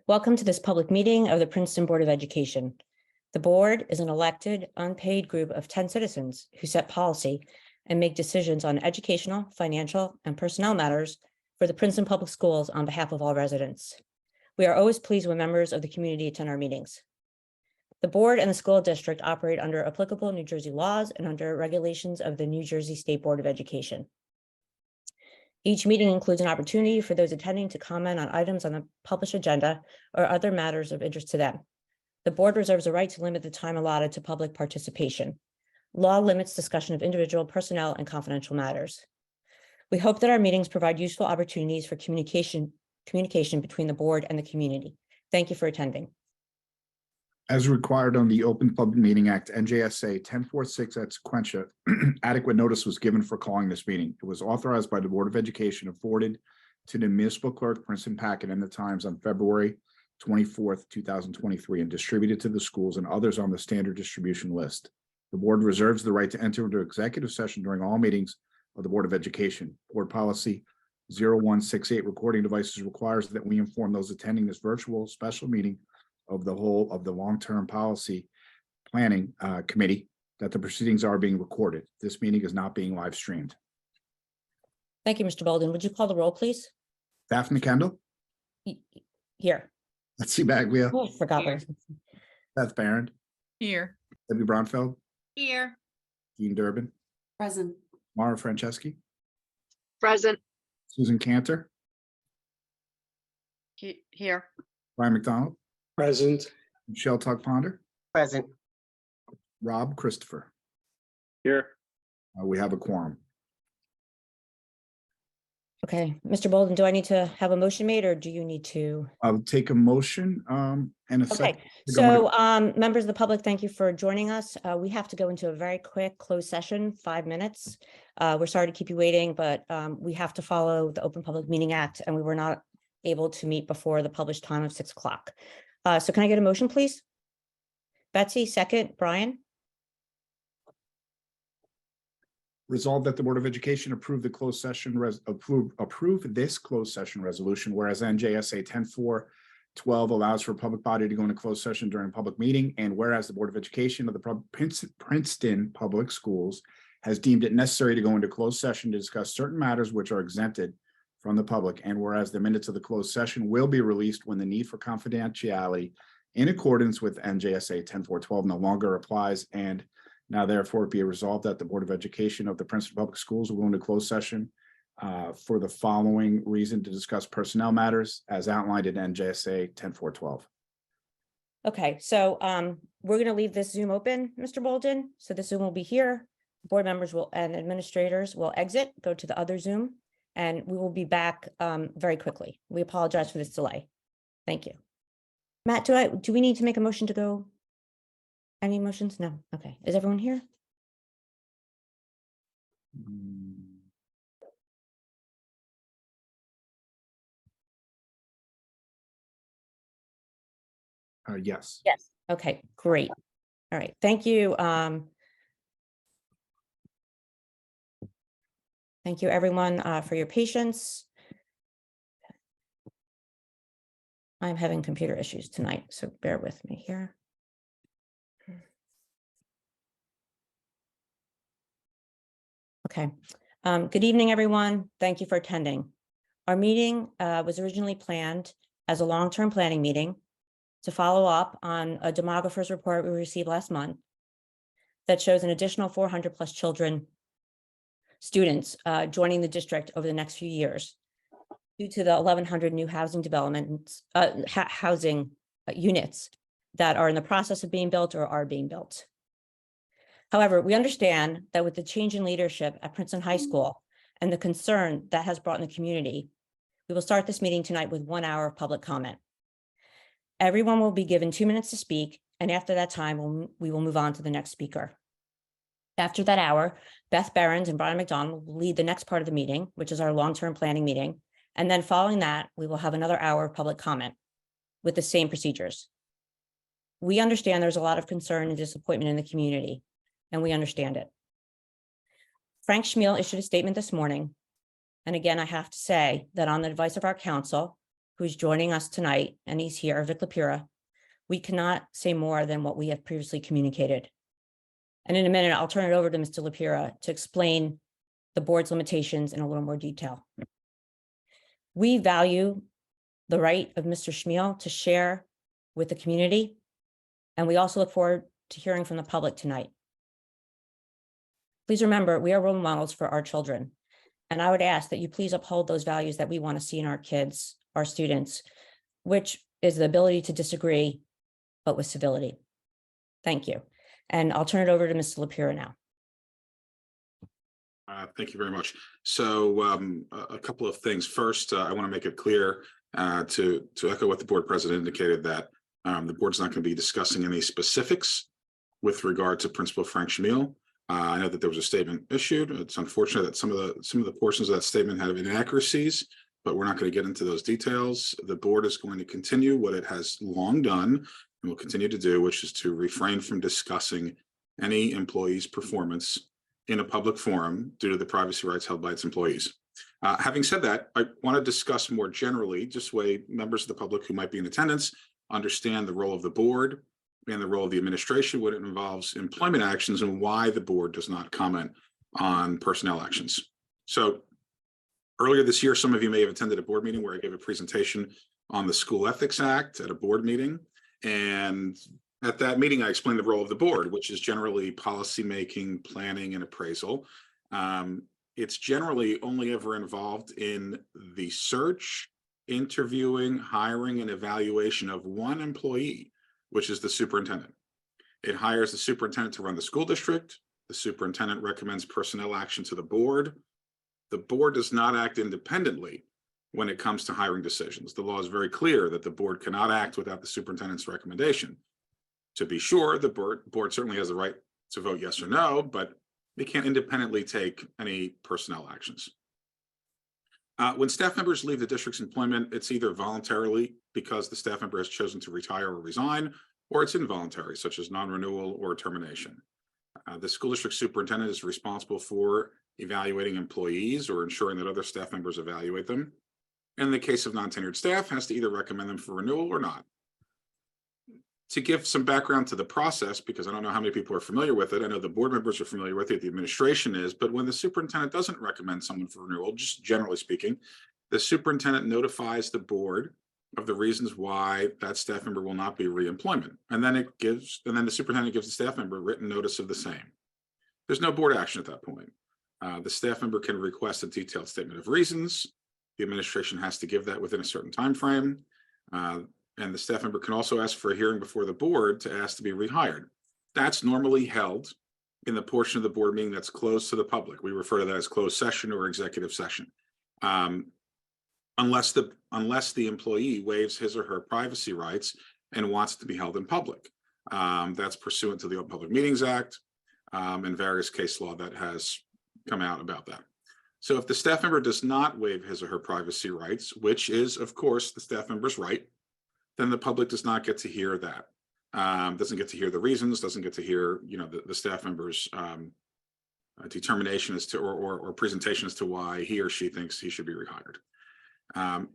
Welcome to this public meeting of the Princeton Board of Education. The board is an elected, unpaid group of 10 citizens who set policy and make decisions on educational, financial, and personnel matters for the Princeton Public Schools on behalf of all residents. We are always pleased when members of the community attend our meetings. The board and the school district operate under applicable New Jersey laws and under regulations of the New Jersey State Board of Education. Each meeting includes an opportunity for those attending to comment on items on the published agenda or other matters of interest to them. The board reserves the right to limit the time allotted to public participation. Law limits discussion of individual personnel and confidential matters. We hope that our meetings provide useful opportunities for communication between the board and the community. Thank you for attending. As required on the Open Public Meeting Act, NJSA 1046 at sequentia, adequate notice was given for calling this meeting. It was authorized by the Board of Education and forwarded to the municipal clerk, Princeton Packet, and the Times on February 24th, 2023, and distributed to the schools and others on the standard distribution list. The board reserves the right to enter into executive session during all meetings of the Board of Education. Board Policy 0168, recording devices, requires that we inform those attending this virtual special meeting of the whole of the long-term policy planning committee that the proceedings are being recorded. This meeting is not being live streamed. Thank you, Mr. Bolden. Would you call the roll, please? Daphne Kendall, Here. Betsy Baglia, Oh, I forgot. Here. Beth Barron, Here. Debbie Bronfeld, Here. Dean Durbin, Present. Mara Franceschi, Present. Susan Cantor, Here. Brian McDonald, Present. Michelle Tuck Ponder, Present. Rob Christopher. Here. We have a quorum. Okay, Mr. Bolden, do I need to have a motion made or do you need to? I'll take a motion and a Okay, second. to go so members of the public, thank you for joining us. We have to go into a very quick closed session, 5 minutes. We're sorry to keep you waiting, but we have to follow the Open Public Meeting Act and we were not able to meet before the published time of 6 o'clock. So can I get a motion, please? Betsy, second. Brian? Resolved that the Board of Education approve the closed session approve this closed session resolution, whereas NJSA 10.4.12 allows for a public body to go into closed session during a public meeting, and whereas the Board of Education of the Princeton Public Schools has deemed it necessary to go into closed session to discuss certain matters which are exempted from the public, and whereas the minutes of the closed session will be released when the need for confidentiality in accordance with NJSA 10.4.12 no longer applies, and now therefore be resolved that the Board of Education of the Princeton Public Schools will go into closed session for the following reason: to discuss personnel matters as outlined in NJSA 10.4.12. Okay, so we're going to leave this Zoom open, Mr. Bolden. So the Zoom will be here. Board members and administrators will exit, go to the other Zoom, and we will be back very quickly. We apologize for this delay. Thank you. Matt, do we need to make a motion to go? Any motions? No. Okay. Is everyone here? Yes. Yes. Okay, great. All right. Thank you. Thank you, everyone, for your patience. I'm having computer issues tonight, so bear with me here. Okay. Good evening, everyone. Thank you for attending. Our meeting was originally planned as a long-term planning meeting to follow up on a demographer's report we received last month that shows an additional 400 plus students joining the district over the next few years due to the 1,100 new housing developments, housing units that are in the process of being built or are being built. However, we understand that with the change in leadership at Princeton High School and the concern that has brought in the community, we will start this meeting tonight with 1 hour of public comment. Everyone will be given 2 minutes to speak, and after that time, we will move on to the next speaker. After that hour, Beth Barron and Brian McDonald will lead the next part of the meeting, which is our long-term planning meeting. And then following that, we will have another hour of public comment with the same procedures. We understand there's a lot of concern and disappointment in the community, and we understand it. Frank Schmiel issued a statement this morning. And again, I have to say that on the advice of our counsel, who's joining us tonight, and he's here, Vic Lapira, we cannot say more than what we have previously communicated. And in a minute, I'll turn it over to Mr. Lapira to explain the board's limitations in a little more detail. We value the right of Mr. Schmiel to share with the community, and we also look forward to hearing from the public tonight. Please remember, we are role models for our children, and I would ask that you please uphold those values that we want to see in our kids, our students, which is the ability to disagree, but with civility. Thank you. And I'll turn it over to Mr. Lapira now. Thank you very much. So a couple of things. First, I want to make it clear to echo what the board president indicated, that the board's not going to be discussing any specifics with regard to Principal Frank Schmiel. I know that there was a statement issued. It's unfortunate that some of the portions of that statement have inaccuracies, but we're not going to get into those details. The board is going to continue what it has long done and will continue to do, which is to refrain from discussing any employee's performance in a public forum due to the privacy rights held by its employees. Having said that, I want to discuss more generally, just way members of the public who might be in attendance understand the role of the board and the role of the administration when it involves employment actions, and why the board does not comment on personnel actions. So earlier this year, some of you may have attended a board meeting where I gave a presentation on the School Ethics Act at a board meeting. And at that meeting, I explained the role of the board, which is generally policymaking, planning, and appraisal. It's generally only ever involved in the search, interviewing, hiring, and evaluation of one employee, which is the superintendent. It hires the superintendent to run the school district. The superintendent recommends personnel action to the board. The board does not act independently when it comes to hiring decisions. The law is very clear that the board cannot act without the superintendent's recommendation. To be sure, the board certainly has the right to vote yes or no, but they can't independently take any personnel actions. When staff members leave the district's employment, it's either voluntarily because the staff member has chosen to retire or resign, or it's involuntary, such as non-renewal or termination. The school district superintendent is responsible for evaluating employees or ensuring that other staff members evaluate them. In the case of non-tenured staff, has to either recommend them for renewal or not. To give some background to the process, because I don't know how many people are familiar with it, I know the board members are familiar with it, the administration is, but when the superintendent doesn't recommend someone for renewal, just generally speaking, the superintendent notifies the board of the reasons why that staff member will not be reemployment. And then the superintendent gives the staff member written notice of the same. There's no board action at that point. The staff member can request a detailed statement of reasons. The administration has to give that within a certain time frame. And the staff member can also ask for a hearing before the board to ask to be rehired. That's normally held in the portion of the board meeting that's closed to the public. We refer to that as closed session or executive session. Unless the employee waives his or her privacy rights and wants to be held in public. That's pursuant to the Open Public Meetings Act and various case law that has come out about that. So if the staff member does not waive his or her privacy rights, which is, of course, the staff member's right, then the public does not get to hear that. Doesn't get to hear the reasons, doesn't get to hear, the staff member's determination as to, or presentation as to why he or she thinks he should be rehired.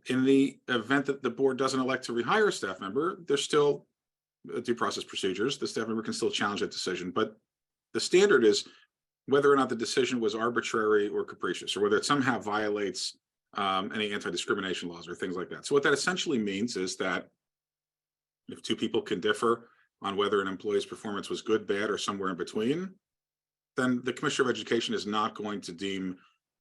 In the event that the board doesn't elect to rehire a staff member, there's still due process procedures. The staff member can still challenge that decision, but the standard is whether or not the decision was arbitrary or capricious, or whether it somehow violates any anti-discrimination laws or things like that. So what that essentially means is that if two people can differ on whether an employee's performance was good, bad, or somewhere in between, then the Commissioner of Education is not going to deem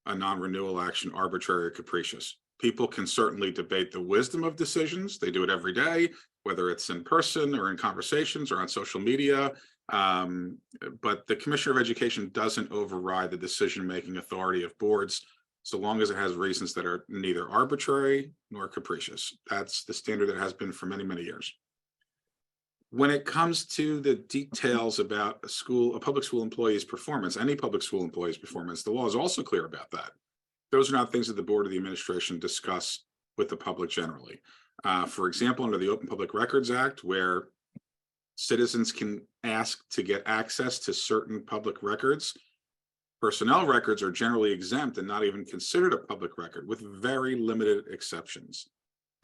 a non-renewal action arbitrary or capricious. People can certainly debate the wisdom of decisions. They do it every day, whether it's in person or in conversations or on social media. But the Commissioner of Education doesn't override the decision-making authority of boards, so long as it has reasons that are neither arbitrary nor capricious. That's the standard that has been for many, many years. When it comes to the details about a public school employee's performance, any public school employee's performance, the law is also clear about that. Those are not things that the board or the administration discuss with the public generally. For example, under the Open Public Records Act, where citizens can ask to get access to certain public records, personnel records are generally exempt and not even considered a public record, with very limited exceptions.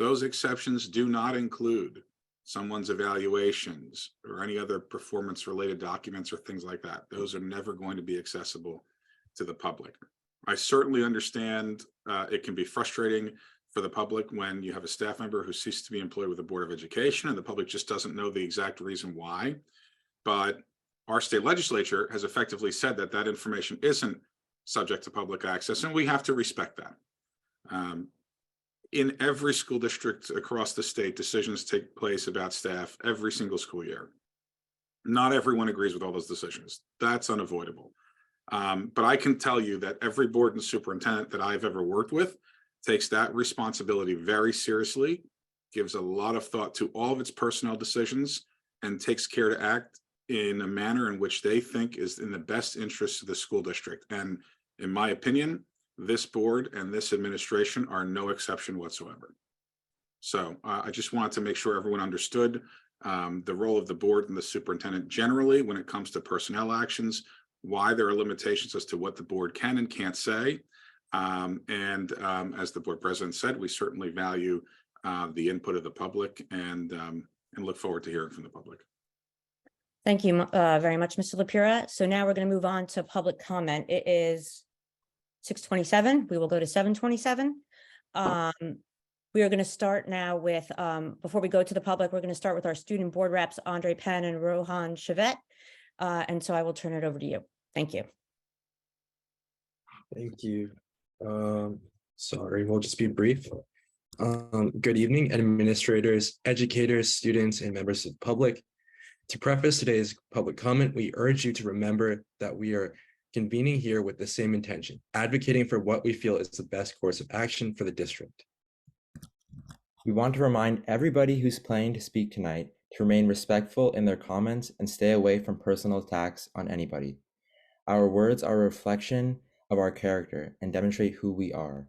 Those exceptions do not include someone's evaluations or any other performance related documents or things like that. Those are never going to be accessible to the public. I certainly understand it can be frustrating for the public when you have a staff member who ceases to be employed with the Board of Education and the public just doesn't know the exact reason why. But our state legislature has effectively said that that information isn't subject to public access, and we have to respect that. In every school district across the state, decisions take place about staff every single school year. Not everyone agrees with all those decisions. That's unavoidable. But I can tell you that every board and superintendent that I've ever worked with takes that responsibility very seriously, gives a lot of thought to all of its personnel decisions, and takes care to act in a manner in which they think is in the best interest of the school district. And in my opinion, this board and this administration are no exception whatsoever. So I just wanted to make sure everyone understood the role of the board and the superintendent generally when it comes to personnel actions, why there are limitations as to what the board can and can't say. As the board president said, we certainly value the input of the public and look forward to hearing from the public. Thank you very much, Mr. LaPura. So now we're going to move on to public comment. It is 6:27. We will go to 7:27. We are going to start now with, before we go to the public, we're going to start with our student board reps, Andre Penn and Rohan Chevet. And so I will turn it over to you. Thank you. Thank you. Sorry, we'll just be brief. Good evening, administrators, educators, students, and members of the public. To preface today's public comment, we urge you to remember that we are convening here with the same intention, advocating for what we feel is the best course of action for the district. We want to remind everybody who's planning to speak tonight to remain respectful in their comments and stay away from personal attacks on anybody. Our words are a reflection of our character and demonstrate who we are.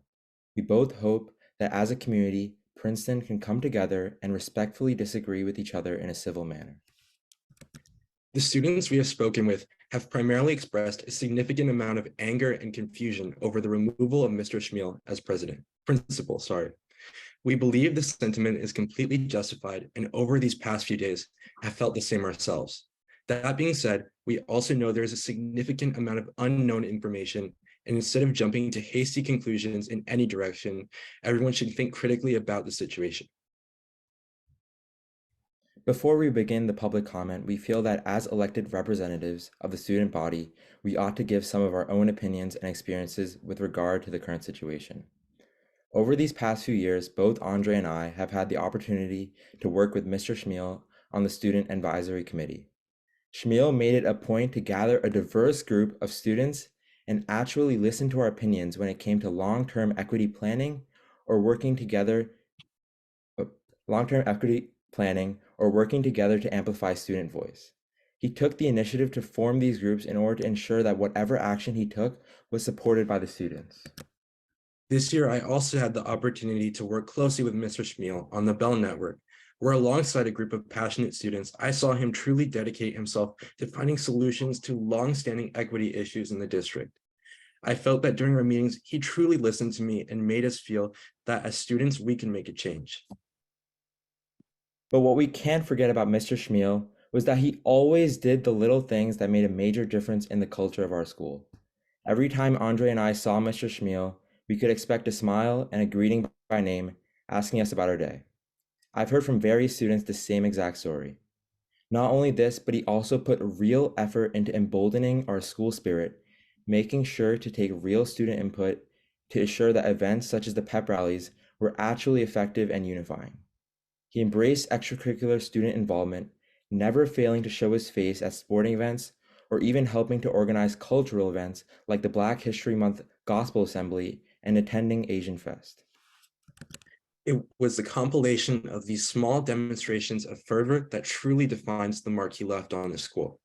We both hope that as a community, Princeton can come together and respectfully disagree with each other in a civil manner. The students we have spoken with have primarily expressed a significant amount of anger and confusion over the removal of Mr. Schmiel as principal. We believe the sentiment is completely justified, and over these past few days have felt the same ourselves. That being said, we also know there is a significant amount of unknown information, and instead of jumping to hasty conclusions in any direction, everyone should think critically about the situation. Before we begin the public comment, we feel that as elected representatives of the student body, we ought to give some of our own opinions and experiences with regard to the current situation. Over these past few years, both Andre and I have had the opportunity to work with Mr. Schmiel on the Student Advisory Committee. Schmiel made it a point to gather a diverse group of students and actually listen to our opinions when it came to long-term equity planning or working together to amplify student voice. He took the initiative to form these groups in order to ensure that whatever action he took was supported by the students. This year, I also had the opportunity to work closely with Mr. Schmiel on the Bell Network, where alongside a group of passionate students, I saw him truly dedicate himself to finding solutions to long-standing equity issues in the district. I felt that during our meetings, he truly listened to me and made us feel that as students, we can make a change. But what we can't forget about Mr. Schmiel was that he always did the little things that made a major difference in the culture of our school. Every time Andre and I saw Mr. Schmiel, we could expect a smile and a greeting by name, asking us about our day. I've heard from various students the same exact story. Not only this, but he also put real effort into emboldening our school spirit, making sure to take real student input to ensure that events such as the pep rallies were actually effective and unifying. He embraced extracurricular student involvement, never failing to show his face at sporting events or even helping to organize cultural events like the Black History Month Gospel Assembly and attending Asian Fest. It was the compilation of these small demonstrations of fervor that truly defines the mark he left on the school.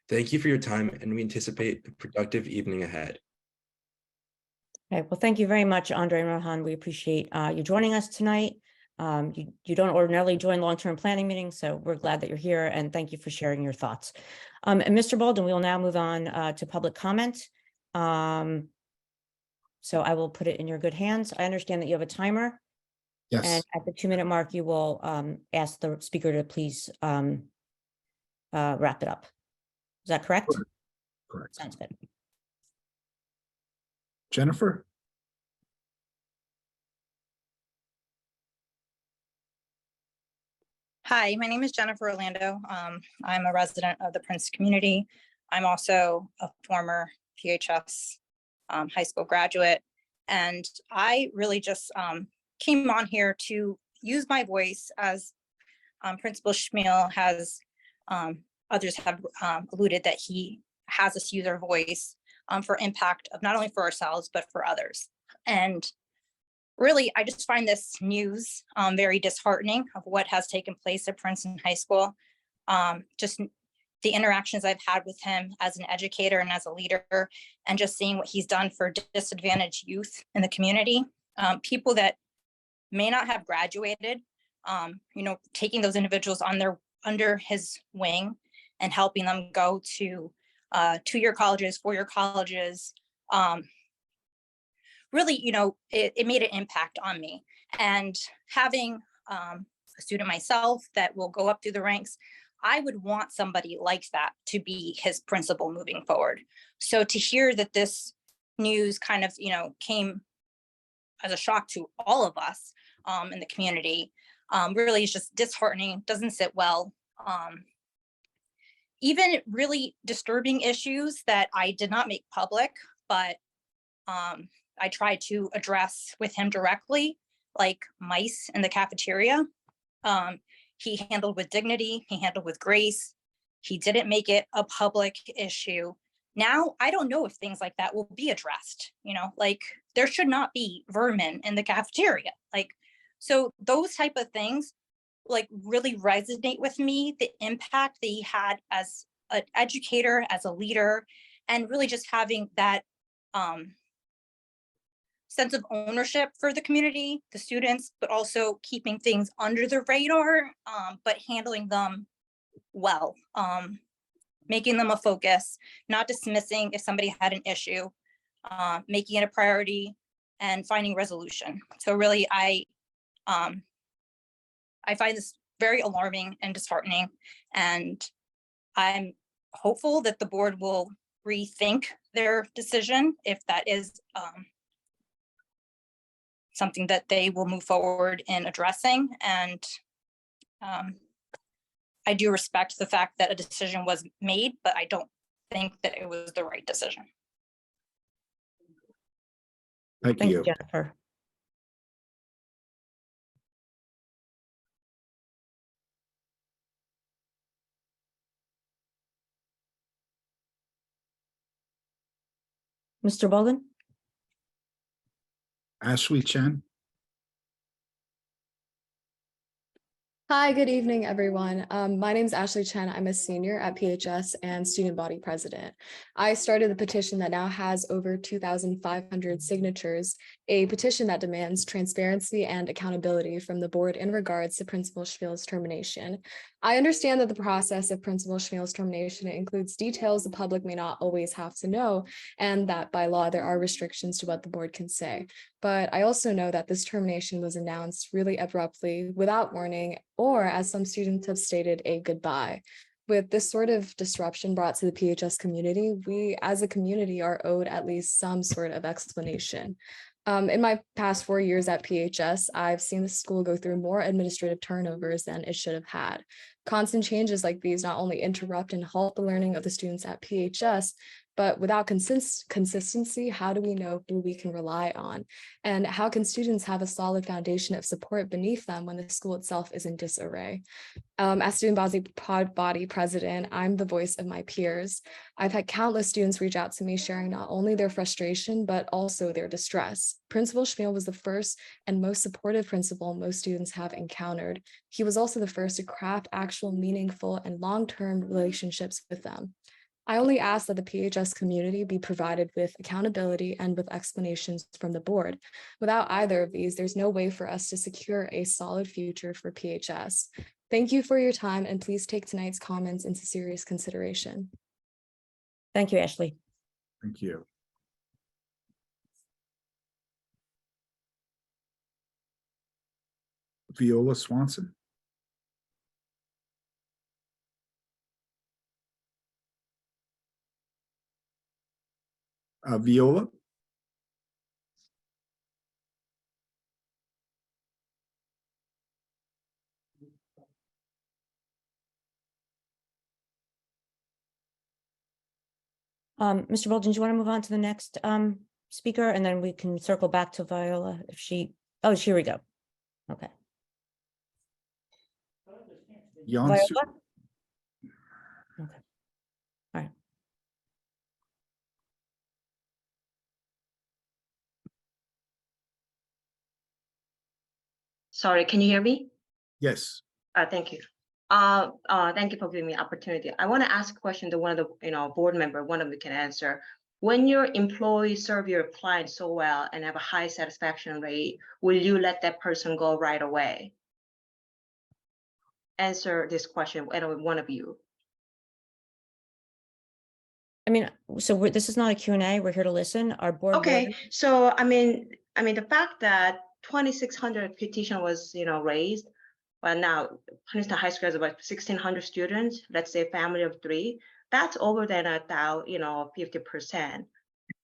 Thank you for your time, and we anticipate a productive evening ahead. Okay, well, thank you very much, Andre and Rohan. We appreciate you joining us tonight. You don't ordinarily join long-term planning meetings, so we're glad that you're here, and thank you for sharing your thoughts. And Mr. Bolden, we will now move on to public comment. So I will put it in your good hands. I understand that you have a timer. And Yes, at the 2-minute mark, you will ask the speaker to please wrap it up. Is that correct? correct. Sounds good. Jennifer? Hi, my name is Jennifer Orlando. I'm a resident of the Princeton community. I'm also a former PHS high school graduate. And I really just came on here to use my voice, as Principal Schmiel has, others have alluded that he has us use our voice for impact of not only for ourselves, but for others. And really, I just find this news very disheartening of what has taken place at Princeton High School. Just the interactions I've had with him as an educator and as a leader, and just seeing what he's done for disadvantaged youth in the community, people that may not have graduated, taking those individuals under his wing and helping them go to 2-year colleges, 4-year colleges. Really, it made an impact on me. And having a student myself that will go up through the ranks, I would want somebody like that to be his principal moving forward. So to hear that this news kind of, came as a shock to all of us in the community, really is just disheartening, doesn't sit well. Even really disturbing issues that I did not make public, but I tried to address with him directly, like mice in the cafeteria. He handled with dignity, he handled with grace. He didn't make it a public issue. Now, I don't know if things like that will be addressed, like there should not be vermin in the cafeteria. So those type of things really resonate with me, the impact that he had as an educator, as a leader, and really just having that sense of ownership for the community, the students, but also keeping things under the radar, but handling them well, making them a focus, not dismissing if somebody had an issue, making it a priority, and finding resolution. So really, I find this very alarming and disheartening, and I'm hopeful that the board will rethink their decision if that is something that they will move forward in addressing. And I do respect the fact that a decision was made, but I don't think that it was the right decision. Thank Thank you, you. Jennifer. Mr. Bolden? Ashley Chen? Hi, good evening, everyone. My name is Ashley Chen. I'm a senior at PHS and student body president. I started the petition that now has over 2,500 signatures, a petition that demands transparency and accountability from the board in regards to Principal Schmiel's termination. I understand that the process of Principal Schmiel's termination includes details the public may not always have to know, and that by law there are restrictions to what the board can say. But I also know that this termination was announced really abruptly, without warning, or as some students have stated, a goodbye. With this sort of disruption brought to the PHS community, we as a community are owed at least some sort of explanation. In my past 4 years at PHS, I've seen the school go through more administrative turnovers than it should have had. Constant changes like these not only interrupt and halt the learning of the students at PHS, but without consistency, how do we know who we can rely on? And how can students have a solid foundation of support beneath them when the school itself is in disarray? As student body president, I'm the voice of my peers. I've had countless students reach out to me sharing not only their frustration, but also their distress. Principal Schmiel was the first and most supportive principal most students have encountered. He was also the first to craft actual meaningful and long-term relationships with them. I only ask that the PHS community be provided with accountability and with explanations from the board. Without either of these, there's no way for us to secure a solid future for PHS. Thank you for your time, and please take tonight's comments into serious consideration. Thank you, Ashley. Thank you. Viola Swanson. Viola. Mr. Bolden, do you want to move on to the next speaker, and then we can circle back to Viola if she, oh, here we go. Okay. Jan Su- Viola? Okay. All right. Sorry, can you hear me? Yes. Thank you. Thank you for giving me opportunity. I want to ask a question to one of the, board member, one of them can answer. When your employees serve your client so well and have a high satisfaction rate, will you let that person go right away? Answer this question, one of you. I mean, so this is not a Q&A. We're here to listen. Our board. Okay, so I mean, the fact that 2,600 petition was, raised, well, now Princeton High School has about 1,600 students. Let's say a family of 3. That's over than 50%.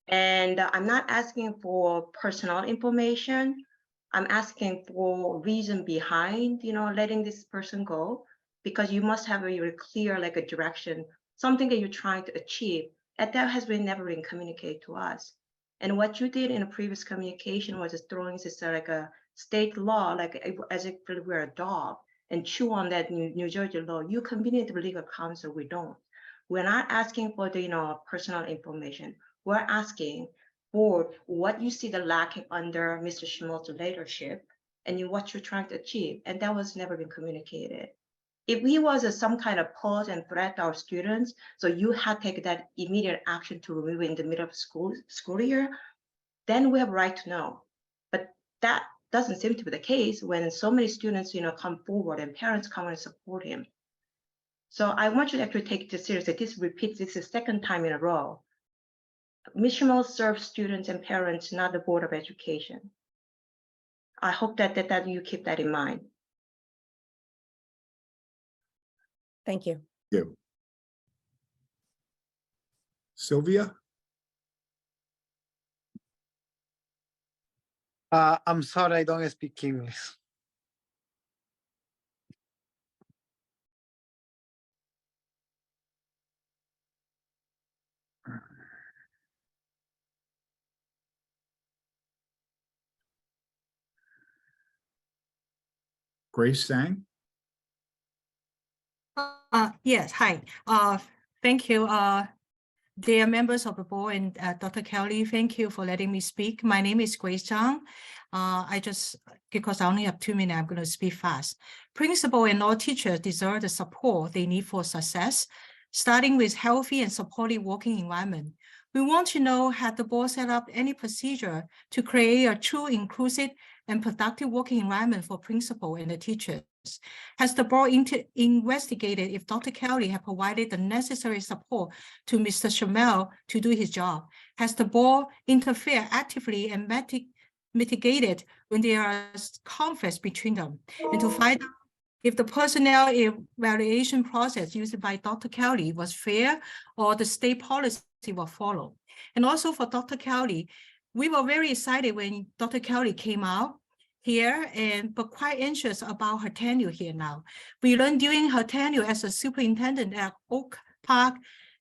And I'm not asking for personal information. I'm asking for reason behind, letting this person go, because you must have a very clear, like a direction, something that you're trying to achieve, and that has been never been communicated to us. And what you did in a previous communication was just throwing this like a state law, like as if we were a dog, and chew on that New Jersey law. You convenient with legal counsel, we don't. We're not asking for the personal information. We're asking for what you see the lacking under Mr. Schmaltz's leadership and what you're trying to achieve. And that was never been communicated. If he was some kind of pause and threat to our students, so you had to take that immediate action to remove it in the middle of school year, then we have a right to know. But that doesn't seem to be the case when so many students, come forward and parents come and support him. So I want you to actually take this seriously. This repeats, this is the second time in a row. Ms. Schmaltz serves students and parents, not the Board of Education. I hope that you keep that in mind. Thank you. You. Sylvia. I'm sorry, I don't speak English. Grace Sang. Yes, hi. Thank you, dear members of the board and Dr. Kelly. Thank you for letting me speak. My name is Grace Zhang. Because I only have 2 minutes, I'm going to speak fast. Principal and all teachers deserve the support they need for success, starting with healthy and supportive working environment. We want to know, had the board set up any procedure to create a true inclusive and productive working environment for principal and the teachers? Has the board investigated if Dr. Kelly had provided the necessary support to Mr. Schmaltz to do his job? Has the board interfered actively and mitigated when there are conflicts between them? And to find out if the personnel evaluation process used by Dr. Kelly was fair or the state policy was followed. And also for Dr. Kelly, we were very excited when Dr. Kelly came out here, but quite anxious about her tenure here now. We learned during her tenure as a superintendent at Oak Park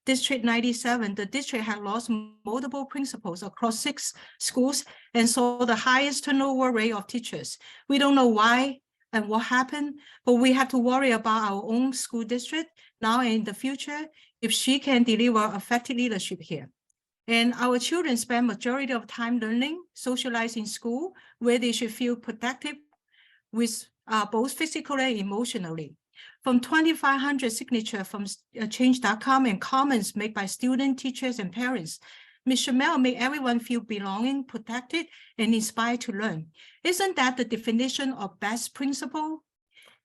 District 97, the district had lost multiple principals across 6 schools and saw the highest turnover rate of teachers. We don't know why and what happened, but we have to worry about our own school district now and in the future if she can deliver effective leadership here. And our children spend majority of time learning, socializing in school, where they should feel protected with both physically and emotionally. From 2,500 signatures from change.com and comments made by students, teachers, and parents, Ms. Schmaltz made everyone feel belonging, protected, and inspired to learn. Isn't that the definition of best principal?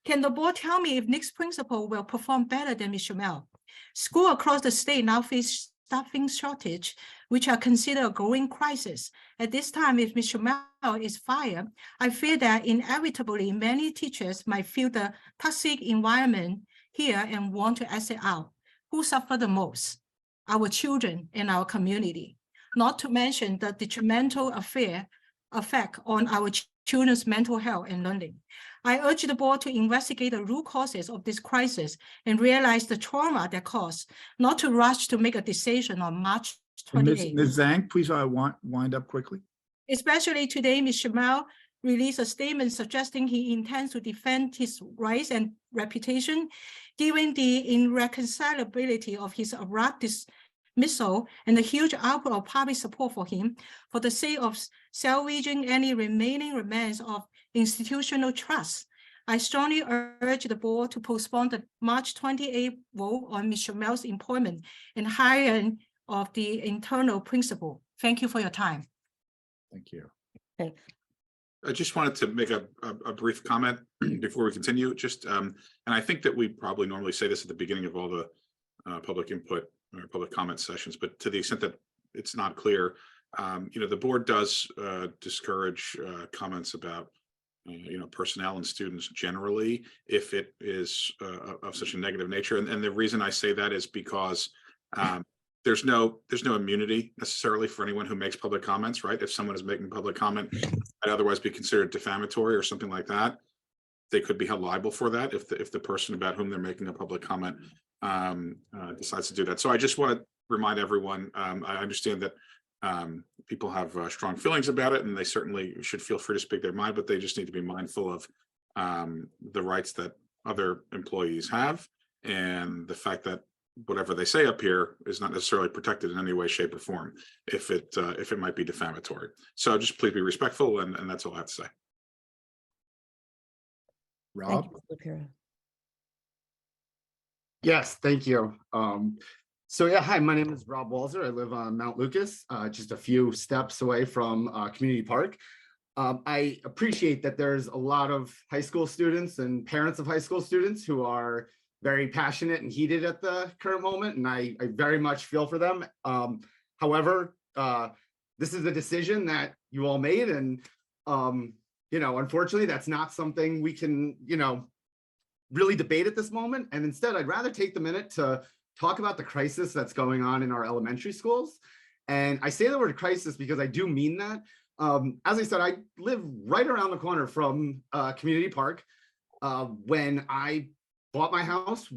Can the board tell me if next principal will perform better than Ms. Schmaltz? Schools across the state now face staffing shortage, which are considered a growing crisis. At this time, if Mr. Mel is fired, I fear that inevitably many teachers might feel the toxic environment here and want to exit out. Who suffer the most? Our children and our community, not to mention the detrimental effect on our children's mental health and learning. I urge the board to investigate the root causes of this crisis and realize the trauma that caused, not to rush to make a decision on March And 28th. Ms. Zhang, please wind up quickly. Especially today, Mr. Mao released a statement suggesting he intends to defend his rights and reputation, given the irreconcilability of his abrupt dismissal and the huge output of public support for him, for the sake of salvaging any remaining remains of institutional trust. I strongly urge the board to postpone the March 28th vote on Mr. Mel's employment and hiring of the internal principal. Thank you for your time. Thank you. Okay. I just wanted to make a brief comment before we continue, just, and I think that we probably normally say this at the beginning of all the public input or public comment sessions, but to the extent that it's not clear, the board does discourage comments about personnel and students generally, if it is of such a negative nature. And the reason I say that is because there's no immunity necessarily for anyone who makes public comments, right? If someone is making public comment, might otherwise be considered defamatory or something like that, they could be held liable for that if the person about whom they're making a public comment decides to do that. So I just want to remind everyone, I understand that people have strong feelings about it, and they certainly should feel free to speak their mind, but they just need to be mindful of the rights that other employees have, and the fact that whatever they say up here is not necessarily protected in any way, shape, or form if it might be defamatory. So just please be respectful, and that's all I have to say. Thank Rob? you, Mr. Lapira. Yes, thank you. So yeah, hi, my name is Rob Walzer. I live on Mount Lucas, just a few steps away from Community Park. I appreciate that there's a lot of high school students and parents of high school students who are very passionate and heated at the current moment, and I very much feel for them. However, this is a decision that you all made, and unfortunately, that's not something we can, really debate at this moment. And instead, I'd rather take the minute to talk about the crisis that's going on in our elementary schools. And I say the word crisis because I do mean that. As I said, I live right around the corner from Community Park. When I bought my house,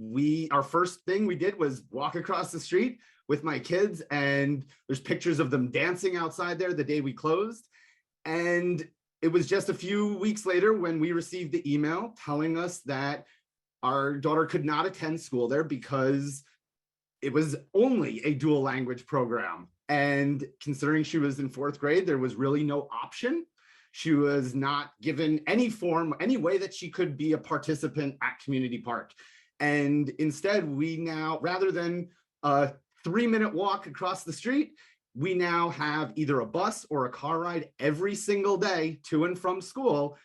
our first thing we did was walk across the street with my kids, and there's pictures of them dancing outside there the day we closed. And it was just a few weeks later when we received the email telling us that our daughter could not attend school there because it was only a dual language program. And considering she was in 4th grade, there was really no option. She was not given any way that she could be a participant at Community Park. And instead, we now, rather than a 3-minute walk across the street, we now have either a bus or a car ride every single day to and from school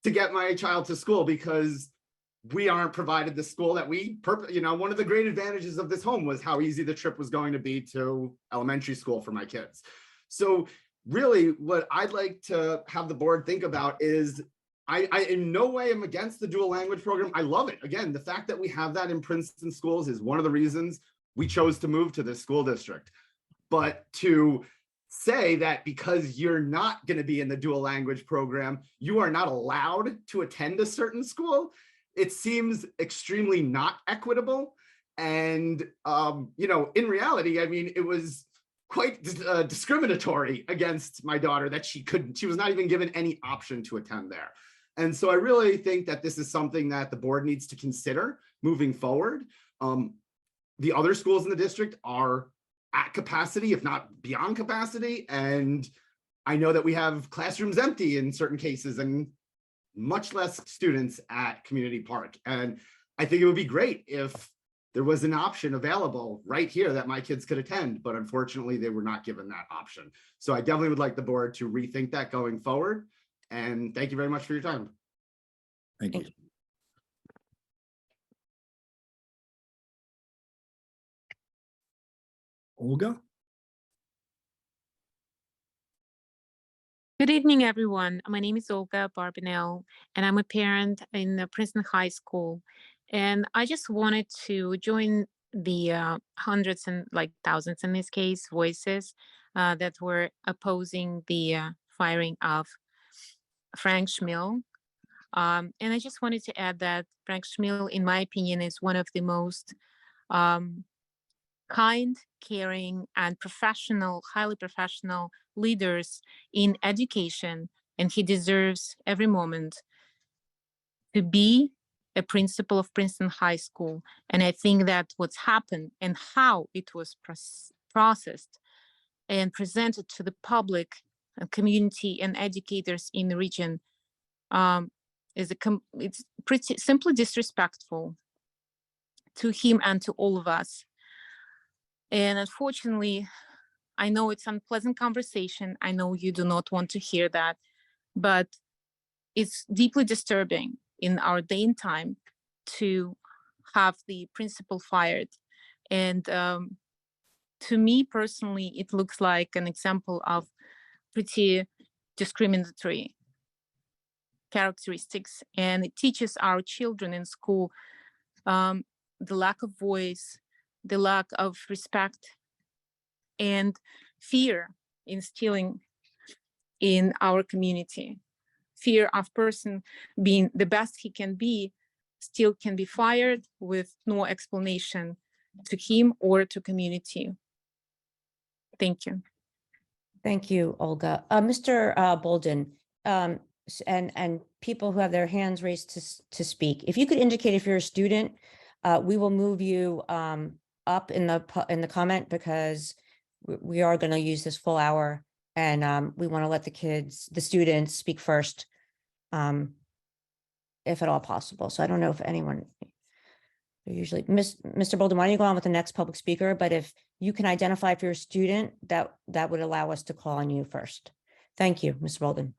to get my child to school, because we aren't provided the school that one of the great advantages of this home was how easy the trip was going to be to elementary school for my kids. So really what I'd like to have the board think about is, I in no way am against the dual language program. I love it. Again, the fact that we have that in Princeton schools is one of the reasons we chose to move to this school district. But to say that because you're not going to be in the dual language program, you are not allowed to attend a certain school, it seems extremely not equitable. And, in reality, I mean, it was quite discriminatory against my daughter that she was not even given any option to attend there. And so I really think that this is something that the board needs to consider moving forward. The other schools in the district are at capacity, if not beyond capacity. And I know that we have classrooms empty in certain cases and much less students at Community Park. And I think it would be great if there was an option available right here that my kids could attend, but unfortunately they were not given that option. So I definitely would like the board to rethink that going forward. And thank you very much for your time. Thank you. Olga? Good evening, everyone. My name is Olga Barbanel, and I'm a parent in the Princeton High School. And I just wanted to join the hundreds and like thousands in this case voices that were opposing the firing of Frank Schmiel. And I just wanted to add that Frank Schmiel, in my opinion, is one of the most kind, caring, and professional, highly professional leaders in education, and he deserves every moment to be a principal of Princeton High School. And I think that what's happened and how it was processed and presented to the public and community and educators in the region it's pretty simply disrespectful to him and to all of us. And unfortunately, I know it's an unpleasant conversation. I know you do not want to hear that, but it's deeply disturbing in our day and time to have the principal fired. And to me personally, it looks like an example of pretty discriminatory characteristics. And it teaches our children in school the lack of voice, the lack of respect, and fear instilling in our community. Fear of person being the best he can be, still can be fired with no explanation to him or to community. Thank you. Thank you, Olga. Mr. Bolden, and people who have their hands raised to speak, if you could indicate if you're a student, we will move you up in the comment, because we are going to use this full hour, and we want to let the students speak first, if at all possible. So I don't know if anyone, usually, Mr. Bolden, why don't you go on with the next public speaker? But if you can identify if you're a student, that would allow us to call on you first. Thank you, Mr. Bolden.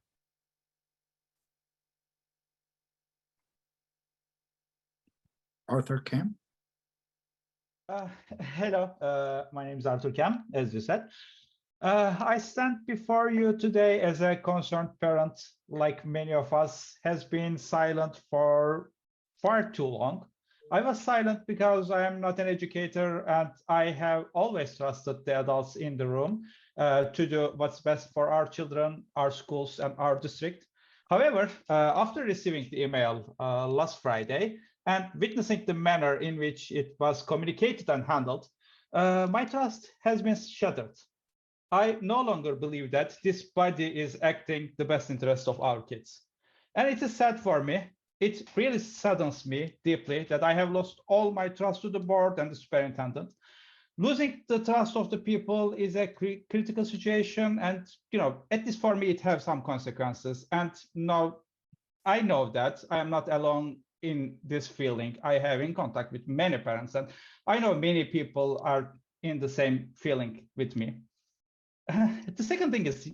Arthur Kim? Hello, my name is Arthur Kem, as you said. I stand before you today as a concerned parent, like many of us, has been silent for far too long. I was silent because I am not an educator, and I have always trusted the adults in the room to do what's best for our children, our schools, and our district. However, after receiving the email last Friday, and witnessing the manner in which it was communicated and handled, my trust has been shattered. I no longer believe that this body is acting the best interest of our kids. And it is sad for me. It really saddens me deeply that I have lost all my trust to the board and the superintendent. Losing the trust of the people is a critical situation, and at least for me, it has some consequences. And now I know that I am not alone in this feeling. I have in contact with many parents, and I know many people are in the same feeling with me. The second thing is,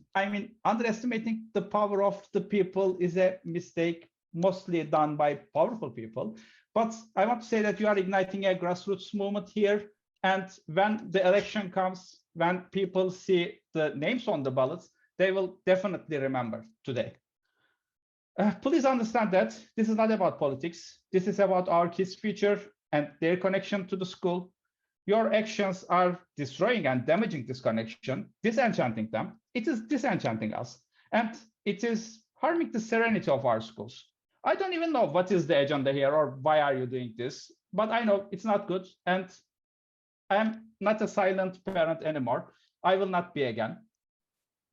underestimating the power of the people is a mistake mostly done by powerful people. But I want to say that you are igniting a grassroots movement here. And when the election comes, when people see the names on the ballots, they will definitely remember today. Please understand that this is not about politics. This is about our kids' future and their connection to the school. Your actions are destroying and damaging this connection, disenchanting them. It is disenchanting us, and it is harming the serenity of our schools. I don't even know what is the agenda here or why are you doing this, but I know it's not good, and I am not a silent parent anymore. I will not be again.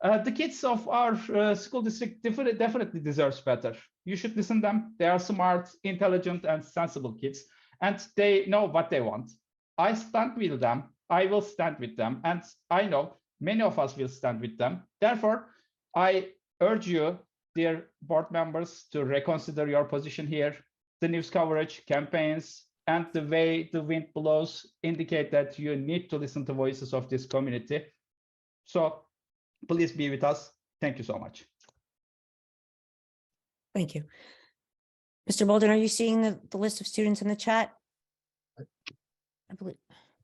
The kids of our school district definitely deserves better. You should listen to them. They are smart, intelligent, and sensible kids, and they know what they want. I stand with them. I will stand with them, and I know many of us will stand with them. Therefore, I urge you, dear board members, to reconsider your position here. The news coverage, campaigns, and the way the wind blows indicate that you need to listen to voices of this community. So please be with us. Thank you so much. Thank you. Mr. Bolden, are you seeing the list of students in the chat? I believe.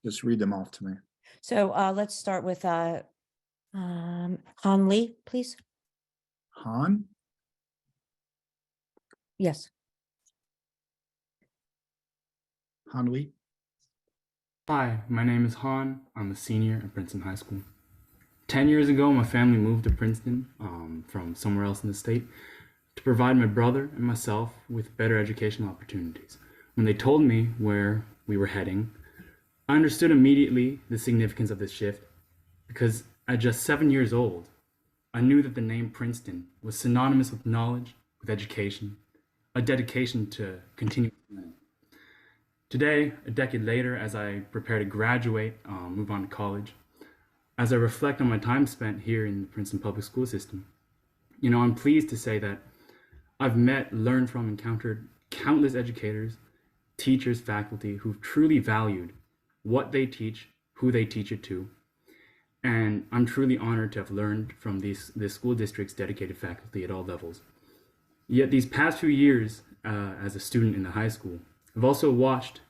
Just read them off to me. So let's start with Han Lee, please. Han, Yes. Han Lee. Hi, my name is Han. I'm a senior at Princeton High School. 10 years ago, my family moved to Princeton from somewhere else in the state to provide my brother and myself with better educational opportunities. When they told me where we were heading, I understood immediately the significance of this shift because at just 7 years old, I knew that the name Princeton was synonymous with knowledge, with education, a dedication to continuous learning. Today, a decade later, as I prepare to graduate, move on to college, as I reflect on my time spent here in the Princeton public school system, I'm pleased to say that I've met, learned from, encountered countless educators, teachers, faculty who've truly valued what they teach, who they teach it to. And I'm truly honored to have learned from this school district's dedicated faculty at all levels. Yet these past few years, as a student in the high school, I've also watched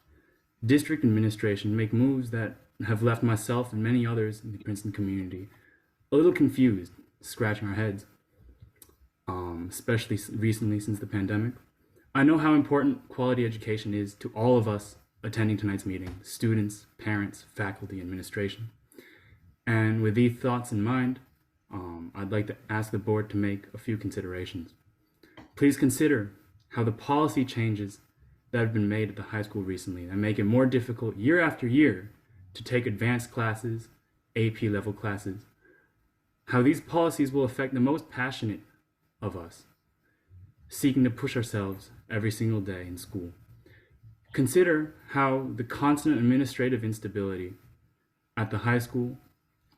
district administration make moves that have left myself and many others in the Princeton community a little confused, scratching our heads, especially recently since the pandemic. I know how important quality education is to all of us attending tonight's meeting, students, parents, faculty, administration. And with these thoughts in mind, I'd like to ask the board to make a few considerations. Please consider how the policy changes that have been made at the high school recently that make it more difficult year after year to take advanced classes, AP level classes, how these policies will affect the most passionate of us, seeking to push ourselves every single day in school. Consider how the constant administrative instability at the high school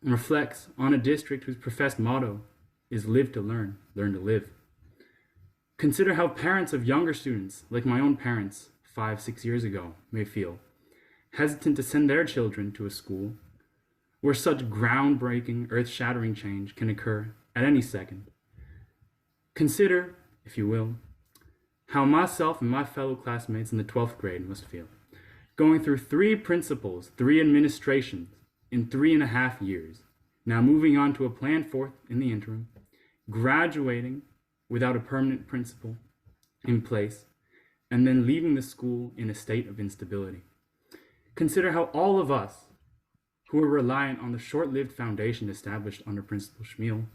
reflects on a district whose professed motto is live to learn, learn to live. Consider how parents of younger students, like my own parents 5-6 years ago, may feel hesitant to send their children to a school where such groundbreaking, earth-shattering change can occur at any second. Consider, if you will, how myself and my fellow classmates in the 12th grade must feel, going through 3 principals, 3 administrations in 3.5 years, now moving on to a planned 4th in the interim, graduating without a permanent principal in place, and then leaving the school in a state of instability. Consider how all of us who are reliant on the short-lived foundation established under Principal Schmiel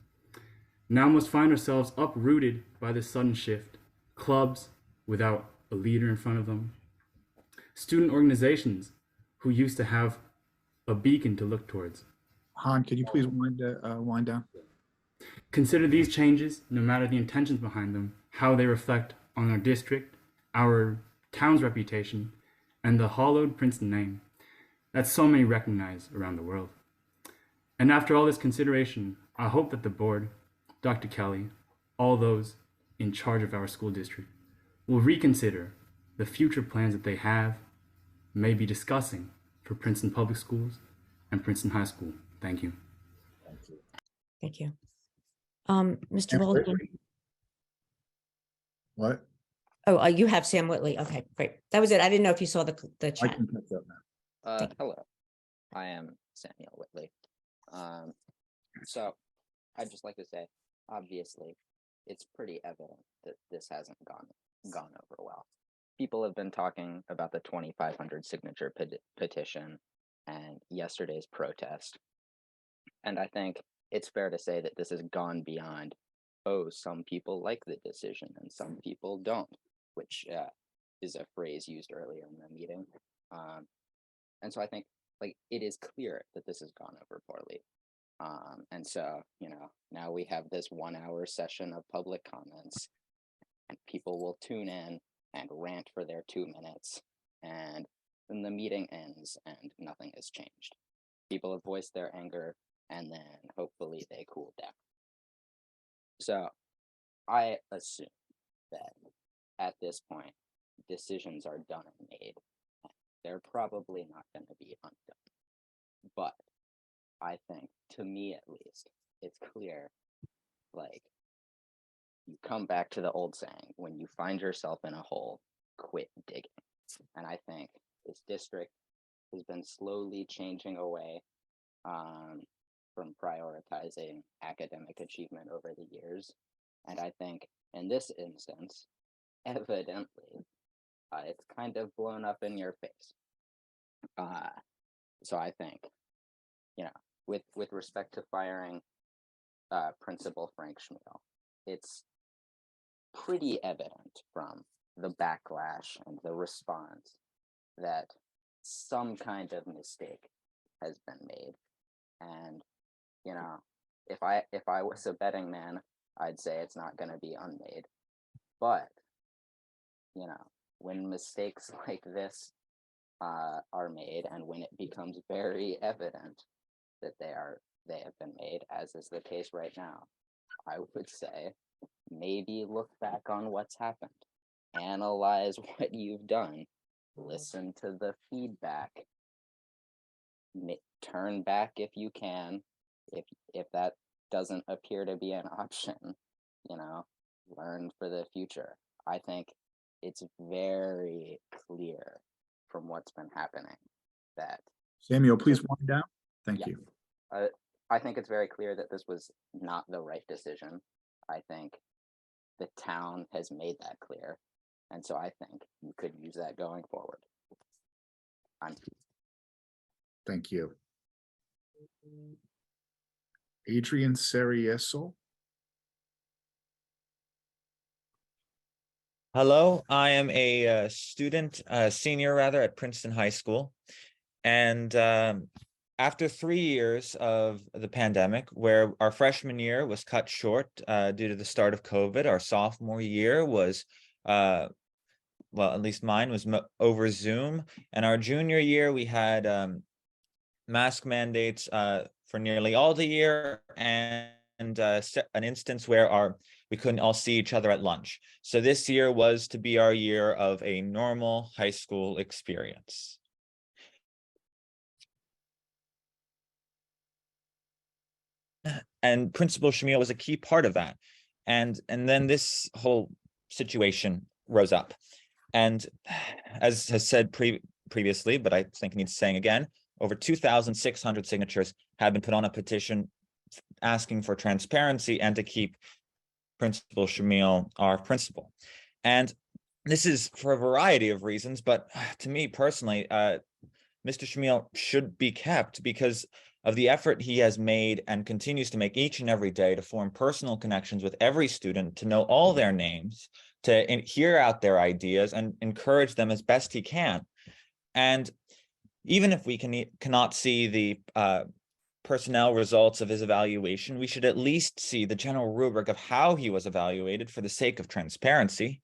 now must find ourselves uprooted by this sudden shift, clubs without a leader in front of them, student organizations who used to have a beacon to look towards. Han, could you please wind down? Consider these changes, no matter the intentions behind them, how they reflect on our district, our town's reputation, and the hallowed Princeton name that so many recognize around the world. And after all this consideration, I hope that the board, Dr. Kelly, all those in charge of our school district, will reconsider the future plans that they have, may be discussing for Princeton Public Schools and Princeton High School. Thank you. Thank you. Mr. Baldwin. What? Oh, you have Sam Whitley. Okay, great. That was it. I didn't know if you saw the I chat. can catch up now. Hello, I am Samuel Whitley. So I'd just like to say, obviously, it's pretty evident that this hasn't gone over well. People have been talking about the 2,500 signature petition and yesterday's protest. And I think it's fair to say that this has gone beyond, oh, some people like the decision and some people don't, which is a phrase used earlier in the meeting. And so I think it is clear that this has gone over poorly. And so, now we have this 1-hour session of public comments and people will tune in and rant for their 2 minutes, and then the meeting ends and nothing has changed. People have voiced their anger and then hopefully they cool down. So I assume that at this point, decisions are done and made. They're probably not going to be undone. But I think, to me at least, it's clear, you come back to the old saying, when you find yourself in a hole, quit digging. And I think this district has been slowly changing away from prioritizing academic achievement over the years. And I think in this instance, evidently, it's kind of blown up in your face. So I think, with respect to firing Principal Frank Schmiel, it's pretty evident from the backlash and the response that some kind of mistake has been made. And if I was a betting man, I'd say it's not going to be unmade. But when mistakes like this are made, and when it becomes very evident that they have been made, as is the case right now, I would say maybe look back on what's happened, analyze what you've done, listen to the feedback, turn back if you can, if that doesn't appear to be an option, learn for the future. I think it's very clear from what's been happening that Samuel, please wind down. Thank you. I think it's very clear that this was not the right decision. I think the town has made that clear. And so I think you could use that going forward. Thank you. Adrian Sarieso. Hello, I am a student, senior rather, at Princeton High School. And after 3 years of the pandemic, where our freshman year was cut short due to the start of COVID, our sophomore year was, well, at least mine was over Zoom. And our junior year, we had mask mandates for nearly all the year, and an instance where we couldn't all see each other at lunch. So this year was to be our year of a normal high school experience. And Principal Schmiel was a key part of that. And then this whole situation rose up. And as has said previously, but I think it needs saying again, over 2,600 signatures have been put on a petition asking for transparency and to keep Principal Schmiel our principal. And this is for a variety of reasons, but to me personally, Mr. Schmiel should be kept because of the effort he has made and continues to make each and every day to form personal connections with every student, to know all their names, to hear out their ideas and encourage them as best he can. And even if we cannot see the personnel results of his evaluation, we should at least see the general rubric of how he was evaluated for the sake of transparency.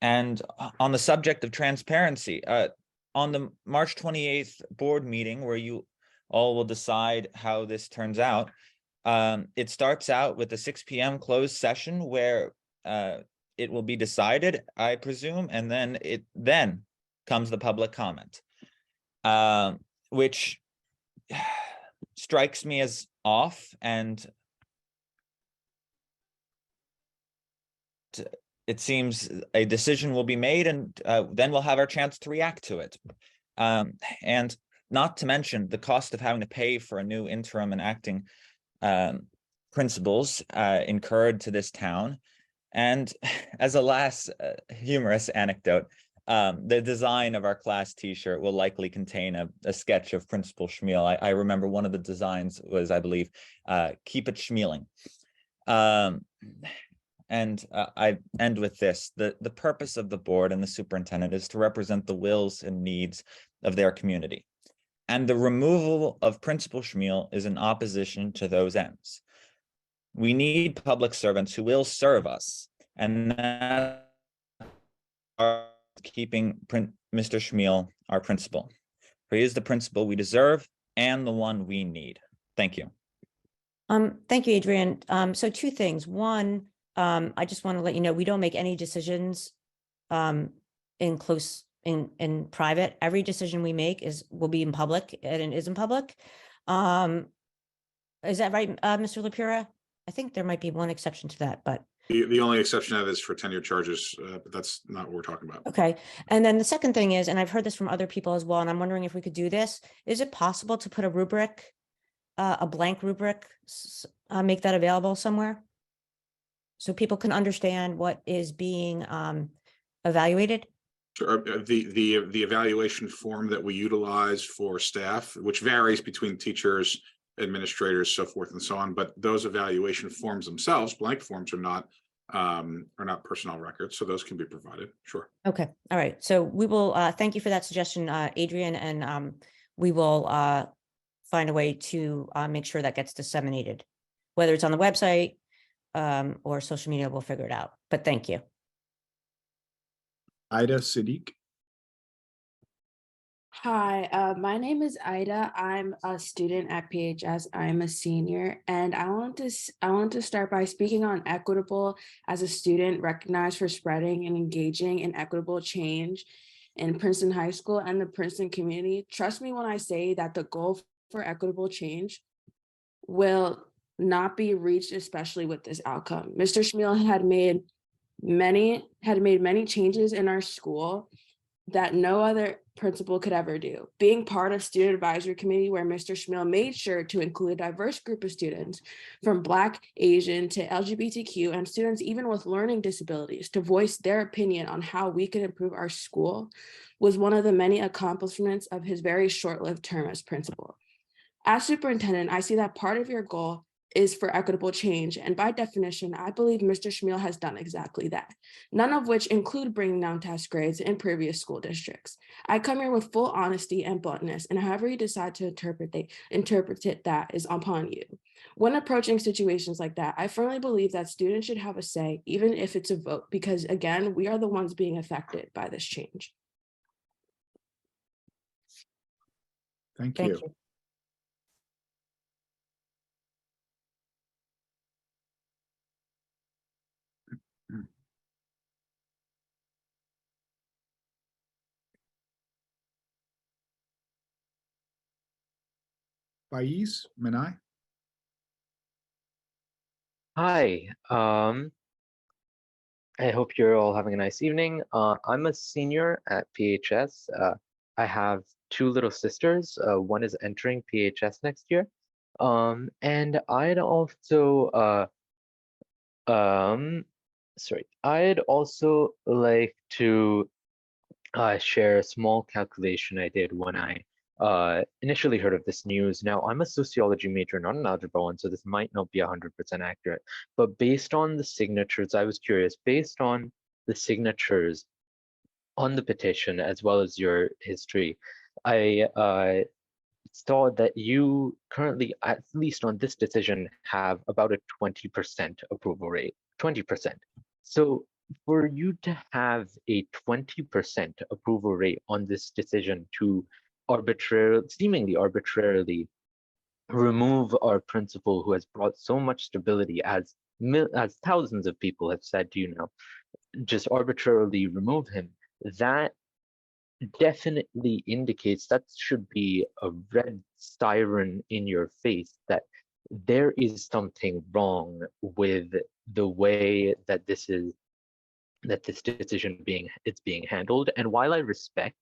And on the subject of transparency, on the March 28th board meeting, where you all will decide how this turns out, it starts out with a 6 p.m. closed session where it will be decided, I presume, and then comes the public comment, which strikes me as off, and it seems a decision will be made, and then we'll have our chance to react to it. And not to mention the cost of having to pay for a new interim and acting principals incurred to this town. And as a last humorous anecdote, the design of our class t-shirt will likely contain a sketch of Principal Schmiel. I remember one of the designs was, I believe, keep it schmealing. And I end with this. The purpose of the board and the superintendent is to represent the wills and needs of their community. And the removal of Principal Schmiel is in opposition to those ends. We need public servants who will serve us, and that are keeping Mr. Schmiel our principal. For he is the principal we deserve and the one we need. Thank you. Thank you, Adrian. So two things. One, I just want to let you know, we don't make any decisions in private. Every decision we make will be in public, and it is in public. Is that right, Mr. LaPura? I think there might be one exception to that, but the only exception to that is for tenure charges, but that's not what we're talking about. okay. And then the second thing is, and I've heard this from other people as well, and I'm wondering if we could do this. Is it possible to put a rubric a blank rubric, make that available somewhere? So people can understand what is being evaluated? Sure. The evaluation form that we utilize for staff, which varies between teachers, administrators, so forth and so on, but those evaluation forms themselves, blank forms, are not personnel records, so those can be provided. Sure. Okay, all right. So we will, thank you for that suggestion, Adrian, and we will find a way to make sure that gets disseminated. Whether it's on the website or social media, we'll figure it out. But thank you. Ida Siddiq. Hi, my name is Ida. I'm a student at PHS. I'm a senior, and I want to start by speaking on equitable as a student recognized for spreading and engaging in equitable change in Princeton High School and the Princeton community. Trust me when I say that the goal for equitable change will not be reached, especially with this outcome. Mr. Schmiel had made many changes in our school that no other principal could ever do. Being part of student advisory committee where Mr. Schmiel made sure to include a diverse group of students from Black, Asian to LGBTQ and students even with learning disabilities to voice their opinion on how we can improve our school was one of the many accomplishments of his very short-lived term as principal. As superintendent, I see that part of your goal is for equitable change. And by definition, I believe Mr. Schmiel has done exactly that, none of which include bringing down test grades in previous school districts. I come here with full honesty and bluntness, and however you decide to interpret it, that is upon you. When approaching situations like that, I firmly believe that students should have a say, even if it's a vote, because again, we are the ones being affected by this change. Thank you. Faiz Manai. Hi, I hope you're all having a nice evening. I'm a senior at PHS. I have two little sisters. One is entering PHS next year. And I'd also I'd also like to share a small calculation I did when I initially heard of this news. Now, I'm a sociology major, not an algebra one, so this might not be 100% accurate. But based on the signatures, I was curious, based on the signatures on the petition, as well as your history, I saw that you currently, at least on this decision, have about a 20% approval rate, 20%. So for you to have a 20% approval rate on this decision to seemingly arbitrarily remove our principal who has brought so much stability, as thousands of people have said, just arbitrarily remove him, that definitely indicates that should be a red siren in your face that there is something wrong with the way that this decision being handled. And while I respect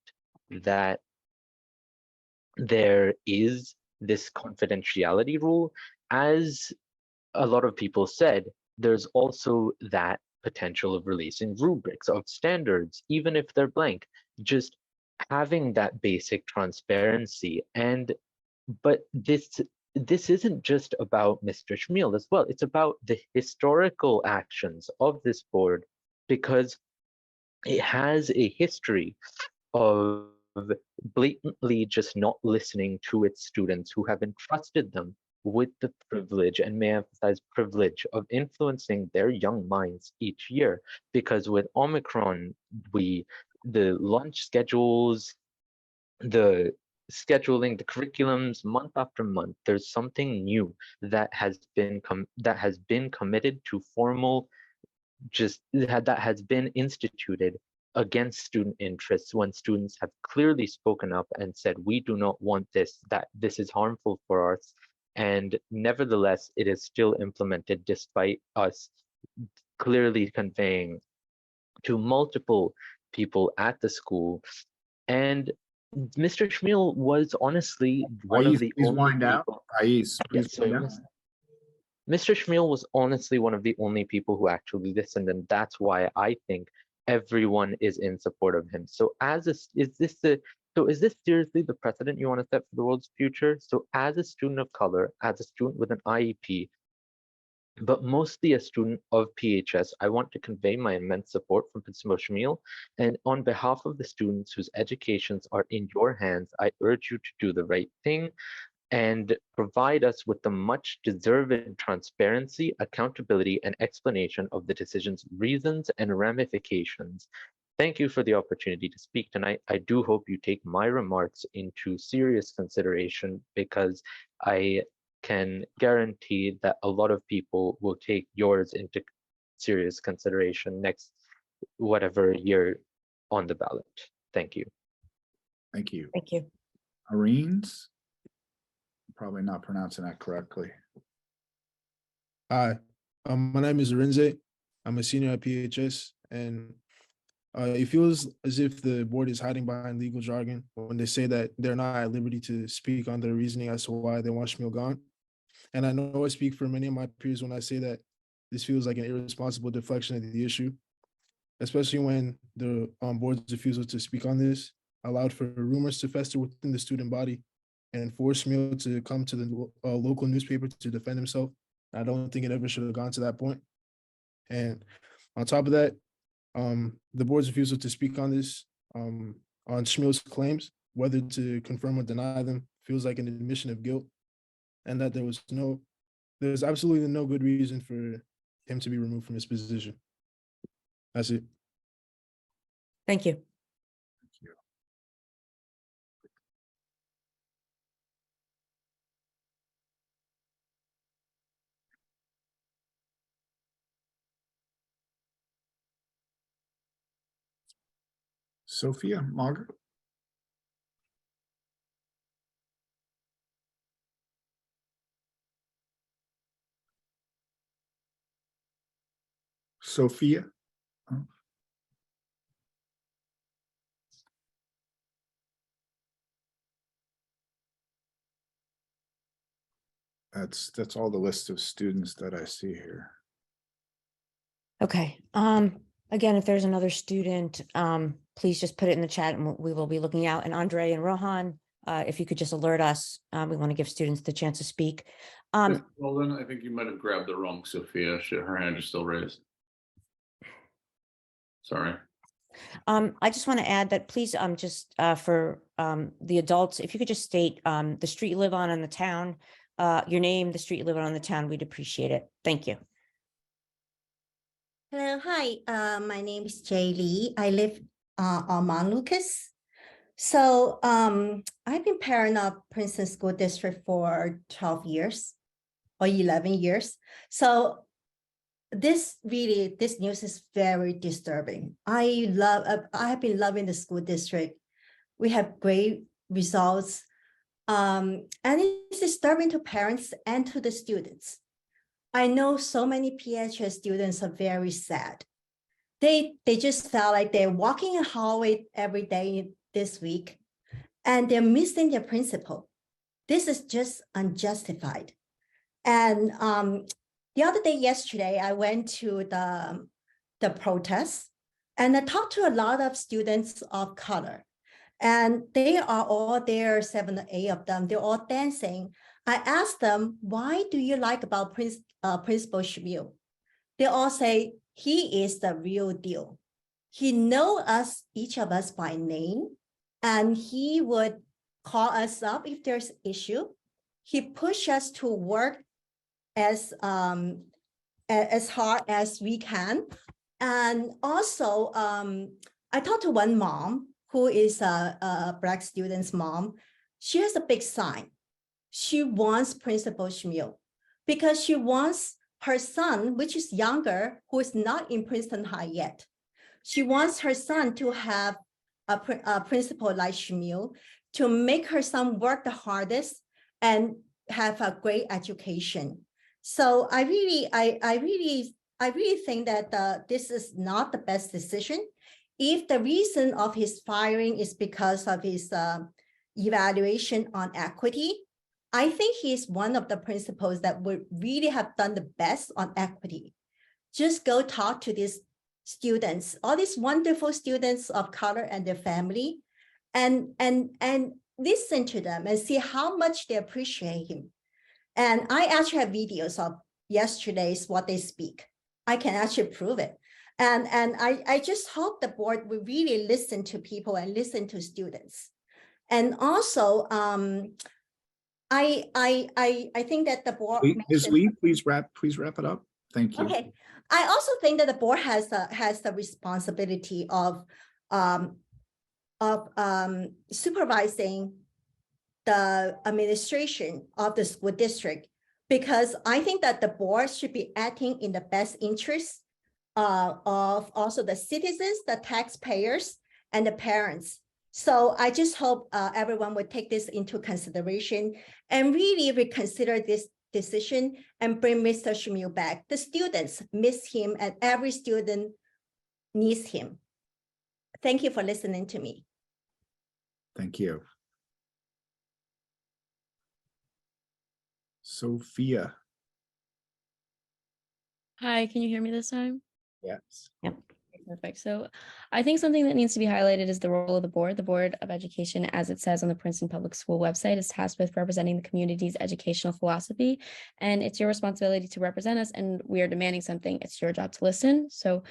that there is this confidentiality rule, as a lot of people said, there's also that potential of releasing rubrics, of standards, even if they're blank, just having that basic transparency. But this isn't just about Mr. Schmiel as well. It's about the historical actions of this board, because it has a history of blatantly just not listening to its students who have entrusted them with the privilege, and may I emphasize privilege, of influencing their young minds each year. Because with Omicron, the lunch schedules, the scheduling, the curriculums, month after month, there's something new that has been committed to formal, that has been instituted against student interests, when students have clearly spoken up and said, we do not want this, that this is harmful for us. And nevertheless, it is still implemented despite us clearly conveying to multiple people at the school and Mr. Schmiel was honestly one of the please only wind down. people. Ais, Yeah, please sorry, wind down. Mr. Schmiel was honestly one of the only people who actually listened, and that's why I think everyone is in support of him. So is this seriously the precedent you want to set for the world's future? So as a student of color, as a student with an IEP, but mostly a student of PHS, I want to convey my immense support for Principal Schmiel. And on behalf of the students whose educations are in your hands, I urge you to do the right thing and provide us with the much deserved transparency, accountability, and explanation of the decision's reasons and ramifications. Thank you for the opportunity to speak tonight. I do hope you take my remarks into serious consideration, because I can guarantee that a lot of people will take yours into serious consideration next whatever year on the ballot. Thank you. Thank you. Thank you. Areens? Probably not pronouncing that correctly. Hi, my name is Arinze. I'm a senior at PHS, and it feels as if the board is hiding behind legal jargon when they say that they're not at liberty to speak on their reasoning as to why they want Schmiel gone. And I know I speak for many of my peers when I say that this feels like an irresponsible deflection of the issue, especially when the board's refusal to speak on this allowed for rumors to fester within the student body and force Schmiel to come to the local newspaper to defend himself. I don't think it ever should have gone to that point. And on top of that, the board's refusal to speak on this, on Schmiel's claims, whether to confirm or deny them, feels like an admission of guilt, and that there's absolutely no good reason for him to be removed from his position. That's it. Thank you. Sophia, Margaret? Sophia? Oh. That's all the list of students that I see here. Okay. Again, if there's another student, please just put it in the chat and we will be looking out. And Andre and Rohan, if you could just alert us, we want to give students the chance to speak. Roland, I think you might have grabbed the wrong Sophia. Her hand is still raised. Sorry. I just want to add that please, just for the adults, if you could just state the street you live on in the town, your name, the street you live on in the town, we'd appreciate it. Thank you. Hello, hi. My name is Jay Lee. I live on Mount Lucas. So I've been parent of Princeton School District for 12 years or 11 years. So this news is very disturbing. I have been loving the school district. We have great results. And it's disturbing to parents and to the students. I know so many PHS students are very sad. They just felt like they're walking in a hallway every day this week and they're missing their principal. This is just unjustified. And the other day, yesterday, I went to the protest and I talked to a lot of students of color. And they are all there, 7 or 8 of them, they're all dancing. I asked them, why do you like about Principal Schmiel? They all say, he is the real deal. He knows us, each of us by name, and he would call us up if there's issue. He pushed us to work as hard as we can. And also, I talked to one mom who is a Black student's mom. She has a big sign. She wants Principal Schmiel because she wants her son, which is younger, who is not in Princeton High yet. She wants her son to have a principal like Schmiel to make her son work the hardest and have a great education. So I really think that this is not the best decision. if the reason of his firing is because of his evaluation on equity, I think he's one of the principals that would really have done the best on equity. Just go talk to these students, all these wonderful students of color and their family, and listen to them and see how much they appreciate him. And I actually have videos of yesterday's what they speak. I can actually prove it. And I just hope the board will really listen to people and listen to students. And also, I think that the board. Ms. Lee, please wrap it up. Thank you. Okay. I also think that the board has the responsibility of supervising the administration of the school district, because I think that the board should be acting in the best interest of also the citizens, the taxpayers, and the parents. So I just hope everyone would take this into consideration and really reconsider this decision and bring Mr. Schmiel back. The students miss him and every student needs him. Thank you for listening to me. Thank you. Sophia. Hi, can you hear me this time? Yes. Yep. Perfect. So I think something that needs to be highlighted is the role of the board. The Board of Education, as it says on the Princeton Public School website, is tasked with representing the community's educational philosophy. And it's your responsibility to represent us, and we are demanding something. It's your job to listen. So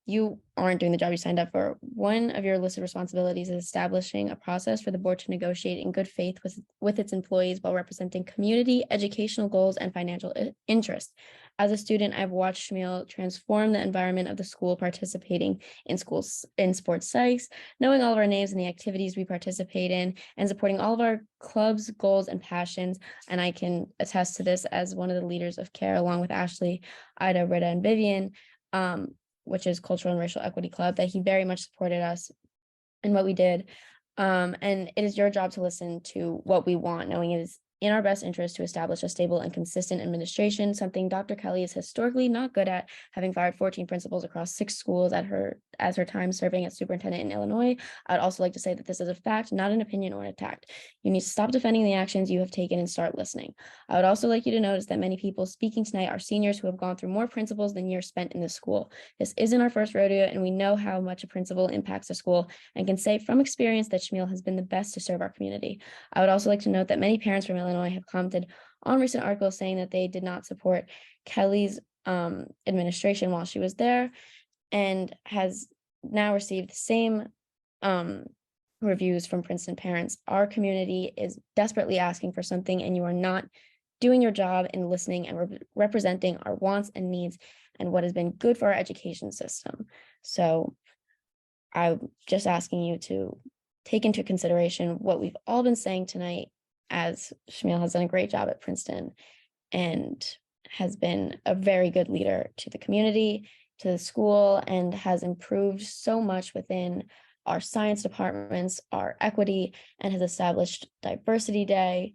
you aren't doing the job you signed up for. One of your listed responsibilities is establishing a process for the board to negotiate in good faith with its employees while representing community, educational goals, and financial interests. As a student, I've watched Schmiel transform the environment of the school, participating in sports psychs, knowing all of our names and the activities we participate in, and supporting all of our clubs, goals, and passions. And I can attest to this as one of the leaders of CARE, along with Ashley, Ida, Rita, and Vivian, which is Cultural and Racial Equity Club, that he very much supported us in what we did. And it is your job to listen to what we want, knowing it is in our best interest to establish a stable and consistent administration, something Dr. Kelly is historically not good at, having fired 14 principals across 6 schools as her time serving as superintendent in Illinois. I'd also like to say that this is a fact, not an opinion or an attack. You need to stop defending the actions you have taken and start listening. I would also like you to notice that many people speaking tonight are seniors who have gone through more principals than years spent in the school. This isn't our first rodeo, and we know how much a principal impacts a school, and can say from experience that Schmiel has been the best to serve our community. I would also like to note that many parents from Illinois have commented on recent articles saying that they did not support Kelly's administration while she was there, and has now received the same reviews from Princeton parents. Our community is desperately asking for something, and you are not doing your job in listening and representing our wants and needs and what has been good for our education system. So I'm just asking you to take into consideration what we've all been saying tonight, as Schmiel has done a great job at Princeton and has been a very good leader to the community, to the school, and has improved so much within our science departments, our equity, and has established Diversity Day,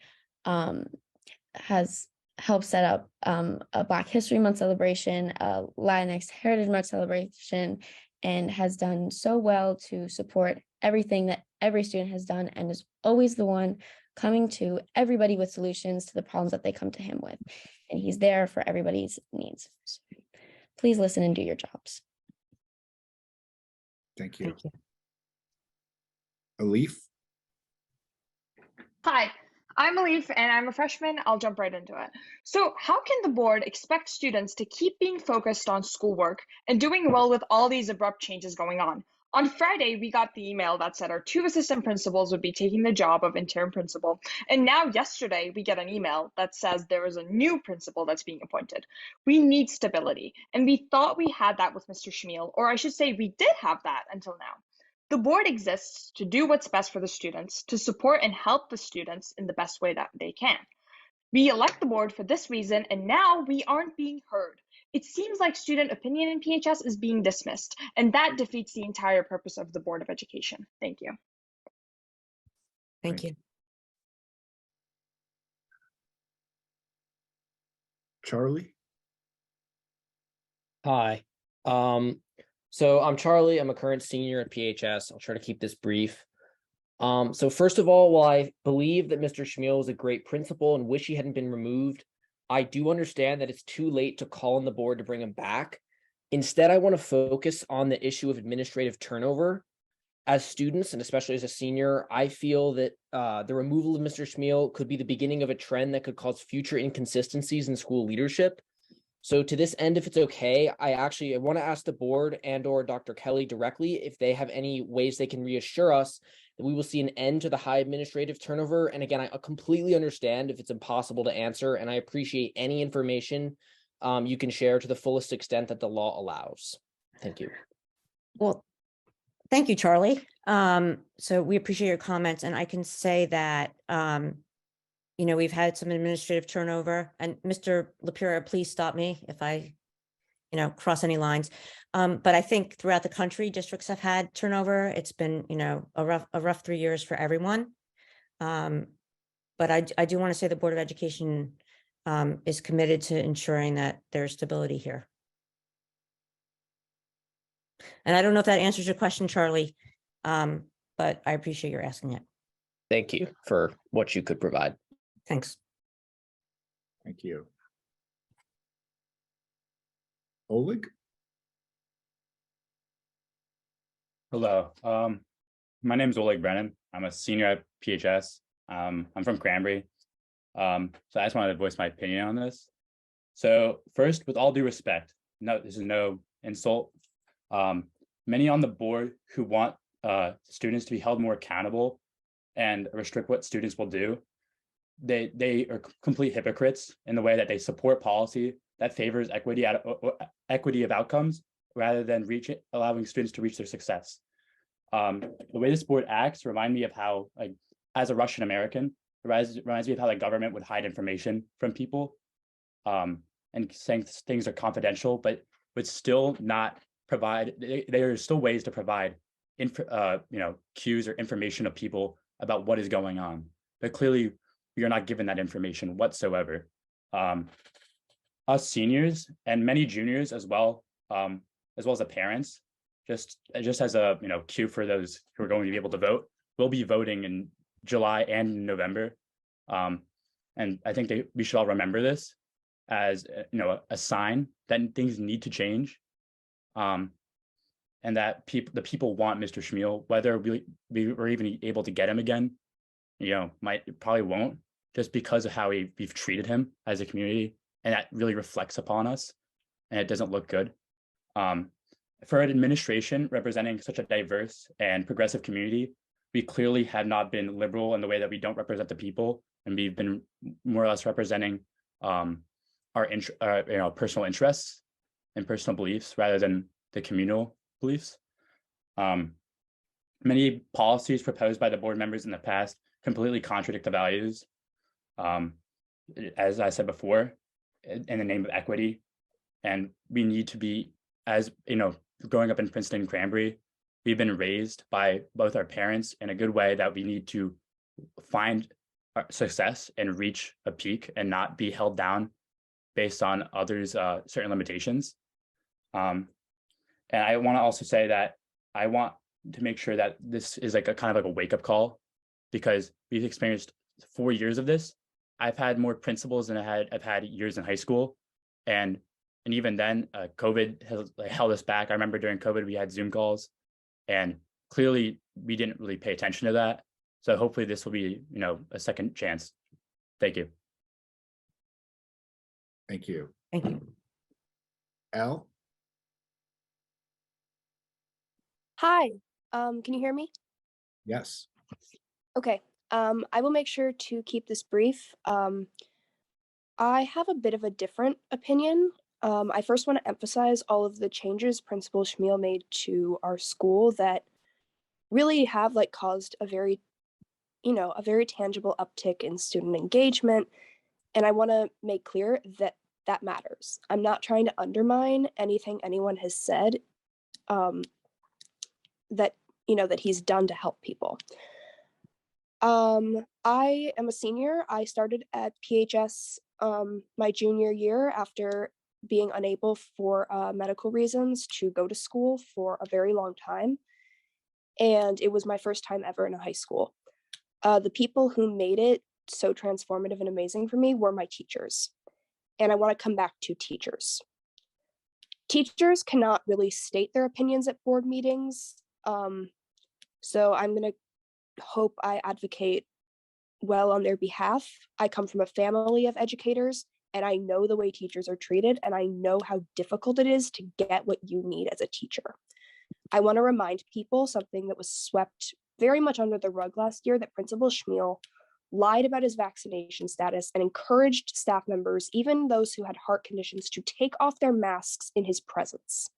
has helped set up a Black History Month celebration, a Latinx Heritage Month celebration, and has done so well to support everything that every student has done, and is always the one coming to everybody with solutions to the problems that they come to him with. And he's there for everybody's needs. So please listen and do your jobs. Thank you. Alif. Hi, I'm Alif and I'm a freshman. I'll jump right into it. So how can the board expect students to keep being focused on schoolwork and doing well with all these abrupt changes going on? On Friday, we got the email that said our 2 assistant principals would be taking the job of interim principal. And now yesterday, we get an email that says there is a new principal that's being appointed. We need stability. And we thought we had that with Mr. Schmiel, or I should say we did have that until now. The board exists to do what's best for the students, to support and help the students in the best way that they can. We elect the board for this reason, and now we aren't being heard. It seems like student opinion in PHS is being dismissed, and that defeats the entire purpose of the Board of Education. Thank you. Thank you. Charlie. Hi. So I'm Charlie. I'm a current senior at PHS. I'll try to keep this brief. So first of all, while I believe that Mr. Schmiel is a great principal and wish he hadn't been removed, I do understand that it's too late to call on the board to bring him back. Instead, I want to focus on the issue of administrative turnover. As students, and especially as a senior, I feel that the removal of Mr. Schmiel could be the beginning of a trend that could cause future inconsistencies in school leadership. So to this end, if it's okay, I want to ask the board and or Dr. Kelly directly if they have any ways they can reassure us that we will see an end to the high administrative turnover. And again, I completely understand if it's impossible to answer, and I appreciate any information you can share to the fullest extent that the law allows. Thank you. Well, thank you, Charlie. So we appreciate your comments, and I can say that, we've had some administrative turnover, and Mr. LaPura, please stop me if I, cross any lines. But I think throughout the country, districts have had turnover. It's been, a rough 3 years for everyone. But I do want to say the Board of Education is committed to ensuring that there's stability here. And I don't know if that answers your question, Charlie, but I appreciate your asking it. Thank you for what you could provide. Thanks. Thank you. Oleg? Hello. My name is Oleg Brennan. I'm a senior at PHS. I'm from Cranberry. So I just wanted to voice my opinion on this. So first, with all due respect, no, this is no insult. Many on the board who want students to be held more accountable and restrict what students will do, they are complete hypocrites in the way that they support policy that favors equity of outcomes rather than allowing students to reach their success. The way this board acts remind me of how, like, as a Russian American, reminds me of how the government would hide information from people, and saying things are confidential, but would still not provide. There are still ways to provide cues or information of people about what is going on, but clearly we are not given that information whatsoever. Us seniors and many juniors as well as the parents, just as a cue for those who are going to be able to vote, we'll be voting in July and November, and I think we should all remember this as a sign that things need to change, and that the people want Mr. Schmiel, whether we were even able to get him again, probably won't, just because of how we've treated him as a community, and that really reflects upon us, and it doesn't look good. For an administration representing such a diverse and progressive community, we clearly have not been liberal in the way that we don't represent the people, and we've been more or less representing our personal interests and personal beliefs rather than the communal beliefs. Many policies proposed by the board members in the past completely contradict the values. As I said before, in the name of equity, and we need to be, as growing up in Princeton and Cranberry, we've been raised by both our parents in a good way that we need to find our success and reach a peak and not be held down based on others' certain limitations. And I want to also say that I want to make sure that this is like a kind of like a wake-up call, because we've experienced 4 years of this. I've had more principals than I've had years in high school, and even then, COVID has held us back. I remember during COVID we had Zoom calls, and clearly we didn't really pay attention to that. So hopefully this will be a second chance. Thank you. Thank you. Thank you. Elle? Hi, can you hear me? Yes. Okay, I will make sure to keep this brief. I have a bit of a different opinion. I first want to emphasize all of the changes Principal Schmiel made to our school that really have caused a very tangible uptick in student engagement. And I want to make clear that that matters. I'm not trying to undermine anything anyone has said that he's done to help people. I am a senior. I started at PHS my junior year after being unable for medical reasons to go to school for a very long time. And it was my first time ever in a high school. The people who made it so transformative and amazing for me were my teachers. And I want to come back to teachers. Teachers cannot really state their opinions at board meetings. So I'm going to hope I advocate well on their behalf. I come from a family of educators, and I know the way teachers are treated, and I know how difficult it is to get what you need as a teacher. I want to remind people something that was swept very much under the rug last year, that Principal Schmiel lied about his vaccination status and encouraged staff members, even those who had heart conditions, to take off their masks in his presence.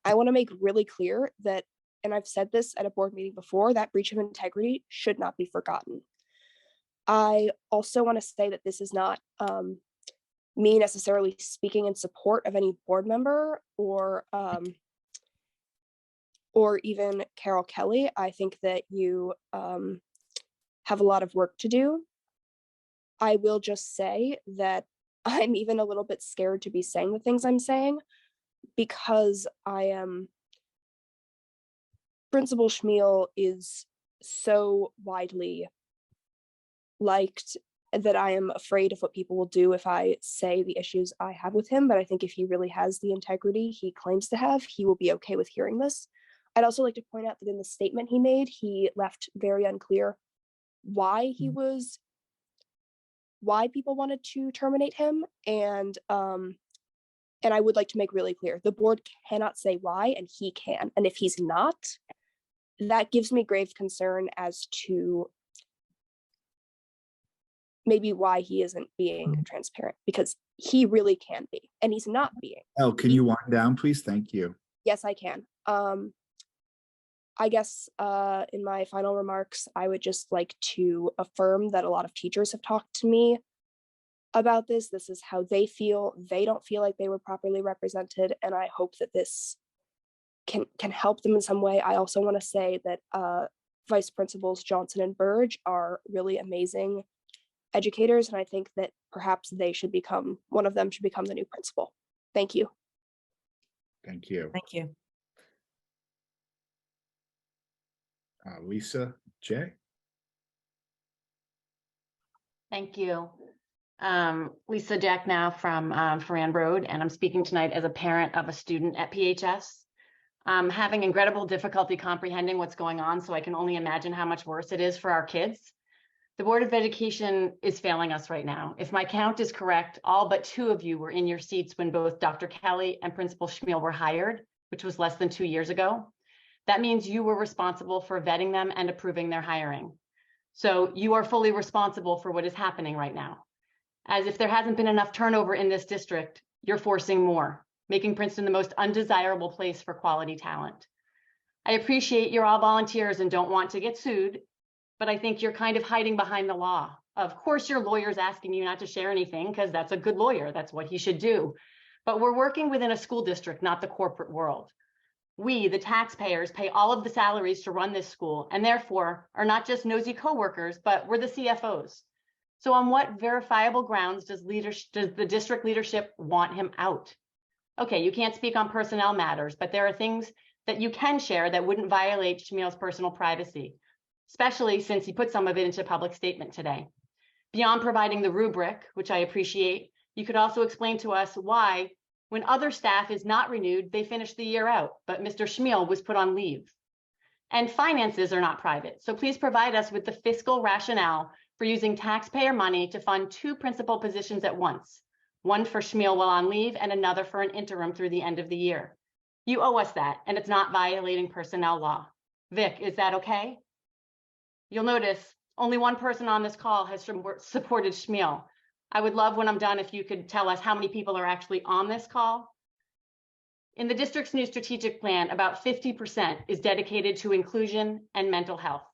I want to make really clear that, and I've said this at a board meeting before, that breach of integrity should not be forgotten. I also want to say that this is not me necessarily speaking in support of any board member or even Carol Kelly. I think that you have a lot of work to do. I will just say that I'm even a little bit scared to be saying the things I'm saying, because Principal Schmiel is so widely liked that I am afraid of what people will do if I say the issues I have with him. But I think if he really has the integrity he claims to have, he will be okay with hearing this. I'd also like to point out that in the statement he made, he left very unclear why people wanted to terminate him. And I would like to make really clear, the board cannot say why, and he can. And if he's not, that gives me grave concern as to maybe why he isn't being transparent, because he really can be, and he's not being. Oh, can you wind down, please? Thank you. Yes, I can. I guess in my final remarks, I would just like to affirm that a lot of teachers have talked to me about this. This is how they feel. They don't feel like they were properly represented, and I hope that this can help them in some way. I also want to say that Vice Principals Johnson and Burge are really amazing educators, and I think that perhaps one of them should become the new principal. Thank you. Thank you. Thank you. Lisa J. Thank you. Lisa Jack now from Ferran Road, and I'm speaking tonight as a parent of a student at PHS. Having incredible difficulty comprehending what's going on, so I can only imagine how much worse it is for our kids. The Board of Education is failing us right now. If my count is correct, all but 2 of you were in your seats when both Dr. Kelly and Principal Schmiel were hired, which was less than 2 years ago. That means you were responsible for vetting them and approving their hiring. So you are fully responsible for what is happening right now. As if there hasn't been enough turnover in this district, you're forcing more, making Princeton the most undesirable place for quality talent. I appreciate you're all volunteers and don't want to get sued, but I think you're kind of hiding behind the law. Of course, your lawyer's asking you not to share anything because that's a good lawyer. That's what he should do. But we're working within a school district, not the corporate world. We, the taxpayers, pay all of the salaries to run this school, and therefore are not just nosy coworkers, but we're the CFOs. So on what verifiable grounds does the district leadership want him out? Okay, you can't speak on personnel matters, but there are things that you can share that wouldn't violate Schmiel's personal privacy, especially since he put some of it into public statement today. Beyond providing the rubric, which I appreciate, you could also explain to us why, when other staff is not renewed, they finish the year out, but Mr. Schmiel was put on leave. And finances are not private, so please provide us with the fiscal rationale for using taxpayer money to fund 2 principal positions at once, one for Schmiel while on leave and another for an interim through the end of the year. You owe us that, and it's not violating personnel law. Vic, is that okay? You'll notice only one person on this call has supported Schmiel. I would love when I'm done if you could tell us how many people are actually on this call. In the district's new strategic plan, about 50% is dedicated to inclusion and mental health.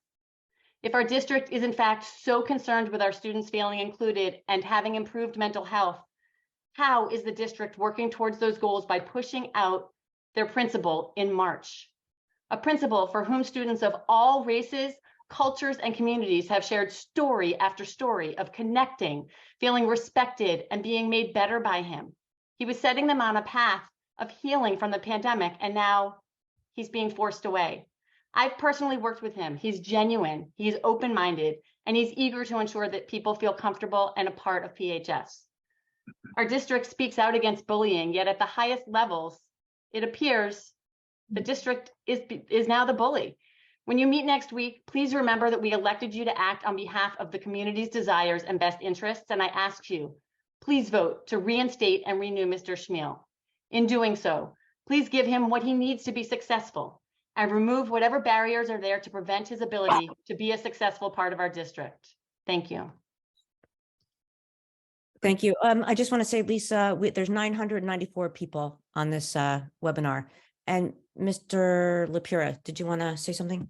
If our district is in fact so concerned with our students feeling included and having improved mental health, how is the district working towards those goals by pushing out their principal in March? A principal for whom students of all races, cultures, and communities have shared story after story of connecting, feeling respected, and being made better by him. He was setting them on a path of healing from the pandemic, and now he's being forced away. I've personally worked with him. He's genuine, he's open-minded, and he's eager to ensure that people feel comfortable and a part of PHS. Our district speaks out against bullying, yet at the highest levels, it appears the district is now the bully. When you meet next week, please remember that we elected you to act on behalf of the community's desires and best interests, and I ask you, please vote to reinstate and renew Mr. Schmiel. In doing so, please give him what he needs to be successful and remove whatever barriers are there to prevent his ability to be a successful part of our district. Thank you. Thank you. I just want to say, Lisa, there's 994 people on this webinar. And Mr. LaPura, did you want to say something?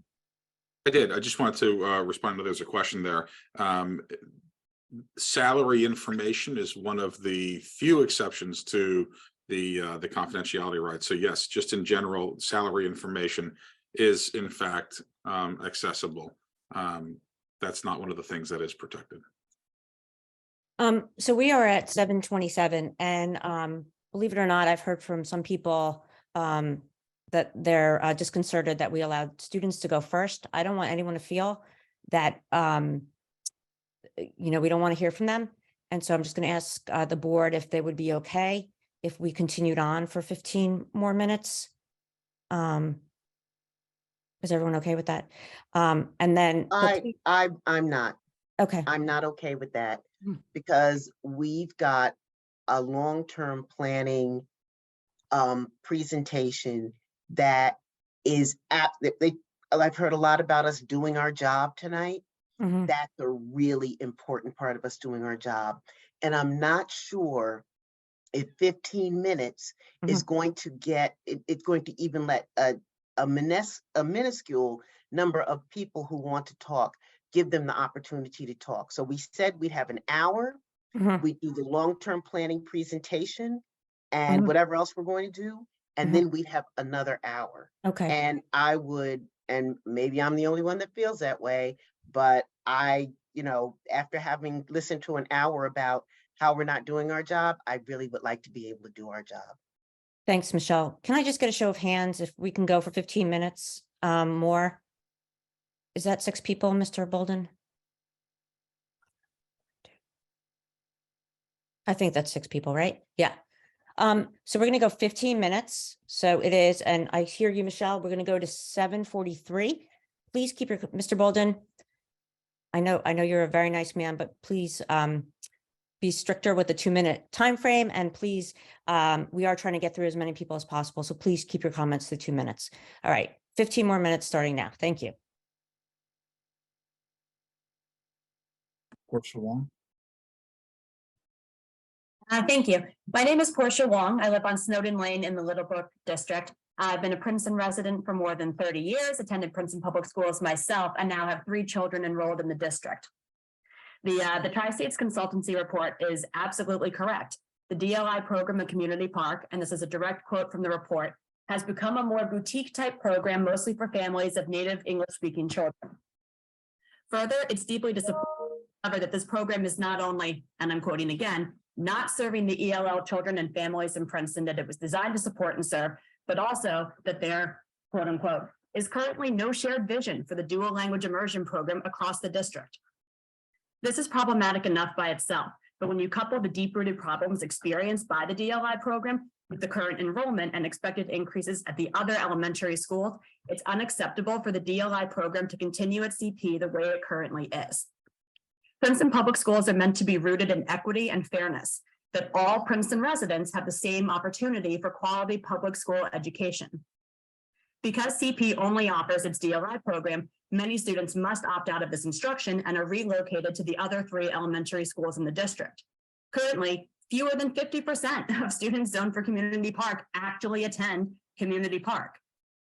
I did. I just wanted to respond to, there's a question there. Salary information is one of the few exceptions to the confidentiality rights. So yes, just in general, salary information is in fact accessible. That's not one of the things that is protected. So we are at 7:27, and believe it or not, I've heard from some people that they're disconcerted that we allowed students to go first. I don't want anyone to feel that we don't want to hear from them. And so I'm just going to ask the board if they would be okay if we continued on for 15 more minutes. Is everyone okay with that? And then I'm not. Okay. I'm not okay with that because we've got a long-term planning presentation that is I've heard a lot about us doing our job tonight. That's a really important part of us doing our job. And I'm not sure if 15 minutes is going to get, it's going to even let a minuscule number of people who want to talk, give them the opportunity to talk. So we said we'd have an hour. We do the long-term planning presentation and whatever else we're going to do. And then we'd have another hour. Okay. And I would, and maybe I'm the only one that feels that way, but after having listened to an hour about how we're not doing our job, I really would like to be able to do our job. Thanks, Michelle. Can I just get a show of hands if we can go for 15 minutes more? Is that 6 people, Mr. Bolden? I think that's 6 people, right? Yeah. So we're going to go 15 minutes. So it is, and I hear you, Michelle. We're going to go to 7:43. Please keep your, Mr. Bolden. I know you're a very nice man, but please be stricter with the 2-minute time frame. And please, we are trying to get through as many people as possible. So please keep your comments to 2 minutes. All right, 15 more minutes starting now. Thank you. Portia Wong. Thank you. My name is Portia Wong. I live on Snowden Lane in the Little Brook District. I've been a Princeton resident for more than 30 years, attended Princeton Public Schools myself, and now have 3 children enrolled in the district. The Tri-States Consultancy Report is absolutely correct. The DLI program at Community Park, and this is a direct quote from the report, has become a more boutique type program, mostly for families of native English-speaking children. Further, it's deeply disappointing that this program is not only, and I'm quoting again, not serving the ELL children and families in Princeton that it was designed to support and serve, but also that there, quote unquote, is currently no shared vision for the dual language immersion program across the district. This is problematic enough by itself, but when you couple the deep-rooted problems experienced by the DLI program with the current enrollment and expected increases at the other elementary schools, it's unacceptable for the DLI program to continue at CP the way it currently is. Princeton Public Schools are meant to be rooted in equity and fairness, that all Princeton residents have the same opportunity for quality public school education. Because CP only offers its DLI program, many students must opt out of this instruction and are relocated to the other 3 elementary schools in the district. Currently, fewer than 50% of students zoned for Community Park actually attend Community Park.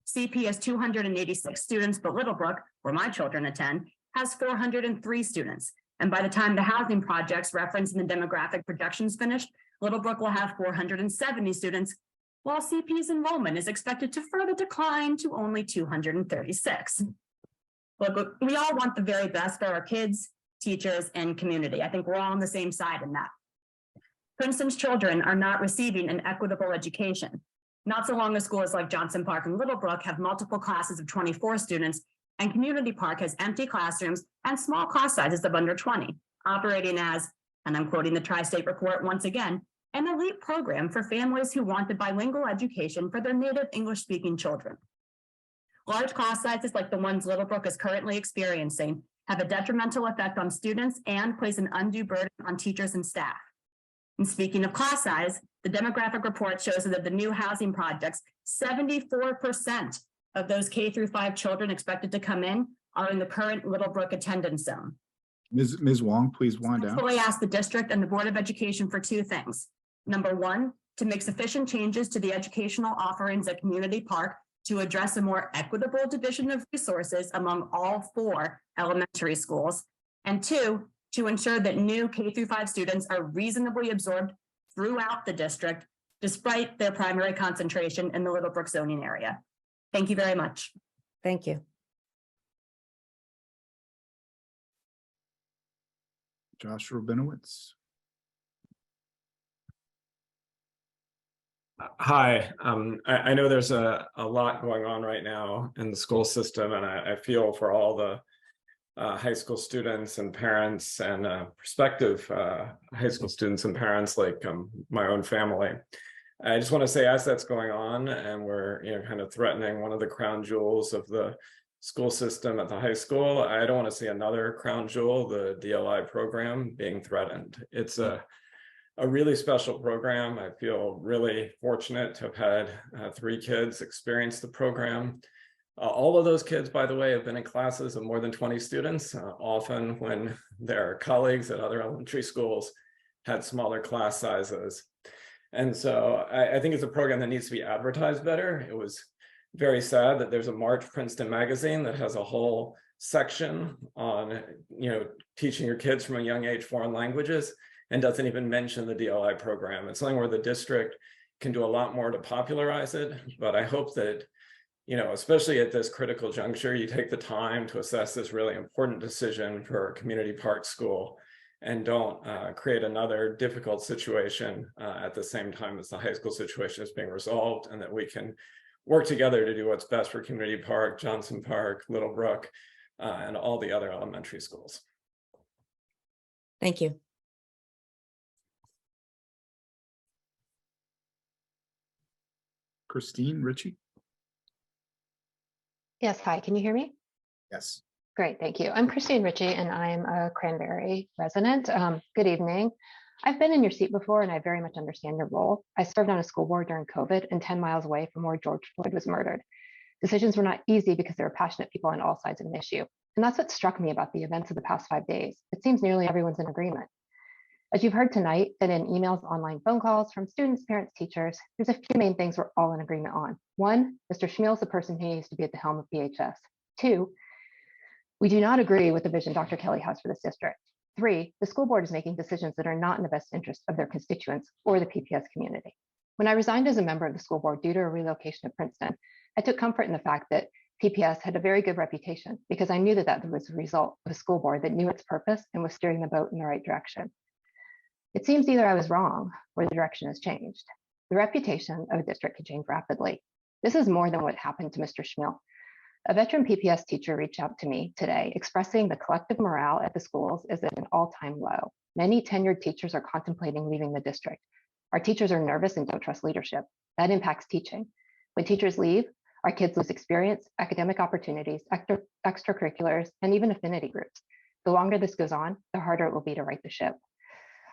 CP has 286 students, but Little Brook, where my children attend, has 403 students. And by the time the housing projects referenced in the demographic projections finished, Little Brook will have 470 students, while CP's enrollment is expected to further decline to only 236. Look, we all want the very best for our kids, teachers, and community. I think we're all on the same side in that. Princeton's children are not receiving an equitable education. Not so long as schools like Johnson Park and Littlebrook have multiple classes of 24 students, and Community Park has empty classrooms and small class sizes of under 20, operating as, and I'm quoting the Tri-State Report once again, an elite program for families who want a bilingual education for their native English-speaking children. Large class sizes like the ones Littlebrook is currently experiencing have a detrimental effect on students and place an undue burden on teachers and staff. And speaking of class size, the demographic report shows that of the new housing projects, 74% of those K-5 children expected to come in are in the current Littlebrook attendance zone. Ms. Wong, please wind down. I asked the district and the Board of Education for two things. Number one, to make sufficient changes to the educational offerings at Community Park to address a more equitable division of resources among all 4 elementary schools. And two, to ensure that new K-5 students are reasonably absorbed throughout the district, despite their primary concentration in the Littlebrook zoning area. Thank you very much. Thank you. Josh Rabinowitz. Hi, I know there's a lot going on right now in the school system, and I feel for all the high school students and parents and prospective high school students and parents, like my own family. I just want to say, as that's going on, and we're kind of threatening one of the crown jewels of the school system at the high school, I don't want to see another crown jewel, the DLI program, being threatened. It's a really special program. I feel really fortunate to have had 3 kids experience the program. All of those kids, by the way, have been in classes of more than 20 students, often when their colleagues at other elementary schools had smaller class sizes. And so I think it's a program that needs to be advertised better. It was very sad that there's a March Princeton magazine that has a whole section on, teaching your kids from a young age foreign languages, and doesn't even mention the DLI program. It's something where the district can do a lot more to popularize it, but I hope that, especially at this critical juncture, you take the time to assess this really important decision for Community Park School, and don't create another difficult situation at the same time as the high school situation is being resolved, and that we can work together to do what's best for Community Park, Johnson Park, Littlebrook, and all the other elementary schools. Thank you. Christine Ritchie. Yes, hi, can you hear me? Yes. Great, thank you. I'm Christine Ritchie and I'm a Cranberry resident. Good evening. I've been in your seat before and I very much understand your role. I served on a school board during COVID and 10 miles away from where George Floyd was murdered. Decisions were not easy because there were passionate people on all sides of an issue. And that's what struck me about the events of the past 5 days. It seems nearly everyone's in agreement. As you've heard tonight, and in emails, online phone calls from students, parents, teachers, there's a few main things we're all in agreement on. 1, Mr. Schmiel is the person who needs to be at the helm of PHS. 2, we do not agree with the vision Dr. Kelly has for this district. 3, the school board is making decisions that are not in the best interest of their constituents or the PPS community. When I resigned as a member of the school board due to a relocation to Princeton, I took comfort in the fact that PPS had a very good reputation because I knew that that was a result of a school board that knew its purpose and was steering the boat in the right direction. It seems either I was wrong or the direction has changed. The reputation of a district can change rapidly. This is more than what happened to Mr. Schmiel. A veteran PPS teacher reached out to me today expressing the collective morale at the schools is at an all-time low. Many tenured teachers are contemplating leaving the district. Our teachers are nervous and don't trust leadership. That impacts teaching. When teachers leave, our kids lose experience, academic opportunities, extracurriculars, and even affinity groups. The longer this goes on, the harder it will be to right the ship.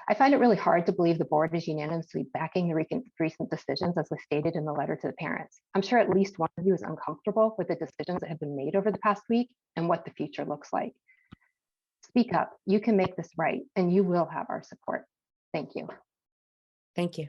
I find it really hard to believe the board is unanimously backing the recent decisions as was stated in the letter to the parents. I'm sure at least one of you is uncomfortable with the decisions that have been made over the past week and what the future looks like. Speak up, you can make this right, and you will have our support. Thank you. Thank you.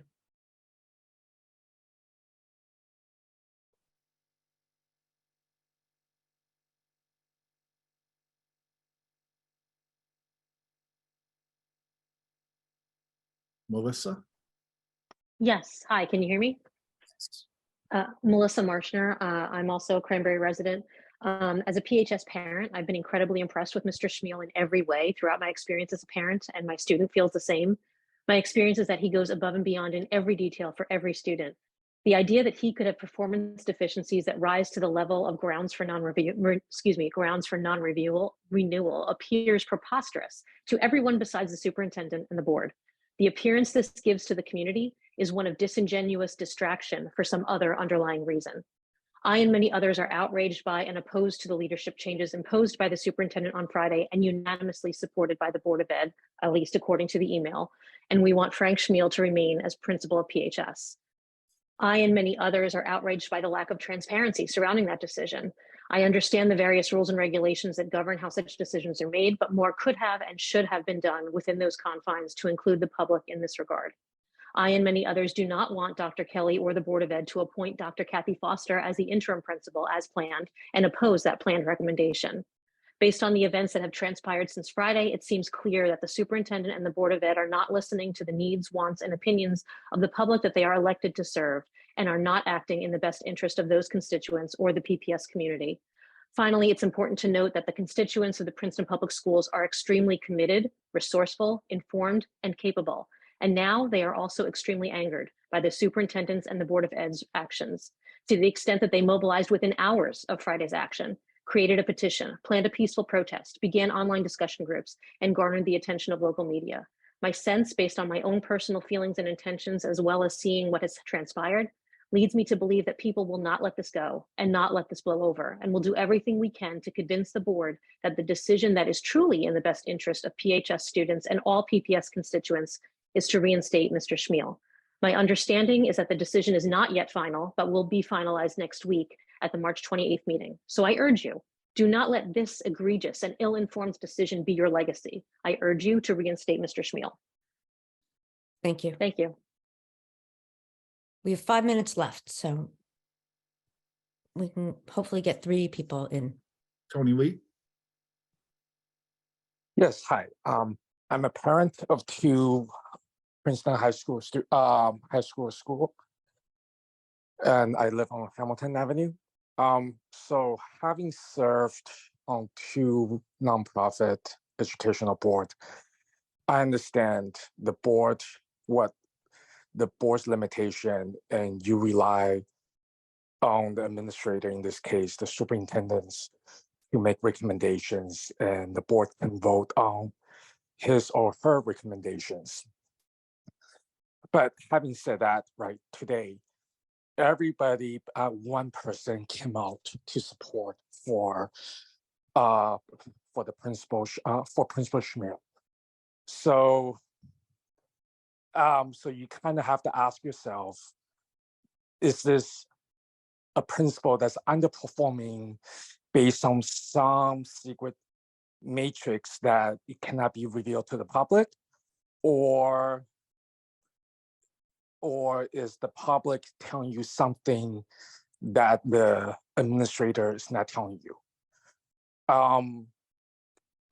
Melissa. Yes, hi, can you hear me? Melissa Marshner. I'm also a Cranberry resident. As a PHS parent, I've been incredibly impressed with Mr. Schmiel in every way throughout my experience as a parent, and my student feels the same. My experience is that he goes above and beyond in every detail for every student. The idea that he could have performance deficiencies that rise to the level of grounds for non-renewal appears preposterous to everyone besides the superintendent and the board. The appearance this gives to the community is one of disingenuous distraction for some other underlying reason. I and many others are outraged by and opposed to the leadership changes imposed by the superintendent on Friday and unanimously supported by the Board of Ed, at least according to the email. And we want Frank Schmiel to remain as principal of PHS. I and many others are outraged by the lack of transparency surrounding that decision. I understand the various rules and regulations that govern how such decisions are made, but more could have and should have been done within those confines to include the public in this regard. I and many others do not want Dr. Kelly or the Board of Ed to appoint Dr. Kathy Foster as the interim principal as planned and oppose that planned recommendation. Based on the events that have transpired since Friday, it seems clear that the superintendent and the Board of Ed are not listening to the needs, wants, and opinions of the public that they are elected to serve and are not acting in the best interest of those constituents or the PPS community. Finally, it's important to note that the constituents of the Princeton Public Schools are extremely committed, resourceful, informed, and capable. And now they are also extremely angered by the superintendent's and the Board of Ed's actions, to the extent that they mobilized within hours of Friday's action, created a petition, planned a peaceful protest, began online discussion groups, and garnered the attention of local media. My sense, based on my own personal feelings and intentions, as well as seeing what has transpired, leads me to believe that people will not let this go and not let this blow over, and will do everything we can to convince the board that the decision that is truly in the best interest of PHS students and all PPS constituents is to reinstate Mr. Schmiel. My understanding is that the decision is not yet final, but will be finalized next week at the March 28th meeting. So I urge you, do not let this egregious and ill-informed decision be your legacy. I urge you to reinstate Mr. Schmiel. Thank you. Thank you. We have 5 minutes left, so we can hopefully get 3 people in. Tony Lee? Yes, hi. I'm a parent of 2 Princeton high school, and I live on Hamilton Avenue. So having served on 2 nonprofit educational boards, I understand the board, what the board's limitation, and you rely on the administrator, in this case, the superintendents, to make recommendations, and the board can vote on his or her recommendations. But having said that, right, today, everybody, 1 person came out to support for the principal, for Principal Schmiel. So, so you kind of have to ask yourself, is this a principal that's underperforming based on some secret matrix that it cannot be revealed to the public, or is the public telling you something that the administrator is not telling you?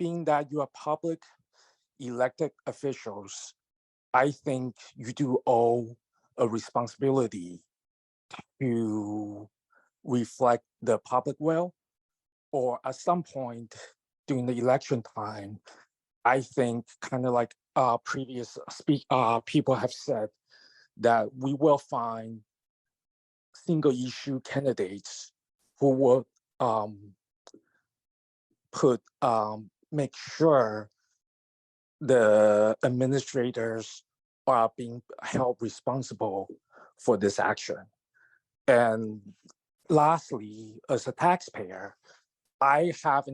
Being that you are public elected officials, I think you do owe a responsibility to reflect the public will, or at some point during the election time, I think kind of like previous people have said, that we will find single issue candidates who will make sure the administrators are being held responsible for this action. And lastly, as a taxpayer, I have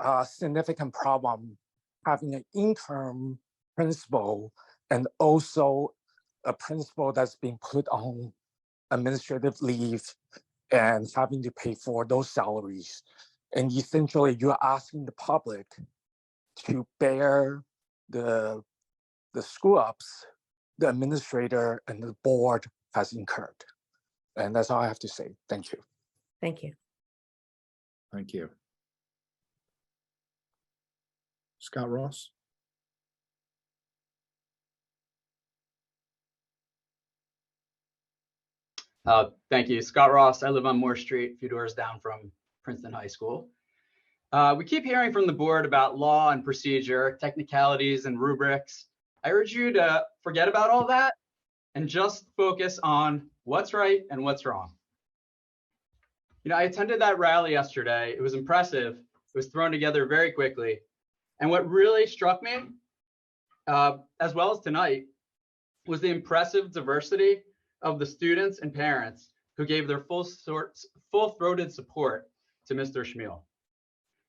a significant problem having an interim principal and also a principal that's being put on administrative leave and having to pay for those salaries. And essentially, you're asking the public to bear the screw-ups the administrator and the board has incurred. And that's all I have to say. Thank you. Thank you. Thank you. Scott Ross? Thank you. Scott Ross. I live on Moore Street, a few doors down from Princeton High School. We keep hearing from the board about law and procedure, technicalities and rubrics. I urge you to forget about all that and just focus on what's right and what's wrong. You know, I attended that rally yesterday. It was impressive. It was thrown together very quickly. And what really struck me, as well as tonight, was the impressive diversity of the students and parents who gave their full-throated support to Mr. Schmiel.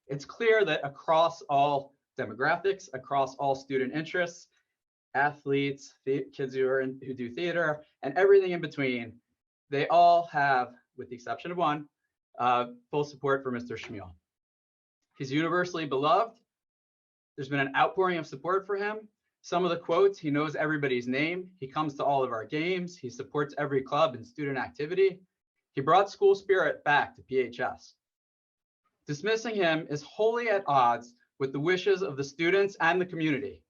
It's clear that across all demographics, across all student interests, athletes, kids who do theater, and everything in between, they all have, with the exception of one, full support for Mr. Schmiel. He's universally beloved. There's been an outpouring of support for him. Some of the quotes: he knows everybody's name. He comes to all of our games. He supports every club and student activity. He brought school spirit back to PHS. Dismissing him is wholly at odds with the wishes of the students and the community.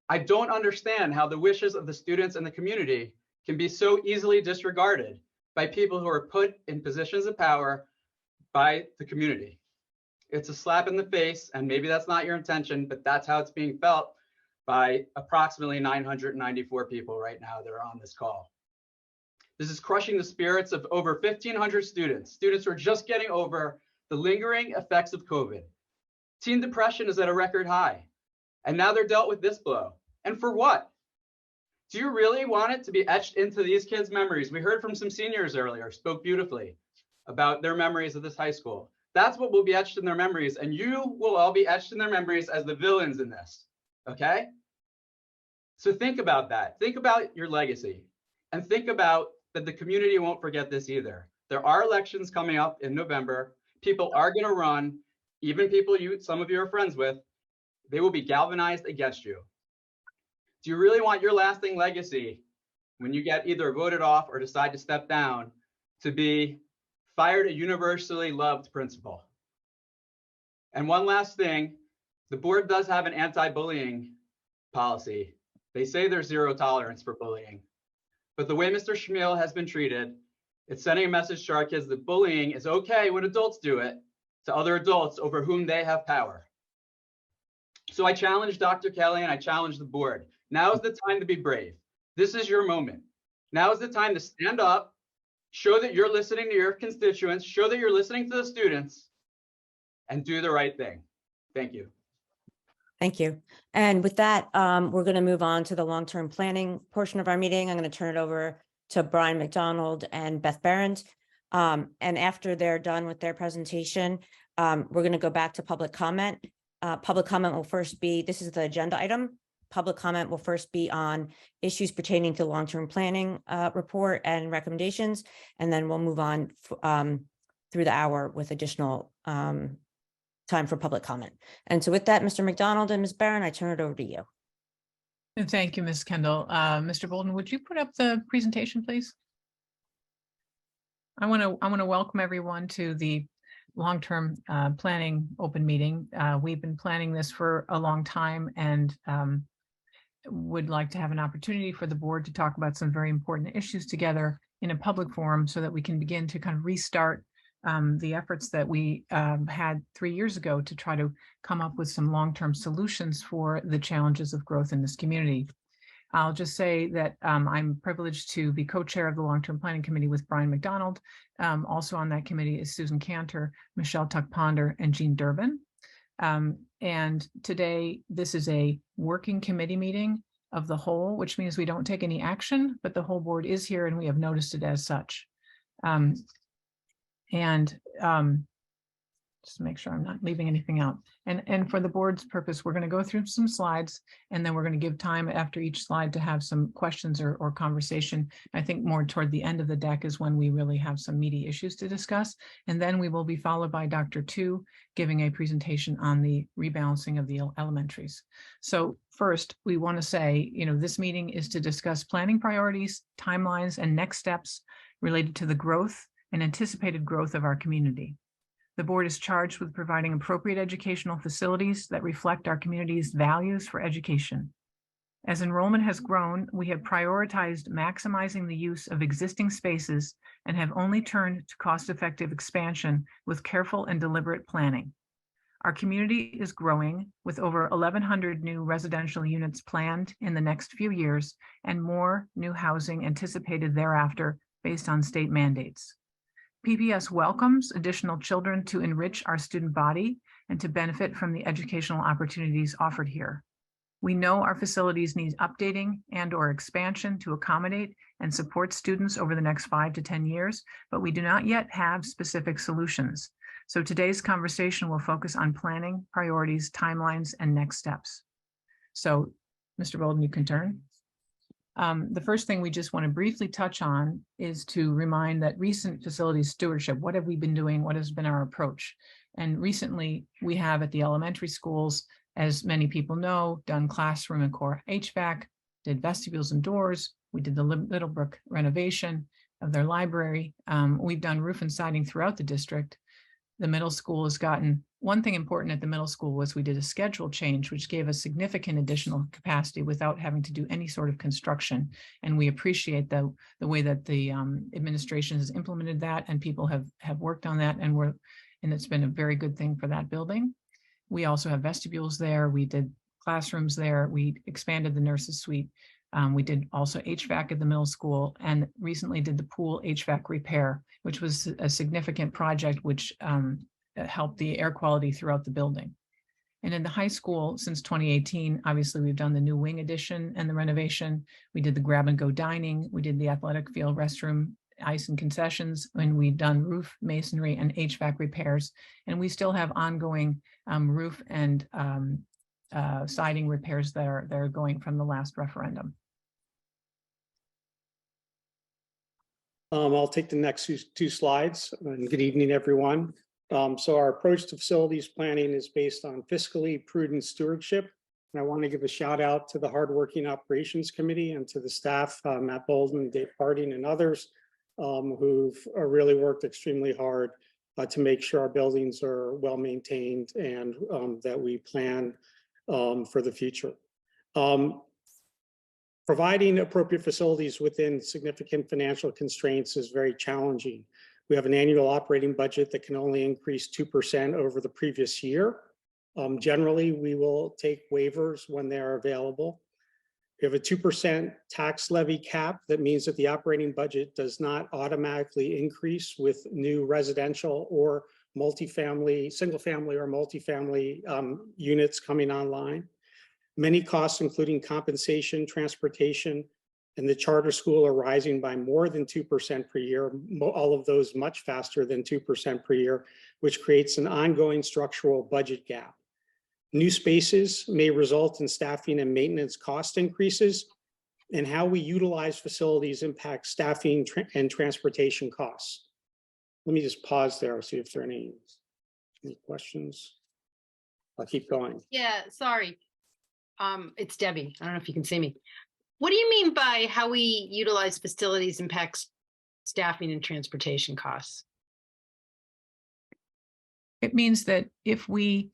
I don't understand how the wishes of the students and the community can be so easily disregarded by people who are put in positions of power by the community. It's a slap in the face, and maybe that's not your intention, but that's how it's being felt by approximately 994 people right now that are on this call. This is crushing the spirits of over 1,500 students who are just getting over the lingering effects of COVID. Teen depression is at a record high, and now they're dealt with this blow. And for what? Do you really want it to be etched into these kids' memories? We heard from some seniors earlier, spoke beautifully about their memories of this high school. That's what will be etched in their memories, and you will all be etched in their memories as the villains in this, okay? So think about that. Think about your legacy, and think about that the community won't forget this either. There are elections coming up in November. People are going to run, even people some of you are friends with. They will be galvanized against you. Do you really want your lasting legacy, when you get either voted off or decide to step down, to be fired a universally loved principal? And one last thing, the board does have an anti-bullying policy. They say there's zero tolerance for bullying, but the way Mr. Schmiel has been treated, it's sending a message to our kids that bullying is okay when adults do it to other adults over whom they have power. So I challenge Dr. Kelly and I challenge the board. Now is the time to be brave. This is your moment. Now is the time to stand up, show that you're listening to your constituents, show that you're listening to the students, and do the right thing. Thank you. Thank you. And with that, we're going to move on to the long-term planning portion of our meeting. I'm going to turn it over to Brian McDonald and Beth Behrend. And after they're done with their presentation, we're going to go back to public comment. Public comment will first be, this is the agenda item. Public comment will first be on issues pertaining to long-term planning report and recommendations, and then we'll move on through the hour with additional time for public comment. And so with that, Mr. McDonald and Ms. Barron, I turn it over to you. Thank you, Ms. Kendall. Mr. Bolden, would you put up the presentation, please? I want to welcome everyone to the long-term planning open meeting. We've been planning this for a long time and would like to have an opportunity for the board to talk about some very important issues together in a public forum so that we can begin to kind of restart the efforts that we had 3 years ago to try to come up with some long-term solutions for the challenges of growth in this community. I'll just say that I'm privileged to be co-chair of the Long-Term Planning Committee with Brian McDonald. Also on that committee is Susan Cantor, Michelle Tuck-Ponder, and Jean Durbin. And today, this is a working committee meeting of the whole, which means we don't take any action, but the whole board is here and we have noticed it as such. Just to make sure I'm not leaving anything out. And for the board's purpose, we're going to go through some slides and then we're going to give time after each slide to have some questions or conversation. I think more toward the end of the deck is when we really have some meaty issues to discuss. And then we will be followed by Dr. Tu giving a presentation on the rebalancing of the elementaries. So first, we want to say, this meeting is to discuss planning priorities, timelines, and next steps related to the growth and anticipated growth of our community. The board is charged with providing appropriate educational facilities that reflect our community's values for education. As enrollment has grown, we have prioritized maximizing the use of existing spaces and have only turned to cost-effective expansion with careful and deliberate planning. Our community is growing with over 1,100 new residential units planned in the next few years and more new housing anticipated thereafter based on state mandates. PBS welcomes additional children to enrich our student body and to benefit from the educational opportunities offered here. We know our facilities need updating and/or expansion to accommodate and support students over the next 5 to 10 years, but we do not yet have specific solutions. So today's conversation will focus on planning, priorities, timelines, and next steps. So, Mr. Bolden, you can turn. The first thing we just want to briefly touch on is to remind that recent facility stewardship, what have we been doing? What has been our approach? And recently we have at the elementary schools, as many people know, done classroom and core HVAC, did vestibules and doors. We did the Littlebrook renovation of their library. We've done roof and siding throughout the district. The middle school has gotten, one thing important at the middle school was we did a schedule change, which gave us significant additional capacity without having to do any sort of construction. And we appreciate the way that the administration has implemented that, and people have worked on that, and it's been a very good thing for that building. We also have vestibules there. We did classrooms there. We expanded the nurses suite. We did also HVAC at the middle school, and recently did the pool HVAC repair, which was a significant project which helped the air quality throughout the building. And in the high school, since 2018, obviously we've done the new wing addition and the renovation. We did the grab and go dining. We did the athletic field, restroom, ice and concessions, and we've done roof masonry and HVAC repairs. And we still have ongoing roof and siding repairs that are going from the last referendum. I'll take the next two slides, and good evening, everyone. So our approach to facilities planning is based on fiscally prudent stewardship. And I want to give a shout out to the hardworking operations committee and to the staff, Matt Bolden, Dave Harding, and others who've really worked extremely hard to make sure our buildings are well maintained and that we plan for the future. Providing appropriate facilities within significant financial constraints is very challenging. We have an annual operating budget that can only increase 2% over the previous year. Generally, we will take waivers when they are available. We have a 2% tax levy cap. That means that the operating budget does not automatically increase with new residential or multifamily, single family or multifamily units coming online. Many costs, including compensation, transportation, and the charter school are rising by more than 2% per year, all of those much faster than 2% per year, which creates an ongoing structural budget gap. New spaces may result in staffing and maintenance cost increases, and how we utilize facilities impacts staffing and transportation costs. Let me just pause there, see if there are any questions. I'll keep going. Yeah, sorry. It's Debbie. I don't know if you can see me. What do you mean by how we utilize facilities impacts staffing and transportation costs? It means that if we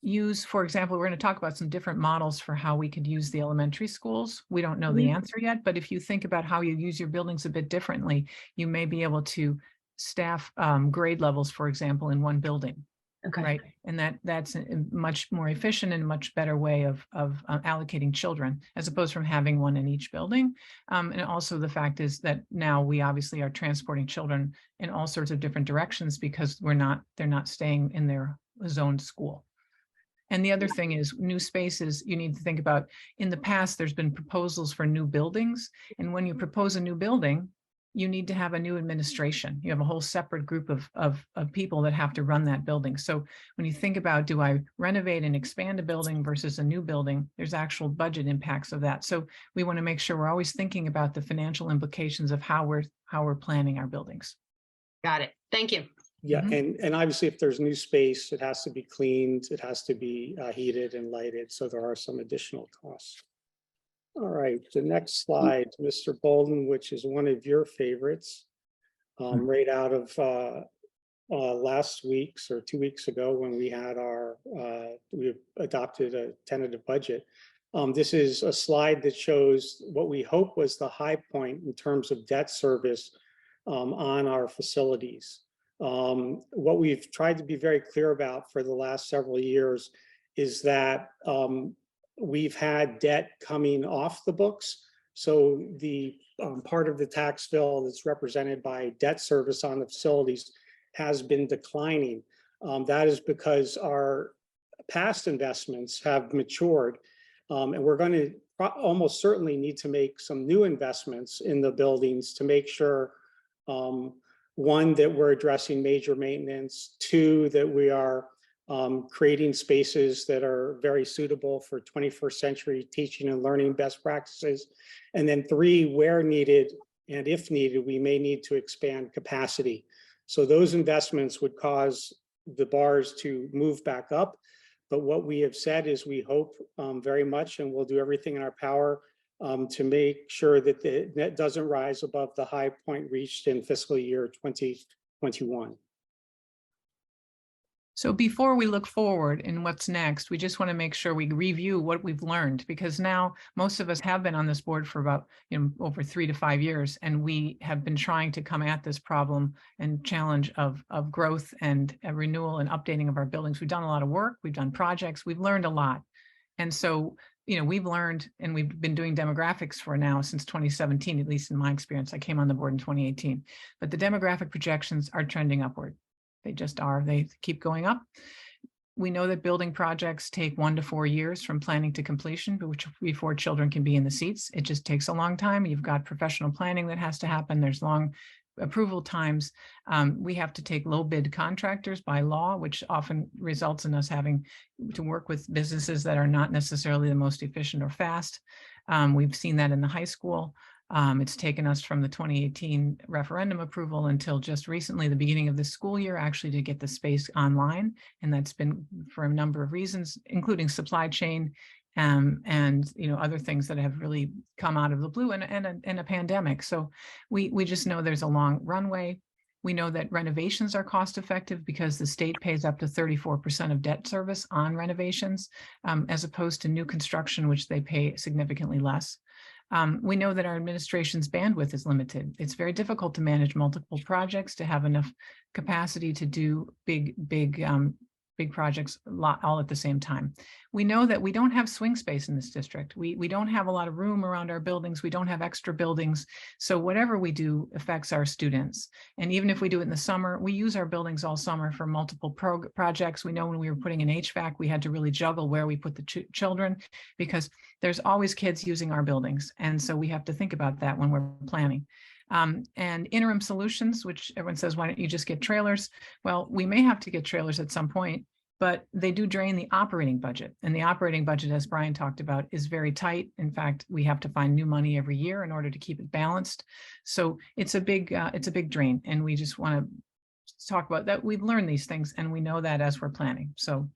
use, for example, we're going to talk about some different models for how we could use the elementary schools. We don't know the answer yet, but if you think about how you use your buildings a bit differently, you may be able to staff grade levels, for example, in one building. Okay. Right. And that's a much more efficient and much better way of allocating children, as opposed from having one in each building. And also the fact is that now we obviously are transporting children in all sorts of different directions because they're not staying in their zoned school. And the other thing is new spaces. You need to think about, in the past, there's been proposals for new buildings. And when you propose a new building, you need to have a new administration. You have a whole separate group of people that have to run that building. So when you think about, do I renovate and expand a building versus a new building, there's actual budget impacts of that. So we want to make sure we're always thinking about the financial implications of how we're planning our buildings. Got it. Thank you. Yeah, and obviously if there's new space, it has to be cleaned, it has to be heated and lighted. So there are some additional costs. All right, the next slide, Mr. Bolden, which is one of your favorites, right out of last week's or 2 weeks ago when we had we adopted a tentative budget. This is a slide that shows what we hope was the high point in terms of debt service on our facilities. What we've tried to be very clear about for the last several years is that we've had debt coming off the books. So the part of the tax bill that's represented by debt service on the facilities has been declining. That is because our past investments have matured, and we're going to almost certainly need to make some new investments in the buildings to make sure, one, that we're addressing major maintenance, two, that we are creating spaces that are very suitable for 21st century teaching and learning best practices, and then three, where needed and if needed, we may need to expand capacity. So those investments would cause the bars to move back up. But what we have said is we hope very much, and we'll do everything in our power to make sure that the net doesn't rise above the high point reached in fiscal year 2021. So before we look forward in what's next, we just want to make sure we review what we've learned, because now most of us have been on this board for about over 3 to 5 years, and we have been trying to come at this problem and challenge of growth and renewal and updating of our buildings. We've done a lot of work, we've done projects, we've learned a lot. And so, we've learned, and we've been doing demographics for now since 2017, at least in my experience. I came on the board in 2018, but the demographic projections are trending upward. They just are. They keep going up. We know that building projects take 1 to 4 years from planning to completion, before children can be in the seats. It just takes a long time. You've got professional planning that has to happen. There's long approval times. We have to take low bid contractors by law, which often results in us having to work with businesses that are not necessarily the most efficient or fast. We've seen that in the high school. It's taken us from the 2018 referendum approval until just recently, the beginning of the school year, actually to get the space online. And that's been for a number of reasons, including supply chain and other things that have really come out of the blue and a pandemic. So we just know there's a long runway. We know that renovations are cost effective because the state pays up to 34% of debt service on renovations, as opposed to new construction, which they pay significantly less. We know that our administration's bandwidth is limited. It's very difficult to manage multiple projects, to have enough capacity to do big projects all at the same time. We know that we don't have swing space in this district. We don't have a lot of room around our buildings. We don't have extra buildings. So whatever we do affects our students. And even if we do it in the summer, we use our buildings all summer for multiple projects. We know when we were putting in HVAC, we had to really juggle where we put the children, because there's always kids using our buildings. And so we have to think about that when we're planning. And interim solutions, which everyone says, why don't you just get trailers? Well, we may have to get trailers at some point, but they do drain the operating budget. And the operating budget, as Brian talked about, is very tight. In fact, we have to find new money every year in order to keep it balanced. So it's a big drain. And we just want to talk about that. We've learned these things and we know that as we're planning. So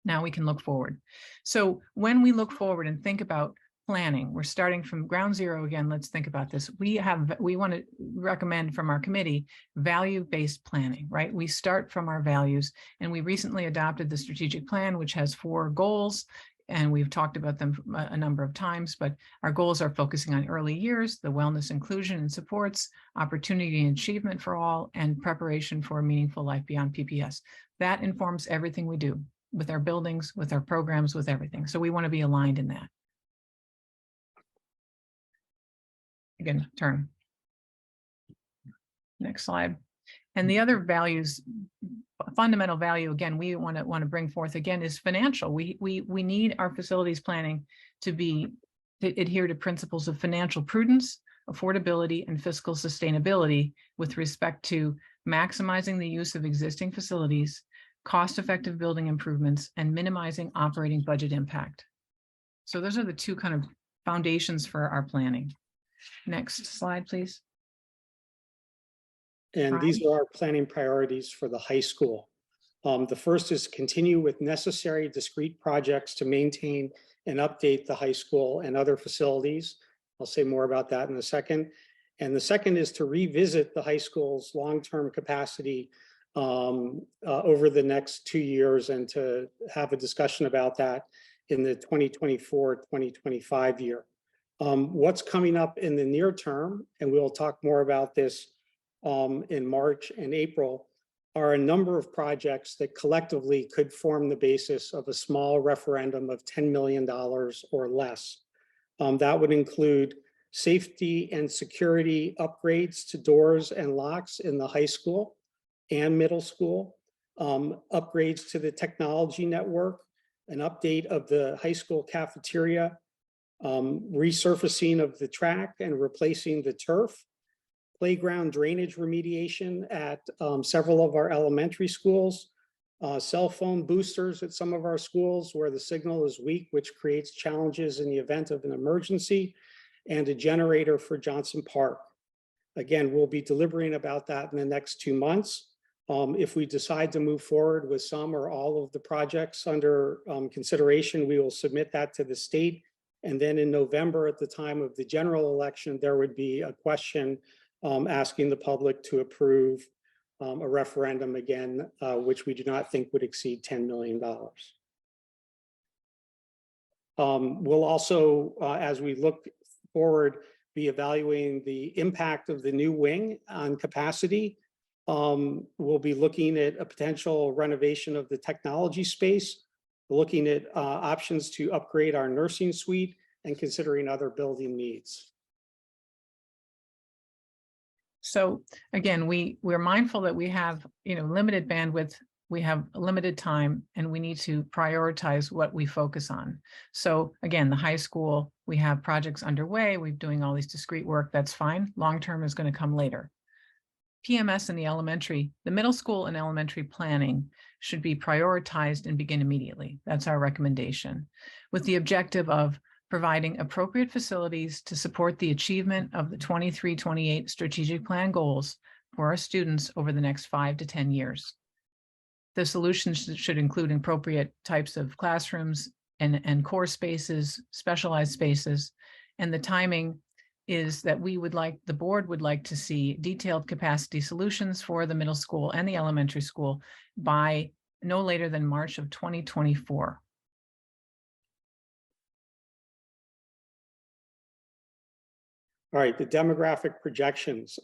now we can look forward. So when we look forward and think about planning, we're starting from ground zero again. Let's think about this. We want to recommend from our committee value-based planning, right? We start from our values, and we recently adopted the strategic plan, which has 4 goals, and we've talked about them a number of times, but our goals are focusing on early years, the wellness, inclusion, and supports, opportunity and achievement for all, and preparation for a meaningful life beyond PPS. That informs everything we do with our buildings, with our programs, with everything. So we want to be aligned in that. Again, turn. Next slide. And the other values, fundamental value, again, we want to bring forth again is financial. We need our facilities planning to adhere to principles of financial prudence, affordability, and fiscal sustainability with respect to maximizing the use of existing facilities, cost-effective building improvements, and minimizing operating budget impact. So those are the 2 kind of foundations for our planning. Next slide, please. And these are our planning priorities for the high school. The first is continue with necessary discrete projects to maintain and update the high school and other facilities. I'll say more about that in a second. And the second is to revisit the high school's long-term capacity over the next 2 years, and to have a discussion about that in the 2024-2025 year. What's coming up in the near term, and we'll talk more about this in March and April, are a number of projects that collectively could form the basis of a small referendum of $10 million or less. That would include safety and security upgrades to doors and locks in the high school and middle school, upgrades to the technology network, an update of the high school cafeteria, resurfacing of the track and replacing the turf, playground drainage remediation at several of our elementary schools, cell phone boosters at some of our schools where the signal is weak, which creates challenges in the event of an emergency, and a generator for Johnson Park. Again, we'll be deliberating about that in the next 2 months. If we decide to move forward with some or all of the projects under consideration, we will submit that to the state. And then in November, at the time of the general election, there would be a question asking the public to approve a referendum again, which we do not think would exceed $10 million. We'll also, as we look forward, be evaluating the impact of the new wing on capacity. We'll be looking at a potential renovation of the technology space, looking at options to upgrade our nursing suite, and considering other building needs. So again, we're mindful that we have, limited bandwidth, we have limited time, and we need to prioritize what we focus on. So again, the high school, we have projects underway, we're doing all these discrete work, that's fine. Long-term is going to come later. PMS in the elementary, the middle school and elementary planning should be prioritized and begin immediately. That's our recommendation, with the objective of providing appropriate facilities to support the achievement of the 23-28 strategic plan goals for our students over the next 5 to 10 years. The solutions should include appropriate types of classrooms and core spaces, specialized spaces, and the timing is that the board would like to see detailed capacity solutions for the middle school and the elementary school by no later than March of 2024. All right, the demographic projections.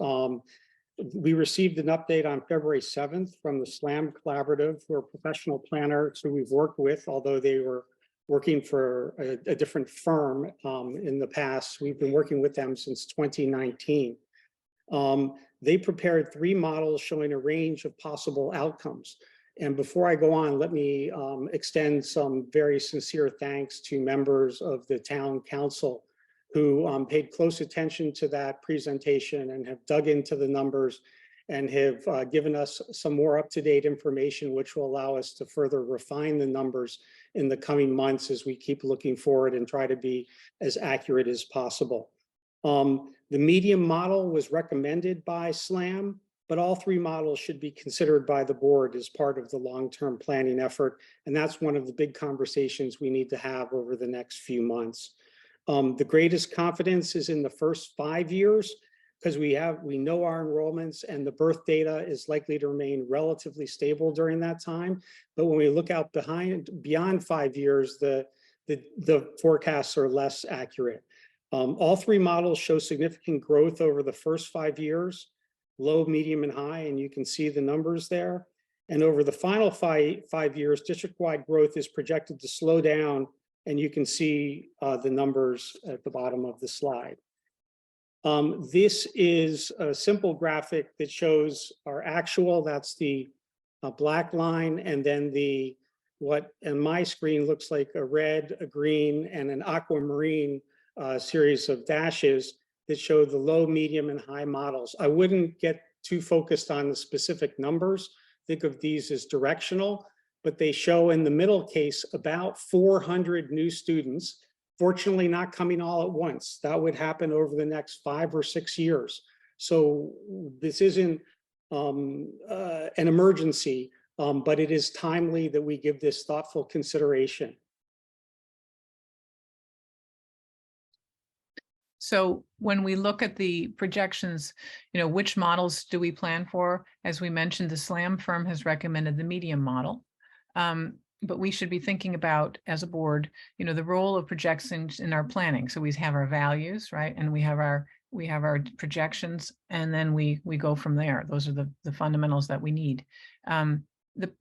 We received an update on February 7th from the SLAM Collaborative, who are professional planners who we've worked with, although they were working for a different firm in the past. We've been working with them since 2019. They prepared 3 models showing a range of possible outcomes. And before I go on, let me extend some very sincere thanks to members of the town council who paid close attention to that presentation and have dug into the numbers and have given us some more up-to-date information, which will allow us to further refine the numbers in the coming months as we keep looking forward and try to be as accurate as possible. The medium model was recommended by SLAM, but all 3 models should be considered by the board as part of the long-term planning effort. And that's one of the big conversations we need to have over the next few months. The greatest confidence is in the first 5 years because we know our enrollments and the birth data is likely to remain relatively stable during that time. But when we look out beyond 5 years, the forecasts are less accurate. All 3 models show significant growth over the first 5 years, low, medium, and high, and you can see the numbers there. And over the final five years, district-wide growth is projected to slow down, and you can see the numbers at the bottom of the slide. This is a simple graphic that shows our actual, that's the black line, and then what in my screen looks like a red, a green, and an aquamarine series of dashes that show the low, medium, and high models. I wouldn't get too focused on the specific numbers. Think of these as directional, but they show in the middle case about 400 new students, fortunately not coming all at once. That would happen over the next 5 or 6 years. So this isn't an emergency, but it is timely that we give this thoughtful consideration. So when we look at the projections, which models do we plan for? As we mentioned, the SLAM firm has recommended the medium model. But we should be thinking about, as a board, the role of projections in our planning. So we have our values, right? And we have our we have our projections, and then we go from there. Those are the fundamentals that we need.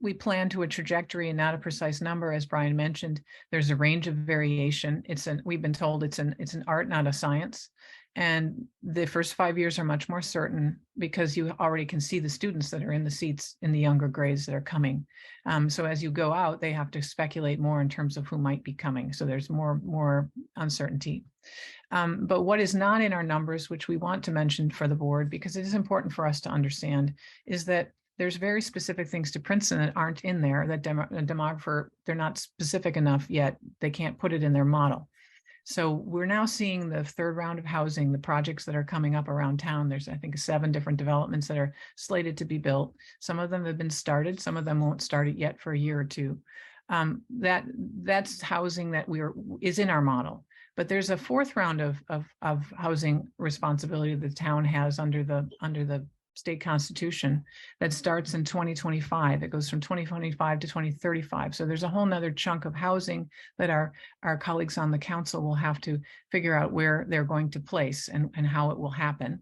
We plan to a trajectory and not a precise number, as Brian mentioned. There's a range of variation. We've been told it's an art, not a science. And the first 5 years are much more certain because you already can see the students that are in the seats in the younger grades that are coming. So as you go out, they have to speculate more in terms of who might be coming. So there's more uncertainty. But what is not in our numbers, which we want to mention for the board, because it is important for us to understand, is that there's very specific things to Princeton that aren't in there, that a demographer, they're not specific enough yet. They can't put it in their model. So we're now seeing the third round of housing, the projects that are coming up around town. There's, I think, 7 different developments that are slated to be built. Some of them have been started. Some of them won't start it yet for a year or two. That's housing that is in our model. But there's a 4th round of housing responsibility the town has under the state constitution that starts in 2025. It goes from 2025 to 2035. So there's a whole nother chunk of housing that our colleagues on the council will have to figure out where they're going to place and how it will happen.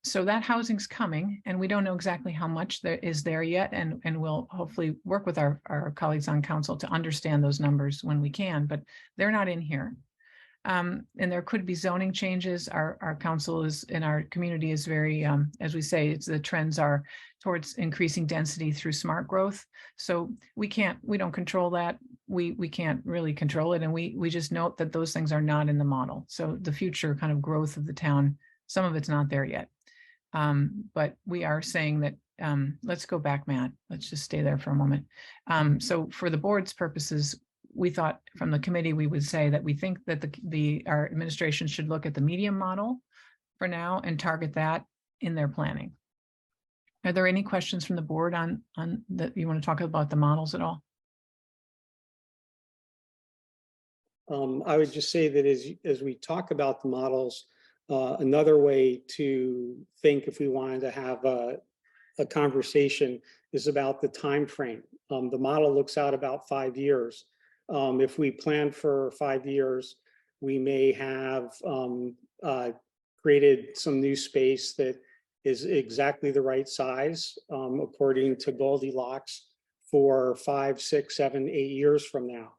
So that housing's coming, and we don't know exactly how much there is there yet, and we'll hopefully work with our colleagues on council to understand those numbers when we can, but they're not in here. And there could be zoning changes. Our council is in our community is very, as we say, the trends are towards increasing density through smart growth. So we don't control that. We can't really control it. And we just note that those things are not in the model. So the future kind of growth of the town, some of it's not there yet. But we are saying that, let's go back, Matt. Let's just stay there for a moment. So for the board's purposes, we thought from the committee, we would say that we think that our administration should look at the medium model for now and target that in their planning. Are there any questions from the board on that you want to talk about the models at all? I would just say that as we talk about the models, another way to think if we wanted to have a conversation is about the time frame. The model looks out about 5 years. If we plan for 5 years, we may have created some new space that is exactly the right size according to Goldilocks for 5, 6, 7, 8 years from now.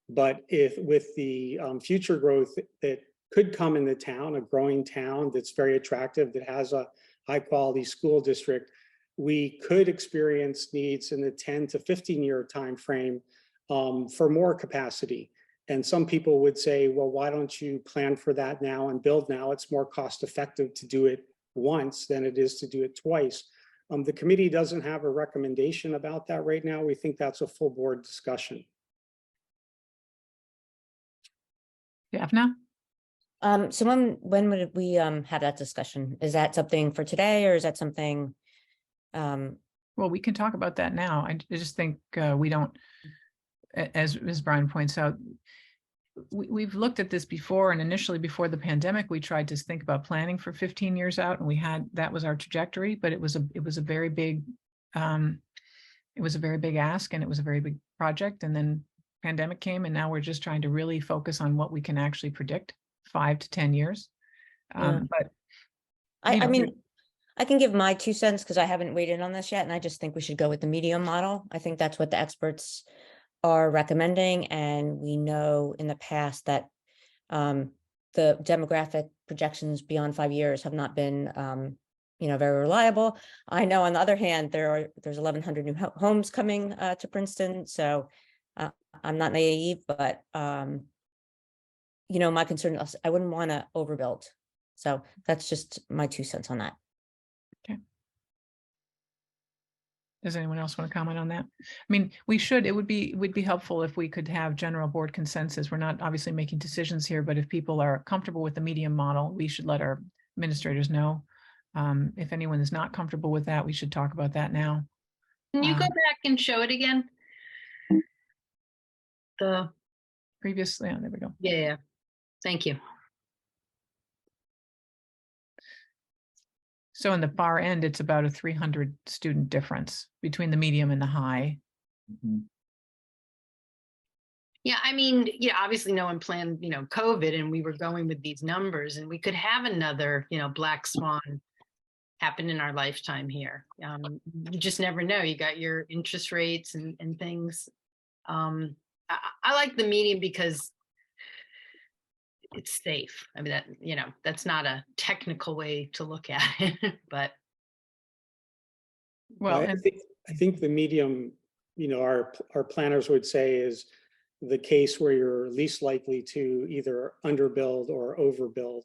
But if with the future growth that could come in the town, a growing town that's very attractive, that has a high quality school district, we could experience needs in the 10 to 15 year time frame for more capacity. And some people would say, well, why don't you plan for that now and build now? It's more cost effective to do it once than it is to do it twice. The committee doesn't have a recommendation about that right now. We think that's a full board discussion. Daphna? So when would we have that discussion? Is that something for today, or is that something? Well, we can talk about that now. I just think we don't, as Brian points out, we've looked at this before, and initially before the pandemic, we tried to think about planning for 15 years out, and that was our trajectory, but it was a very big ask, and it was a very big project. And then pandemic came, and now we're just trying to really focus on what we can actually predict 5 to 10 years. But I mean, I can give my 2 cents because I haven't weighed in on this yet, and I just think we should go with the medium model. I think that's what the experts are recommending, and we know in the past that the demographic projections beyond 5 years have not been very reliable. I know on the other hand, there's 1,100 new homes coming to Princeton, so I'm not naive, but my concern is I wouldn't want to overbuild. So that's just my 2 cents on that. Okay. Does anyone else want to comment on that? I mean, it would be helpful if we could have general board consensus. We're not obviously making decisions here, but if people are comfortable with the medium model, we should let our administrators know. If anyone is not comfortable with that, we should talk about that now. Can you go back and show it again? The previously, there we go. Yeah. Thank you. So in the far end, it's about a 300 student difference between the medium and the high. Yeah, I mean, obviously no one planned, COVID, and we were going with these numbers, and we could have another, black swan happen in our lifetime here. You just never know. You got your interest rates and things. I like the medium because it's safe. I mean, that's not a technical way to look at it, but. Well, I think the medium, our planners would say is the case where you're least likely to either underbuild or overbuild.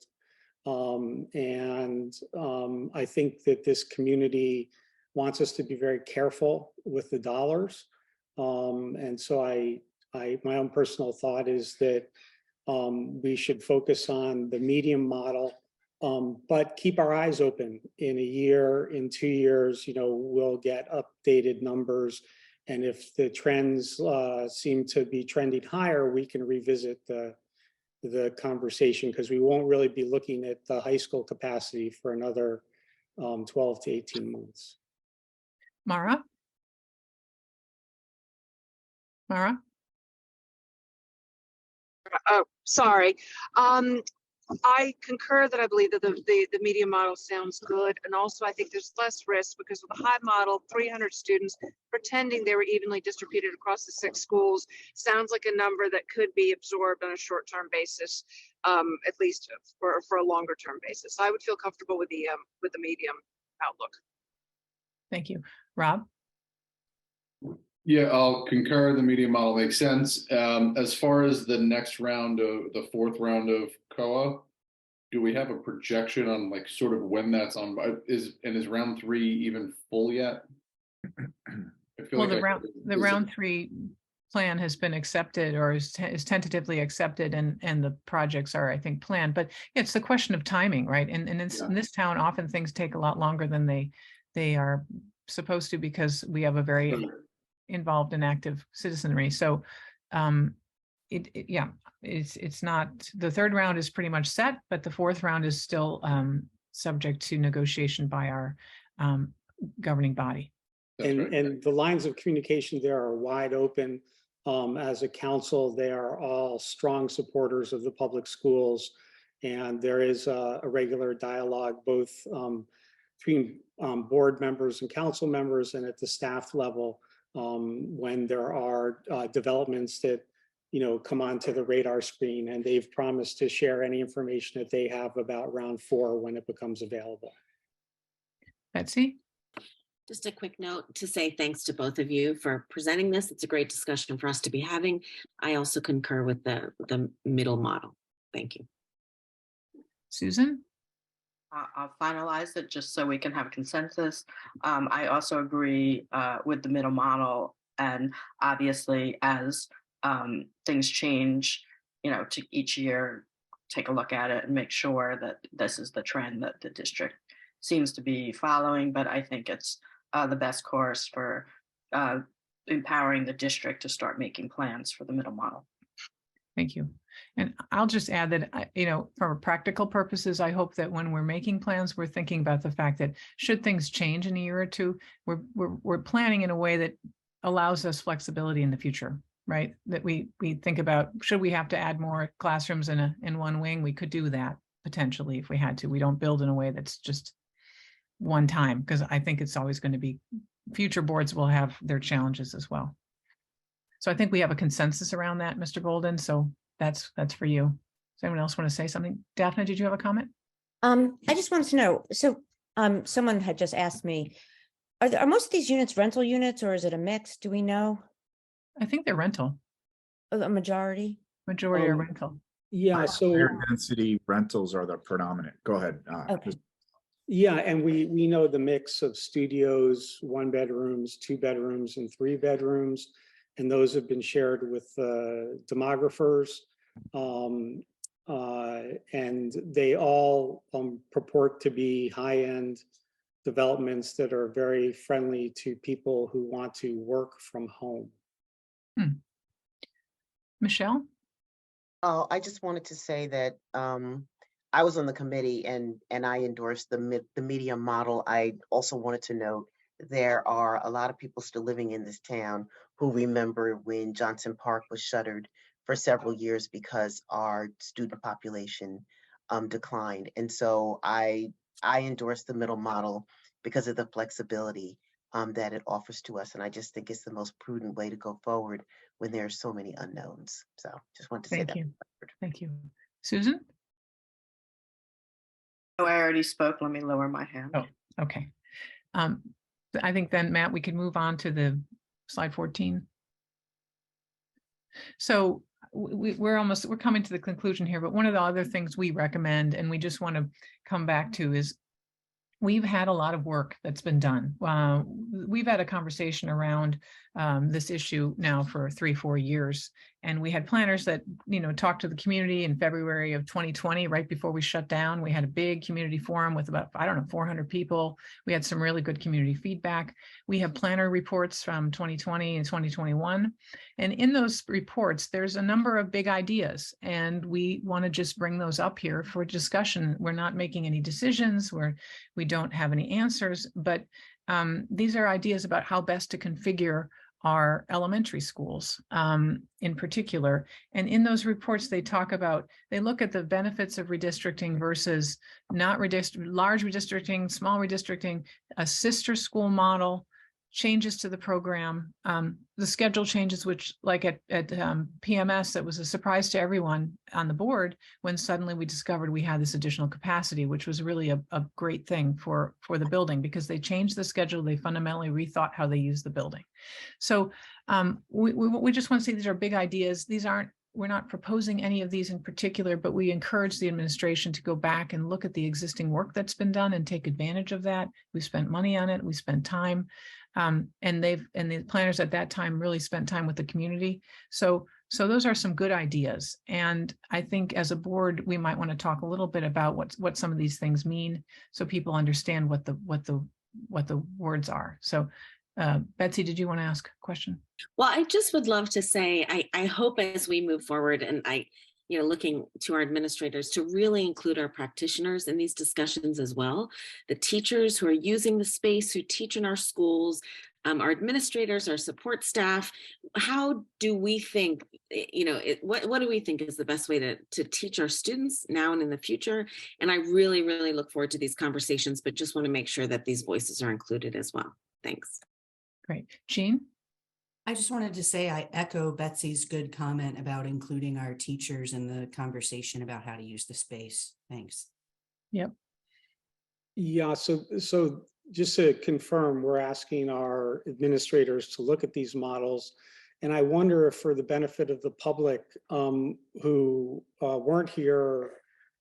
I think that this community wants us to be very careful with the dollars. And so my own personal thought is that we should focus on the medium model, but keep our eyes open. In a year, in 2 years, we'll get updated numbers. And if the trends seem to be trending higher, we can revisit the conversation, because we won't really be looking at the high school capacity for another 12 to 18 months. Mara? Oh, sorry. I concur that I believe that the media model sounds good. And also I think there's less risk because with the high model, 300 students pretending they were evenly distributed across the 6 schools sounds like a number that could be absorbed on a short-term basis, at least for a longer-term basis. I would feel comfortable with the medium outlook. Thank you. Rob? Yeah, I'll concur. The media model makes sense. As far as the next round of the 4th round of COA, do we have a projection on like sort of when that's on? Is round 3 even full yet? I feel Well, like the round 3 plan has been accepted, or is tentatively accepted, and the projects are, I think, planned. But it's the question of timing, right? And in this town, often things take a lot longer than they are supposed to, because we have a very involved and active citizenry. So it's not, the 3rd round is pretty much set, but the 4th round is still subject to negotiation by our governing body. And the lines of communication there are wide open. As a council, they are all strong supporters of the public schools. And there is a regular dialogue, both between board members and council members and at the staff level, when there are developments that come onto the radar screen, and they've promised to share any information that they have about round 4 when it becomes available. Betsy? Just a quick note to say thanks to both of you for presenting this. It's a great discussion for us to be having. I also concur with the middle model. Thank you. Susan? I'll finalize it just so we can have a consensus. I also agree with the middle model, and obviously as things change, to each year, take a look at it and make sure that this is the trend that the district seems to be following. But I think it's the best course for empowering the district to start making plans for the middle model. Thank you. And I'll just add that, for practical purposes, I hope that when we're making plans, we're thinking about the fact that should things change in a year or two, we're planning in a way that allows us flexibility in the future, right? That we think about, should we have to add more classrooms in one wing? We could do that potentially if we had to. We don't build in a way that's just one time, because I think it's always going to be, future boards will have their challenges as well. So I think we have a consensus around that, Mr. Golden. So that's for you. Does anyone else want to say something? Daphne, did you have a comment? I just wanted to know, so someone had just asked me, are most of these units rental units, or is it a mix? Do we know? I think they're rental. A majority? Majority are rental. Yeah, so higher density rentals are the predominant. Go ahead. Okay. Yeah, and we know the mix of studios, 1 bedrooms, 2 bedrooms, and 3 bedrooms, and those have been shared with demographers, and they all purport to be high-end developments that are very friendly to people who want to work from home. Michelle? Oh, I just wanted to say that I was on the committee and I endorsed the medium model. I also wanted to note there are a lot of people still living in this town who remember when Johnson Park was shuttered for several years because our student population declined. And so I endorse the middle model because of the flexibility that it offers to us. And I just think it's the most prudent way to go forward when there are so many unknowns. So just want to say Thank that. you. Thank you. Susan? Oh, I already spoke. Let me lower my hand. Oh, okay. I think then, Matt, we can move on to the slide 14. So we're coming to the conclusion here, but one of the other things we recommend, and we just want to come back to, is we've had a lot of work that's been done. We've had a conversation around this issue now for 3-4 years. And we had planners that, talked to the community in February of 2020, right before we shut down. We had a big community forum with about, 400 people. We had some really good community feedback. We have planner reports from 2020 and 2021. And in those reports, there's a number of big ideas, and we want to just bring those up here for discussion. We're not making any decisions. We don't have any answers, but these are ideas about how best to configure our elementary schools in particular. And in those reports, they look at the benefits of redistricting versus not large redistricting, small redistricting, a sister school model, changes to the program, the schedule changes, which like at PMS, that was a surprise to everyone on the board when suddenly we discovered we had this additional capacity, which was really a great thing for the building, because they changed the schedule. They fundamentally rethought how they use the building. So we just want to say these are big ideas. We're not proposing any of these in particular, but we encourage the administration to go back and look at the existing work that's been done and take advantage of that. We spent money on it. We spent time. And the planners at that time really spent time with the community. So those are some good ideas. And I think as a board, we might want to talk a little bit about what some of these things mean, so people understand what the words are. So Betsy, did you want to ask a question? Well, I just would love to say, I hope as we move forward, and looking to our administrators to really include our practitioners in these discussions as well, the teachers who are using the space, who teach in our schools, our administrators, our support staff. How do we think, what do we think is the best way to teach our students now and in the future? And I really, really look forward to these conversations, but just want to make sure that these voices are included as well. Thanks. Great. Jean? I just wanted to say I echo Betsy's good comment about including our teachers in the conversation about how to use the space. Thanks. Yep. Yeah, so just to confirm, we're asking our administrators to look at these models. And I wonder if, for the benefit of the public who weren't here,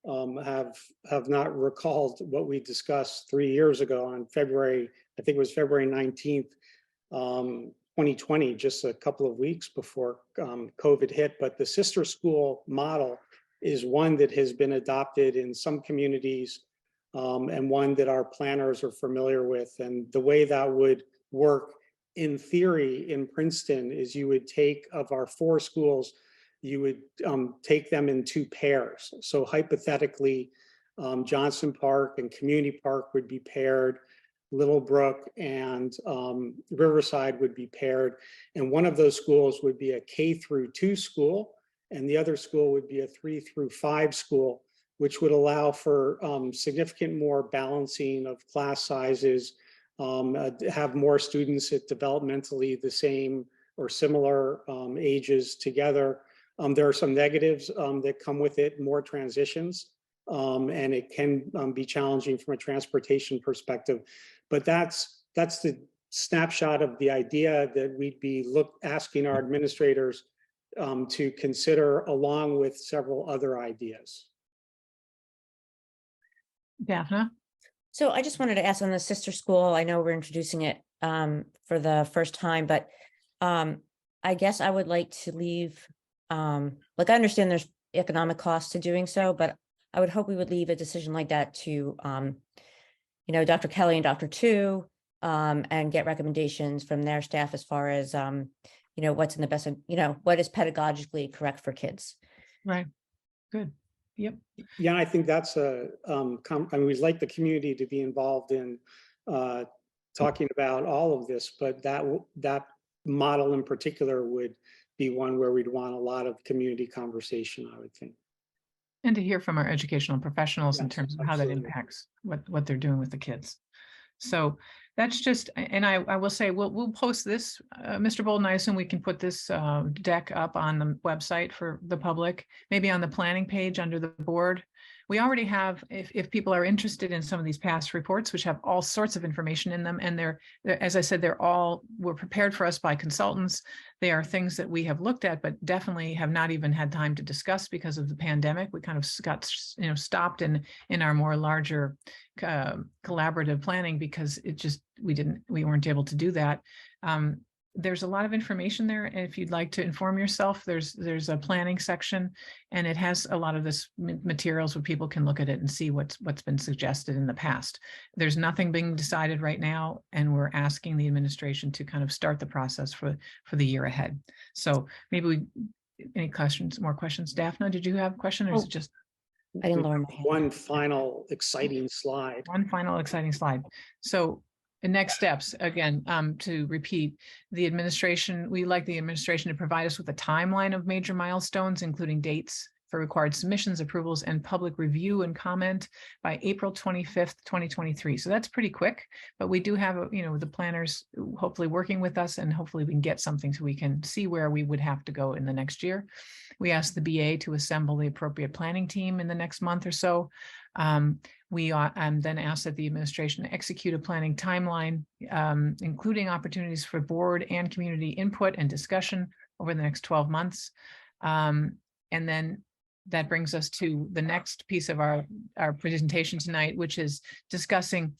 have not recalled what we discussed 3 years ago on February, I think it was February 19th, 2020, just a couple of weeks before COVID hit. But the sister school model is one that has been adopted in some communities, and one that our planners are familiar with. And the way that would work in theory in Princeton is you would take, of our 4 schools, you would take them in 2 pairs. So hypothetically, Johnson Park and Community Park would be paired, Littlebrook and Riverside would be paired. And one of those schools would be a K-2 school, and the other school would be a 3-5 school, which would allow for significant more balancing of class sizes, have more students at developmentally the same or similar ages together. There are some negatives that come with it, more transitions, and it can be challenging from a transportation perspective. But that's the snapshot of the idea that we'd be asking our administrators to consider, along with several other ideas. Daphna? So I just wanted to ask on the sister school, I know we're introducing it for the first time, but I guess I would like to leave, I understand there's economic costs to doing so, but I would hope we would leave a decision like that to, Dr. Kelly and Dr. Tu, and get recommendations from their staff as far as, what's in the best, what is pedagogically correct for kids. Right. Good. Yep. Yeah, I think that's we'd like the community to be involved in talking about all of this, but that model in particular would be one where we'd want a lot of community conversation, I would think. And to hear from our educational professionals in Yes, terms of how that absolutely. impacts what they're doing with the kids. So that's just, and I will say, we'll post this, Mr. Bolden, I assume we can put this deck up on the website for the public, maybe on the planning page under the board. We already have, if people are interested in some of these past reports, which have all sorts of information in them, and they're as I said, were prepared for us by consultants. They are things that we have looked at, but definitely have not even had time to discuss because of the pandemic. We kind of got, stopped in our more larger collaborative planning because we weren't able to do that. There's a lot of information there. And if you'd like to inform yourself, there's a planning section, and it has a lot of this materials where people can look at it and see what's been suggested in the past. There's nothing being decided right now, and we're asking the administration to kind of start the process for the year ahead. So maybe any more questions? Daphne, did you have a question, or is it just? I didn't learn. One final exciting slide. One final exciting slide. So the next steps, again, to repeat, we'd like the administration to provide us with a timeline of major milestones, including dates for required submissions, approvals, and public review and comment by April 25th, 2023. So that's pretty quick, but we do have, the planners hopefully working with us, and hopefully we can get something so we can see where we would have to go in the next year. We asked the BA to assemble the appropriate planning team in the next month or so. We then asked that the administration execute a planning timeline, including opportunities for board and community input and discussion over the next 12 months. And then that brings us to the next piece of our presentation tonight, which is discussing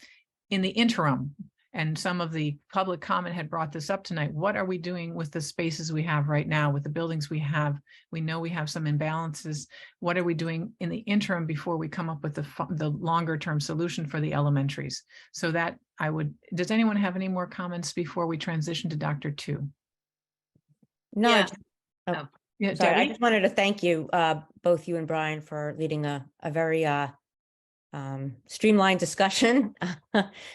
in the interim, and some of the public comment had brought this up tonight. What are we doing with the spaces we have right now, with the buildings we have? We know we have some imbalances. What are we doing in the interim before we come up with the longer term solution for the elementaries? So that does anyone have any more comments before we transition to Dr. Tu? No, Yeah. Yeah, sorry, I Debbie? just wanted to thank you, both you and Brian, for leading a very streamlined discussion,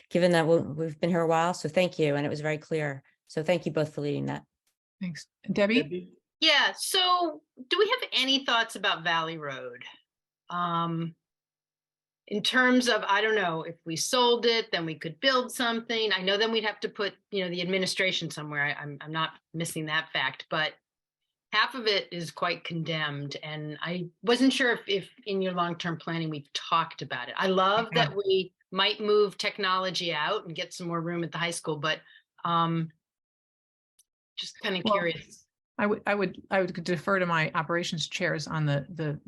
given that we've been here a while. So thank you. And it was very clear. So thank you both for leading that. Thanks. Debbie? Yeah, so do we have any thoughts about Valley Road? In terms of, I don't know, if we sold it, then we could build something. I know then we'd have to put, the administration somewhere. I'm not missing that fact, but half of it is quite condemned. And I wasn't sure if in your long-term planning, we've talked about it. I love that we might move technology out and get some more room at the high school, but just kind of curious. I would defer to my operations chairs on the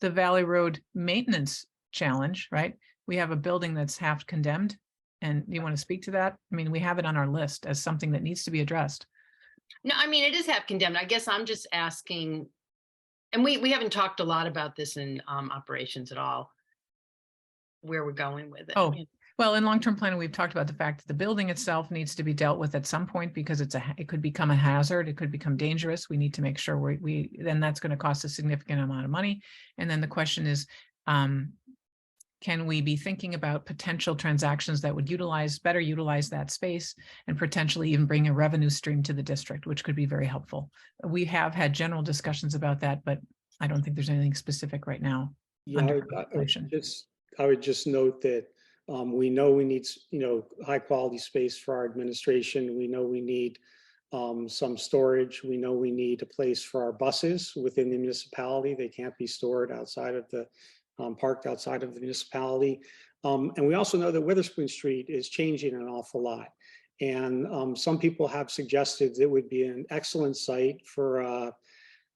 Valley Road maintenance challenge, right? We have a building that's half condemned, and you want to speak to that? I mean, we have it on our list as something that needs to be addressed. No, I mean, it is half condemned. I guess I'm just asking, and we haven't talked a lot about this in operations at all, where we're going with it. Oh, well, in long-term planning, we've talked about the fact that the building itself needs to be dealt with at some point because it could become a hazard. It could become dangerous. We need to make sure then that's going to cost a significant amount of money. And then the question is, can we be thinking about potential transactions that would better utilize that space and potentially even bring a revenue stream to the district, which could be very helpful. We have had general discussions about that, but I don't think there's anything specific right now. Yeah, I would just note that we know we need, high quality space for our administration. We know we need some storage. We know we need a place for our buses within the municipality. They can't be stored outside of the parked outside of the municipality. And we also know that Witherspoon Street is changing an awful lot. And some people have suggested that it would be an excellent site for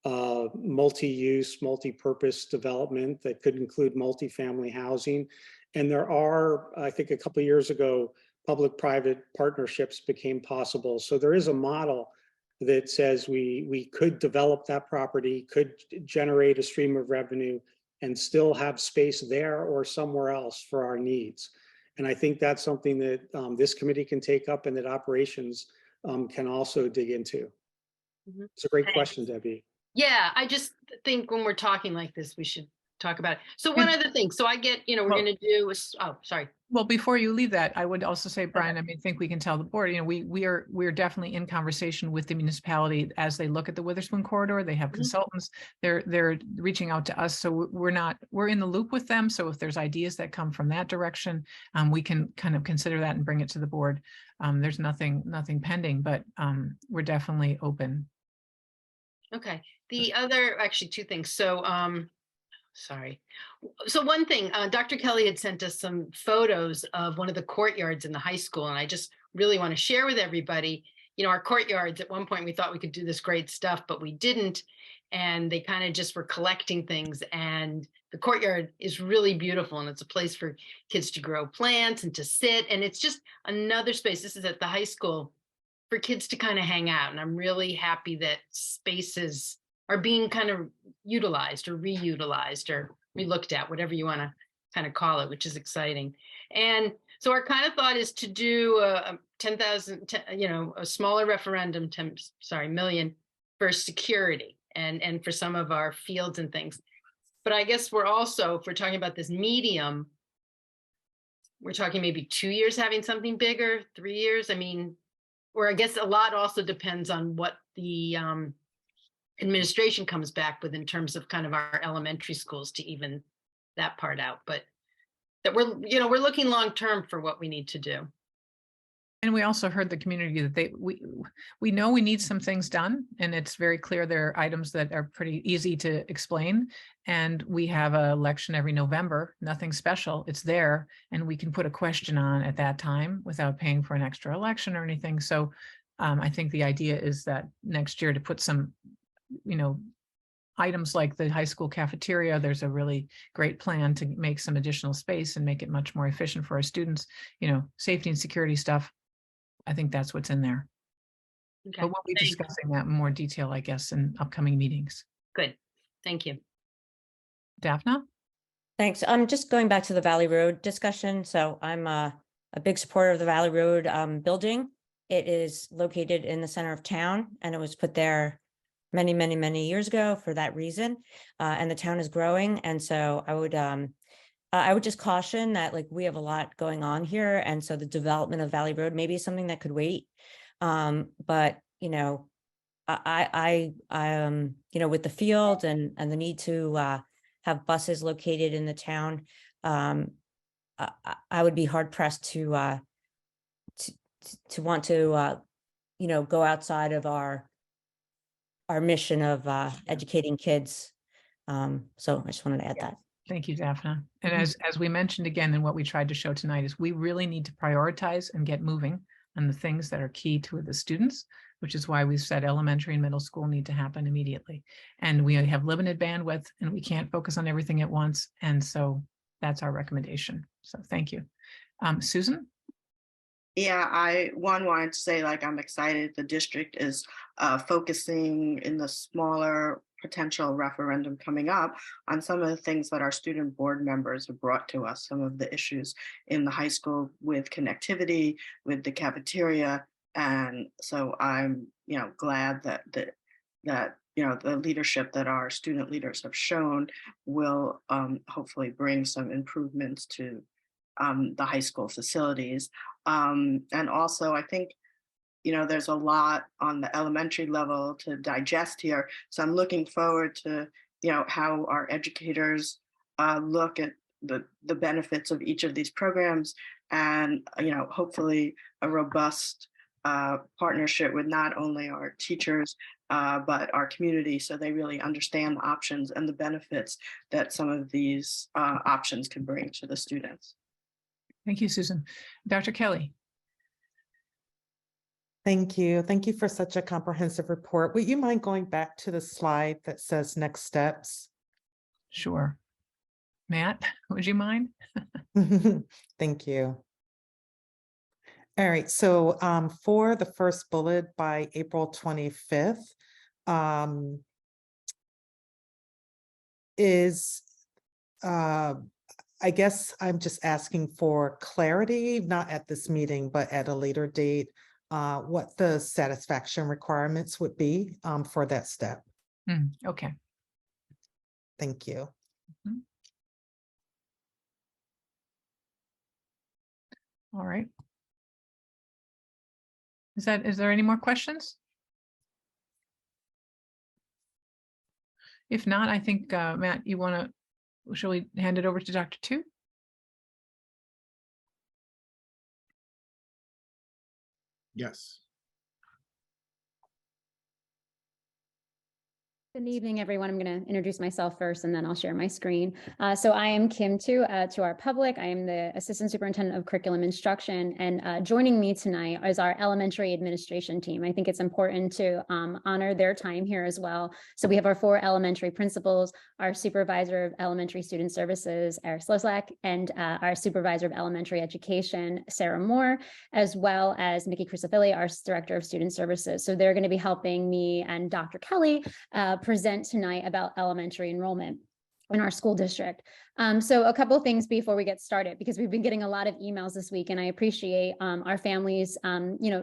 multi-use, multi-purpose development that could include multifamily housing. And there are, I think a couple of years ago, public-private partnerships became possible. So there is a model that says we could develop that property, could generate a stream of revenue, and still have space there or somewhere else for our needs. And I think that's something that this committee can take up and that operations can also dig into. It's a great question, Debbie. Yeah, I just think when we're talking like this, we should talk about it. So one other thing, so I get, we're Well- gonna do, oh, sorry. Well, before you leave that, I would also say, Brian, I think we can tell the board, we're definitely in conversation with the municipality as they look at the Witherspoon corridor. They have consultants. They're reaching out to us. So we're in the loop with them. So if there's ideas that come from that direction, we can kind of consider that and bring it to the board. There's nothing pending, but we're definitely open. Okay, the other, actually two things. So, sorry. So one thing, Dr. Kelly had sent us some photos of one of the courtyards in the high school, and I just really want to share with everybody, our courtyards, at one point we thought we could do this great stuff, but we didn't. And they kind of just were collecting things, and the courtyard is really beautiful, and it's a place for kids to grow plants and to sit. And it's just another space. This is at the high school for kids to kind of hang out. And I'm really happy that spaces are being kind of utilized or reutilized or relooked at, whatever you want to kind of call it, which is exciting. And so our kind of thought is to do a 10,000, a smaller referendum, million for security and for some of our fields and things. But I guess we're also, if we're talking about this medium, we're talking maybe 2 years having something bigger, 3 years. I mean, or I guess a lot also depends on what the administration comes back with in terms of kind of our elementary schools to even that part out. But that we're looking long term for what we need to do. And we also heard the community that we know we need some things done, and it's very clear there are items that are pretty easy to explain. And we have an election every November, nothing special, it's there, and we can put a question on at that time without paying for an extra election or anything. So I think the idea is that next year to put some, items like the high school cafeteria, there's a really great plan to make some additional space and make it much more efficient for our students, safety and security stuff. I think that's what's in there. Okay. But we'll be discussing that in more detail, I guess, in upcoming meetings. Good. Thank you. Daphna? Thanks. Just going back to the Valley Road discussion. So I'm a big supporter of the Valley Road building. It is located in the center of town, and it was put there many, many, many years ago for that reason. And the town is growing. And so I would just caution that we have a lot going on here. And so the development of Valley Road maybe is something that could wait. But I with the field and the need to have buses located in the town, I would be hard pressed to want to go outside of our mission of educating kids. So I just wanted to add that. Thank you, Daphna. And as we mentioned again, and what we tried to show tonight is we really need to prioritize and get moving on the things that are key to the students, which is why we've said elementary and middle school need to happen immediately. And we have limited bandwidth and we can't focus on everything at once. And so that's our recommendation. So thank you. Susan? Yeah, I wanted to say, I'm excited the district is focusing in the smaller potential referendum coming up on some of the things that our student board members have brought to us, some of the issues in the high school with connectivity, with the cafeteria. And so I'm, glad that the leadership that our student leaders have shown will hopefully bring some improvements to the high school facilities. And also, I think, there's a lot on the elementary level to digest here. So I'm looking forward to, how our educators look at the benefits of each of these programs and, hopefully a robust partnership with not only our teachers, but our community, so they really understand the options and the benefits that some of these options can bring to the students. Thank you, Susan. Dr. Kelly. Thank you. Thank you for such a comprehensive report. Would you mind going back to the slide that says next steps? Sure. Matt, would you mind? Thank you. All right. So for the first bullet by April 25th, I guess I'm just asking for clarity, not at this meeting, but at a later date, what the satisfaction requirements would be for that step. Okay. Thank you. All right. Is there any more questions? If not, I think, Matt, shall we hand it over to Dr. Tu? Yes. Good evening, everyone. I'm going to introduce myself first, and then I'll share my screen. So I am Kim Tu, to our public. I am the Assistant Superintendent of Curriculum Instruction, and joining me tonight is our elementary administration team. I think it's important to honor their time here as well. So we have our 4 elementary principals, our Supervisor of Elementary Student Services, Eric Slozak, and our Supervisor of Elementary Education, Sarah Moore, as well as Nikki Crucifilli, our Director of Student Services. So they're going to be helping me and Dr. Kelly present tonight about elementary enrollment in our school district. So a couple of things before we get started, because we've been getting a lot of emails this week, and I appreciate our families,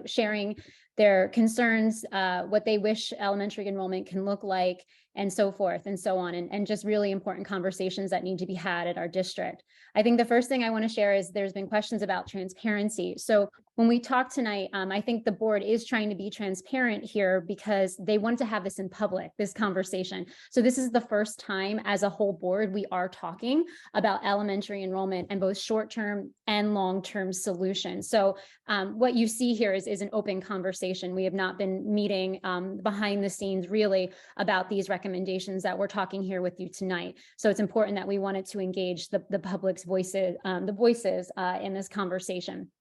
sharing their concerns, what they wish elementary enrollment can look like, and so forth and so on, and just really important conversations that need to be had at our district. I think the first thing I want to share is there's been questions about transparency. So when we talk tonight, I think the board is trying to be transparent here because they want to have this in public, this conversation. So this is the first time as a whole board we are talking about elementary enrollment and both short-term and long-term solutions. So what you see here is an open conversation. We have not been meeting behind the scenes really about these recommendations that we're talking here with you tonight. So it's important that we wanted to engage the public's voices, in this conversation.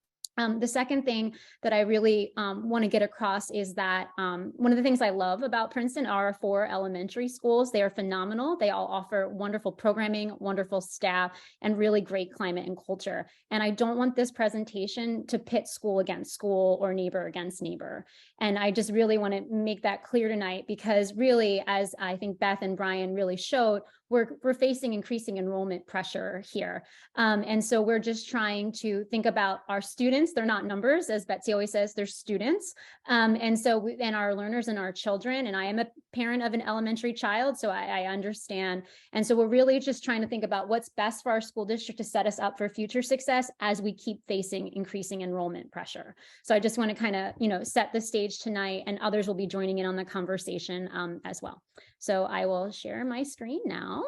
The second thing that I really want to get across is that one of the things I love about Princeton are our 4 elementary schools. They are phenomenal. They all offer wonderful programming, wonderful staff, and really great climate and culture. And I don't want this presentation to pit school against school or neighbor against neighbor. And I just really want to make that clear tonight, because really, as I think Beth and Brian really showed, we're facing increasing enrollment pressure here. And so we're just trying to think about our students. They're not numbers, as Betsy always says, they're students. And our learners and our children, and I am a parent of an elementary child, so I understand. And so we're really just trying to think about what's best for our school district to set us up for future success as we keep facing increasing enrollment pressure. So I just want to kind of, set the stage tonight, and others will be joining in on the conversation as well. So I will share my screen now.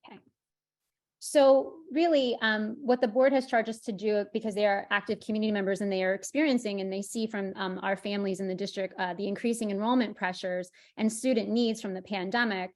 Okay. So really, what the board has charged us to do, because they are active community members and they are experiencing and they see from our families in the district the increasing enrollment pressures and student needs from the pandemic,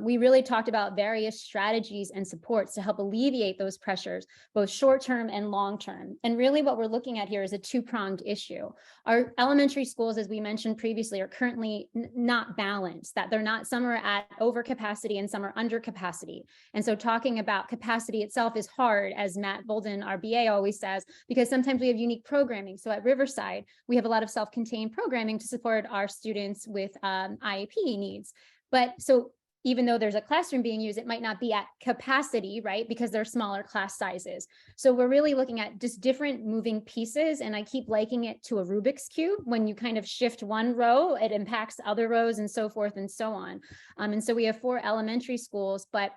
we really talked about various strategies and supports to help alleviate those pressures, both short-term and long-term. And really what we're looking at here is a two-pronged issue. Our elementary schools, as we mentioned previously, are currently not balanced, that they're not, some are at over capacity and some are under capacity. And so talking about capacity itself is hard, as Matt Bolden, our BA, always says, because sometimes we have unique programming. So at Riverside, we have a lot of self-contained programming to support our students with IEP needs. But so even though there's a classroom being used, it might not be at capacity, right? Because they're smaller class sizes. So we're really looking at just different moving pieces. And I keep liking it to a Rubik's Cube. When you kind of shift one row, it impacts other rows and so forth and so on. And so we have 4 elementary schools, but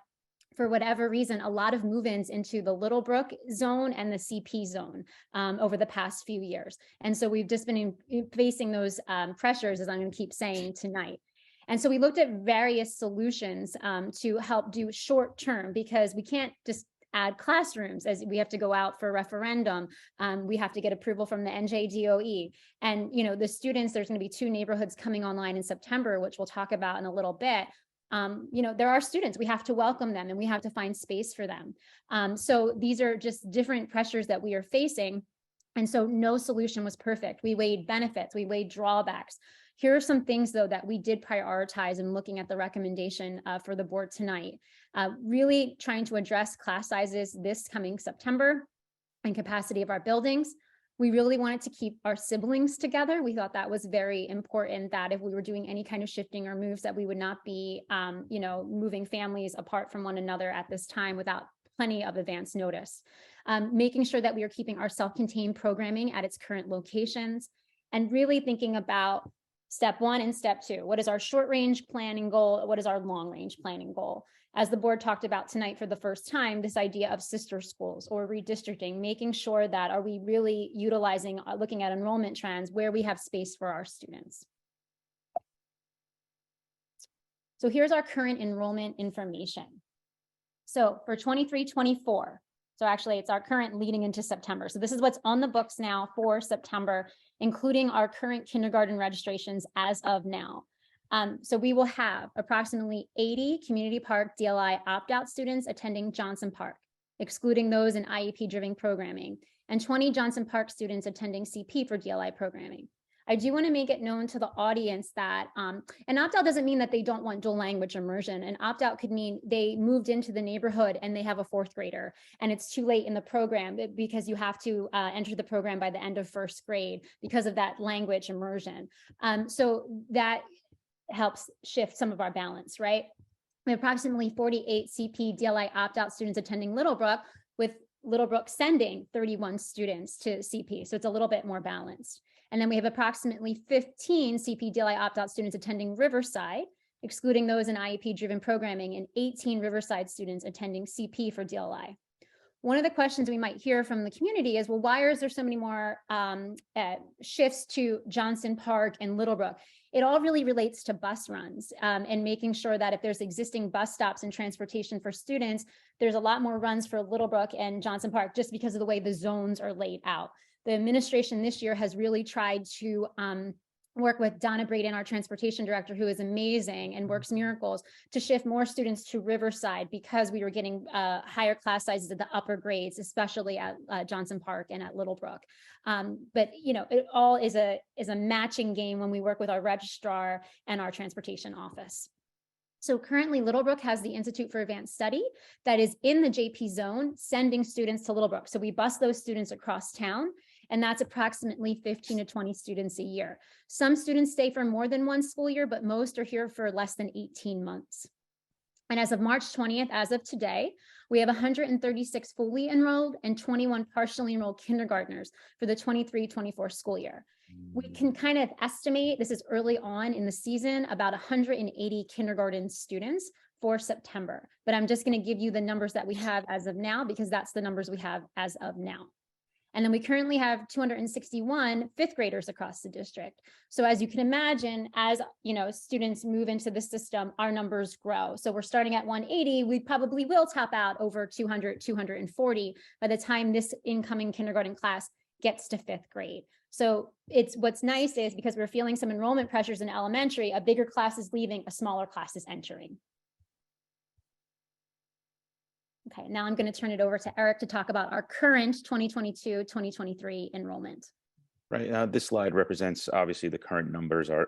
for whatever reason, a lot of move-ins into the Littlebrook zone and the CP zone over the past few years. And so we've just been facing those pressures, as I'm going to keep saying tonight. And so we looked at various solutions to help do short term, because we can't just add classrooms, as we have to go out for a referendum. We have to get approval from the NJDOE. And, the students, there's going to be 2 neighborhoods coming online in September, which we'll talk about in a little bit. There are students, we have to welcome them and we have to find space for them. So these are just different pressures that we are facing. And so no solution was perfect. We weighed benefits, we weighed drawbacks. Here are some things, though, that we did prioritize in looking at the recommendation for the board tonight. Really trying to address class sizes this coming September and capacity of our buildings. We really wanted to keep our siblings together. We thought that was very important, that if we were doing any kind of shifting or moves, that we would not be, moving families apart from one another at this time without plenty of advance notice. Making sure that we are keeping our self-contained programming at its current locations, and really thinking about step 1 and step 2. What is our short range planning goal? What is our long range planning goal? as the board talked about tonight for the first time, this idea of sister schools or redistricting, making sure that are we really utilizing, looking at enrollment trends where we have space for our students. So here's our current enrollment information. So for 23-24, so actually it's our current leading into September. So this is what's on the books now for September, including our current kindergarten registrations as of now. So we will have approximately 80 Community Park DLI opt-out students attending Johnson Park, excluding those in IEP-driven programming, and 20 Johnson Park students attending CP for DLI programming. I do want to make it known to the audience that an opt-out doesn't mean that they don't want dual language immersion. An opt-out could mean they moved into the neighborhood and they have a fourth grader and it's too late in the program because you have to enter the program by the end of first grade because of that language immersion. So that helps shift some of our balance, right? We have approximately 48 CP DLI opt-out students attending Littlebrook, with Littlebrook sending 31 students to CP. So it's a little bit more balanced. And then we have approximately 15 CP DLI opt-out students attending Riverside, excluding those in IEP-driven programming, and 18 Riverside students attending CP for DLI. One of the questions we might hear from the community is, well, why is there so many more shifts to Johnson Park and Littlebrook? It all really relates to bus runs and making sure that if there's existing bus stops and transportation for students, there's a lot more runs for Littlebrook and Johnson Park just because of the way the zones are laid out. The administration this year has really tried to work with Donna Braden, our transportation director, who is amazing and works miracles, to shift more students to Riverside because we were getting higher class sizes at the upper grades, especially at Johnson Park and at Littlebrook. But you know, it all is a matching game when we work with our registrar and our transportation office. So currently Littlebrook has the Institute for Advanced Study that is in the JP zone, sending students to Littlebrook. So we bus those students across town, and that's approximately 15 to 20 students a year. Some students stay for more than one school year, but most are here for less than 18 months. And as of March 20th, as of today, we have 136 fully enrolled and 21 partially enrolled kindergartners for the 23-24 school year. We can kind of estimate, this is early on in the season, about 180 kindergarten students for September. But I'm just going to give you the numbers that we have as of now, because that's the numbers we have as of now. And then we currently have 261 fifth graders across the district. So as you can imagine, as you know, students move into the system, our numbers grow. So we're starting at 180, we probably will top out over 200, 240 by the time this incoming kindergarten class gets to fifth grade. So it's what's nice is because we're feeling some enrollment pressures in elementary, a bigger class is leaving, a smaller class is entering. Okay, now I'm going to turn it over to Eric to talk about our current 2022-2023 enrollment. Right. This slide represents obviously the current numbers, our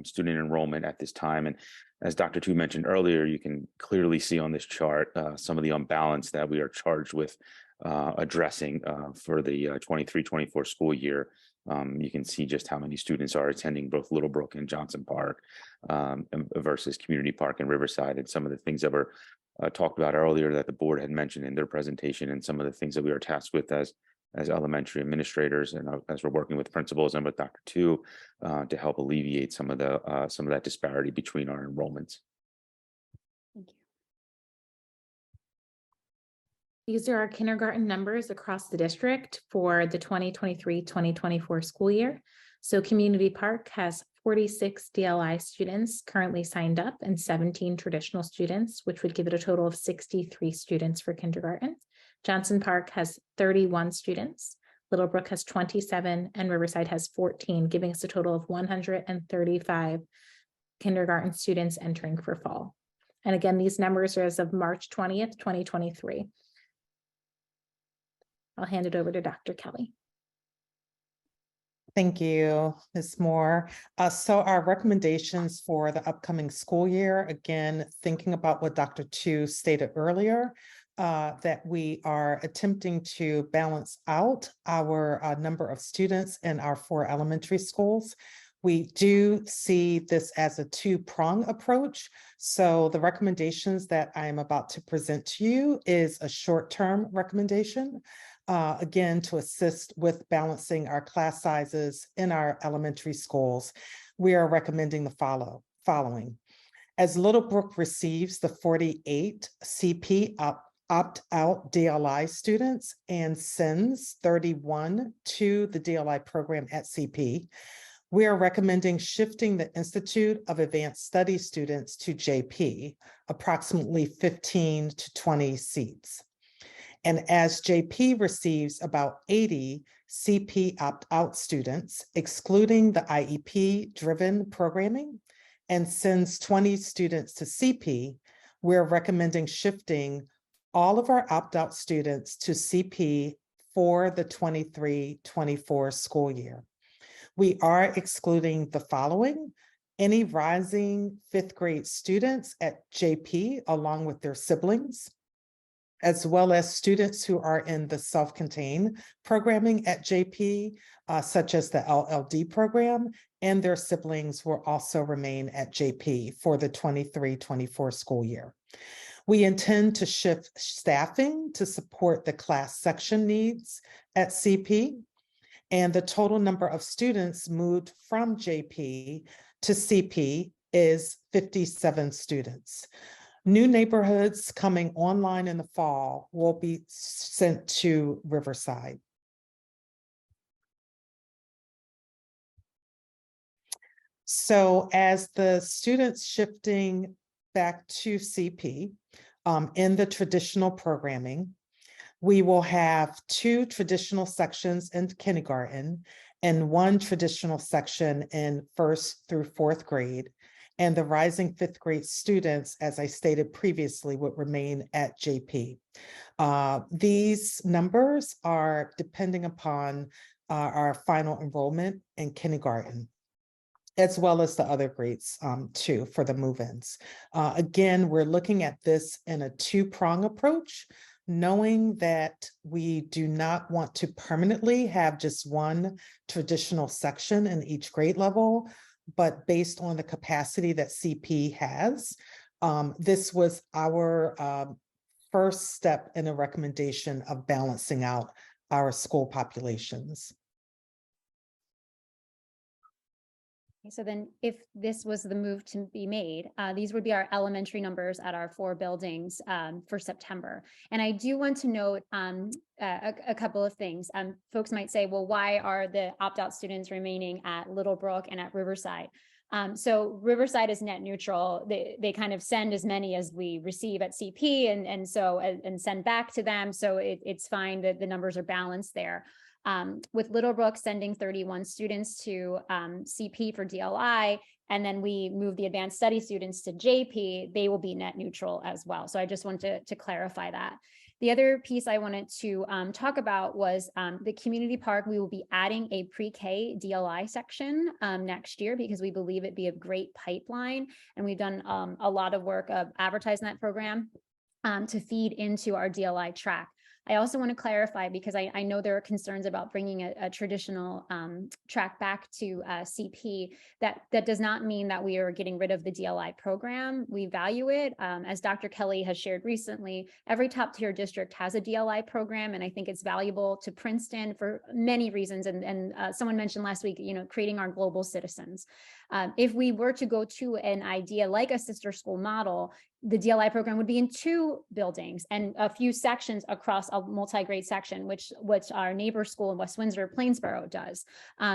student enrollment at this time. And as Dr. Tu mentioned earlier, you can clearly see on this chart some of the imbalance that we are charged with addressing for the 23-24 school year. You can see just how many students are attending both Littlebrook and Johnson Park versus Community Park and Riverside, and some of the things that were talked about earlier that the board had mentioned in their presentation, and some of the things that we are tasked with as elementary administrators, and as we're working with principals and with Dr. Tu to help alleviate some of that disparity between our enrollments. Thank you. These are our kindergarten numbers across the district for the 2023-2024 school year. So Community Park has 46 DLI students currently signed up and 17 traditional students, which would give it a total of 63 students for kindergarten. Johnson Park has 31 students, Littlebrook has 27, and Riverside has 14, giving us a total of 135 kindergarten students entering for fall. And again, these numbers are as of March 20th, 2023. I'll hand it over to Dr. Kelly. Thank you, Ms. Moore. So our recommendations for the upcoming school year, again, thinking about what Dr. Tu stated earlier, that we are attempting to balance out our number of students in our 4 elementary schools. We do see this as a 2-prong approach. So the recommendations that I'm about to present to you is a short-term recommendation, again, to assist with balancing our class sizes in our elementary schools. We are recommending the following. As Little Brook receives the 48 CP opt-out DLI students and sends 31 to the DLI program at CP, we are recommending shifting the Institute of Advanced Studies students to JP, approximately 15 to 20 seats. And as JP receives about 80 CP opt-out students, excluding the IEP-driven programming, and sends 20 students to CP, we're recommending shifting all of our opt-out students to CP for the 23-24 school year. We are excluding the following: any rising 5th grade students at JP along with their siblings, as well as students who are in the self-contained programming at JP, such as the LLD program, and their siblings will also remain at JP for the 23-24 school year. We intend to shift staffing to support the class section needs at CP, and the total number of students moved from JP to CP is 57 students. New neighborhoods coming online in the fall will be sent to Riverside. So as the students shifting back to CP in the traditional programming, we will have 2 traditional sections in kindergarten and 1 traditional section in 1st through 4th grade. And the rising 5th grade students, as I stated previously, would remain at JP. These numbers are depending upon our final enrollment in kindergarten, as well as the other grades too for the move-ins. Again, we're looking at this in a 2-prong approach, knowing that we do not want to permanently have just 1 traditional section in each grade level, but based on the capacity that CP has, this was our first step in a recommendation of balancing out our school populations. So then if this was the move to be made, these would be our elementary numbers at our 4 buildings for September. And I do want to note a couple of things. Folks might say, well, why are the opt-out students remaining at Little Brook and at Riverside? So Riverside is net neutral. They kind of send as many as we receive at CP and send back to them. So it's fine that the numbers are balanced there. With Little Brook sending 31 students to CP for DLI, and then we move the advanced study students to JP, they will be net neutral as well. So I just wanted to clarify that. The other piece I wanted to talk about was the community park. We will be adding a pre-K DLI section next year because we believe it'd be a great pipeline. And we've done a lot of work of advertising that program to feed into our DLI track. I also want to clarify, because I know there are concerns about bringing a traditional track back to CP. That does not mean that we are getting rid of the DLI program. We value it. As Dr. Kelly has shared recently, every top tier district has a DLI program, and I think it's valuable to Princeton for many reasons. And someone mentioned last week, creating our global citizens. If we were to go to an idea like a sister school model, the DLI program would be in 2 buildings and a few sections across a multi-grade section, which our neighbor school in West Windsor, Plainsboro does.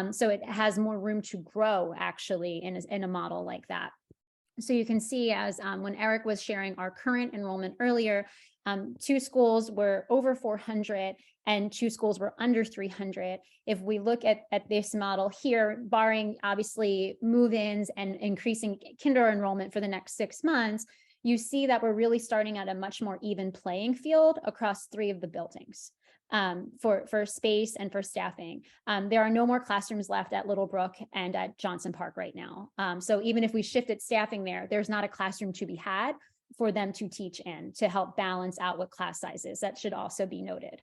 So it has more room to grow actually in a model like that. So you can see, as when Eric was sharing our current enrollment earlier, 2 schools were over 400 and 2 schools were under 300. If we look at this model here, barring obviously move-ins and increasing kinder enrollment for the next 6 months, you see that we're really starting at a much more even playing field across 3 of the buildings for space and for staffing. There are no more classrooms left at Little Brook and at Johnson Park right now. So even if we shifted staffing there, there's not a classroom to be had for them to teach in to help balance out what class size is. That should also be noted.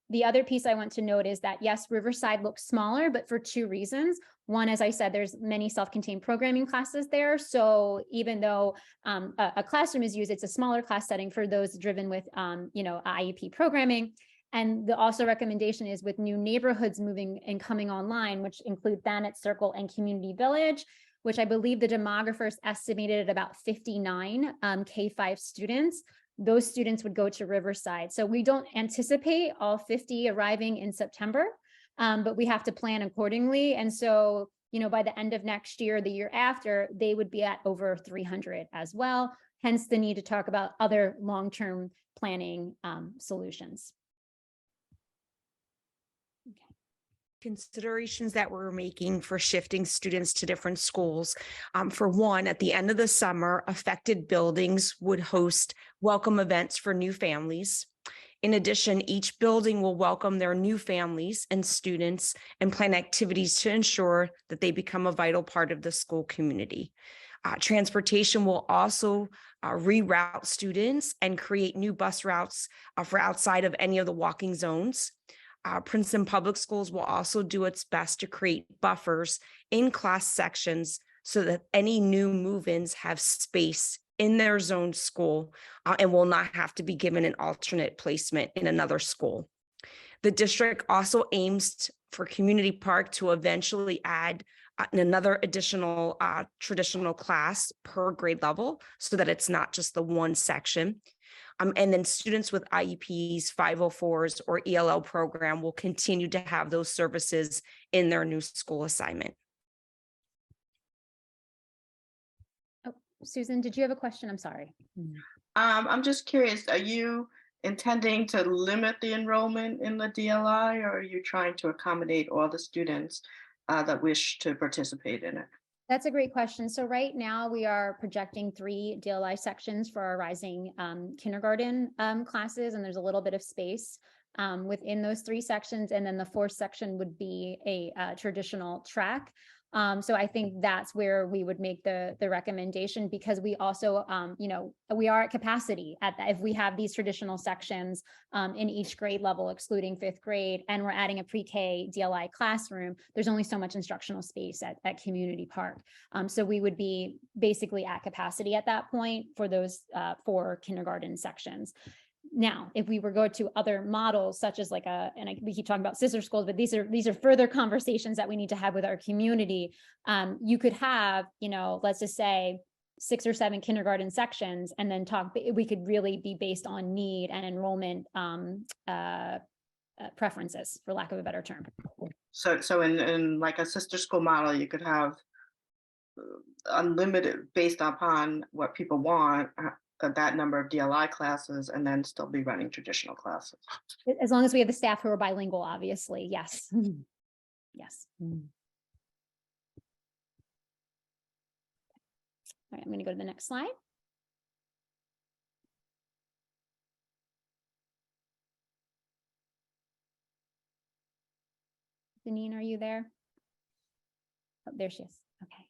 The other piece I want to note is that, yes, Riverside looks smaller, but for 2 reasons. One, as I said, there's many self-contained programming classes there. So even though a classroom is used, it's a smaller class setting for those driven with, IEP programming. And the also recommendation is with new neighborhoods moving and coming online, which include Thanet Circle and Community Village, which I believe the demographers estimated at about 59 K-5 students. Those students would go to Riverside. So we don't anticipate all 50 arriving in September, but we have to plan accordingly. And so, you know, by the end of next year, the year after, they would be at over 300 as well. Hence the need to talk about other long-term planning solutions. Considerations that we're making for shifting students to different schools. For one, at the end of the summer, affected buildings would host welcome events for new families. In addition, each building will welcome their new families and students and plan activities to ensure that they become a vital part of the school community. Transportation will also reroute students and create new bus routes for outside of any of the walking zones. Princeton Public Schools will also do its best to create buffers in class sections so that any new move-ins have space in their zone school and will not have to be given an alternate placement in another school. The district also aims for Community Park to eventually add another additional traditional class per grade level so that it's not just the one section. And then students with IEPs, 504s, or ELL program will continue to have those services in their new school assignment. Oh, Susan, did you have a question? I'm sorry. I'm just curious, are you intending to limit the enrollment in the DLI, or are you trying to accommodate all the students that wish to participate in it? That's a great question. So right now we are projecting 3 DLI sections for our rising kindergarten classes, and there's a little bit of space within those 3 sections. And then the 4th section would be a traditional track. So I think that's where we would make the recommendation, because we also, you know, we are at capacity at that. If we have these traditional sections in each grade level, excluding 5th grade, and we're adding a pre-K DLI classroom, there's only so much instructional space at Community Park. So we would be basically at capacity at that point for those 4 kindergarten sections. Now, if we were go to other models, such as like we keep talking about sister schools, but these are further conversations that we need to have with our community. You could have, you know, let's just say 6 or 7 kindergarten sections, and then we could really be based on need and enrollment preferences, for lack of a better term. So in like a sister school model, you could have unlimited based upon what people want. That number of DLI classes, and then still be running traditional classes. As long as we have the staff who are bilingual, obviously, yes. Yes. All right, I'm going to go to the next slide. Janine, are you there? Oh, there she is. Okay.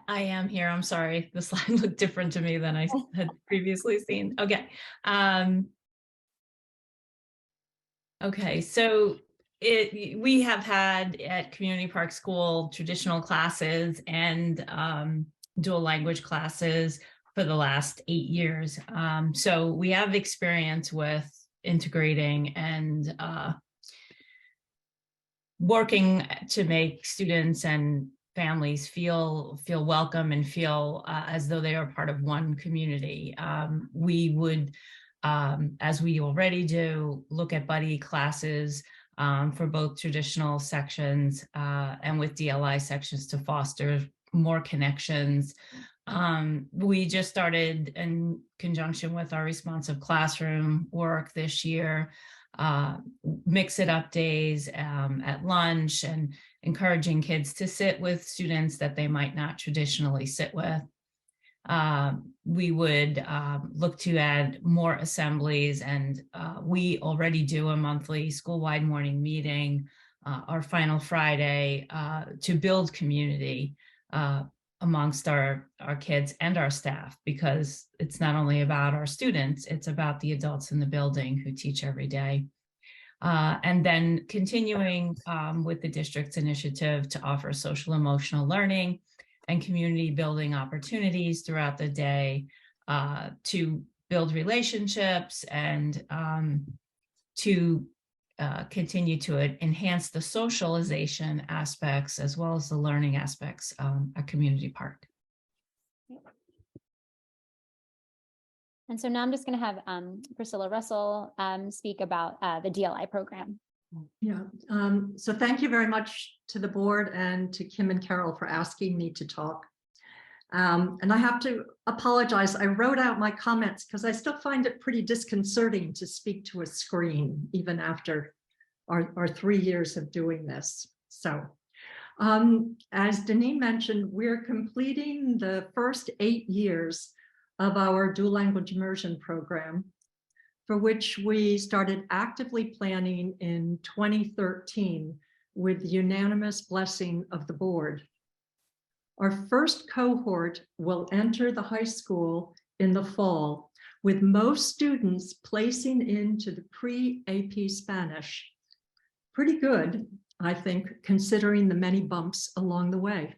I am here. I'm sorry. The slide looked different to me than I had previously seen. Okay. Okay. So we have had at Community Park School traditional classes and dual language classes for the last 8 years. So we have experience with integrating and working to make students and families feel welcome and feel as though they are part of one community. We would, as we already do, look at buddy classes for both traditional sections and with DLI sections to foster more connections. We just started in conjunction with our responsive classroom work this year, mix it up days at lunch, and encouraging kids to sit with students that they might not traditionally sit with. We would look to add more assemblies, and we already do a monthly school-wide morning meeting, our final Friday, to build community amongst our kids and our staff, because it's not only about our students, it's about the adults in the building who teach every day. And then continuing with the district's initiative to offer social emotional learning and community building opportunities throughout the day to build relationships and to continue to enhance the socialization aspects as well as the learning aspects at Community Park. And so now I'm just going to have Priscilla Russell speak about the DLI program. Yeah, so thank you very much to the board and to Kim and Carol for asking me to talk. And I have to apologize. I wrote out my comments because I still find it pretty disconcerting to speak to a screen, even after our 3 years of doing this. So as Deneen mentioned, we're completing the first 8 years of our dual language immersion program, for which we started actively planning in 2013 with the unanimous blessing of the board. Our first cohort will enter the high school in the fall, with most students placing into the pre-AP Spanish. Pretty good, I think, considering the many bumps along the way.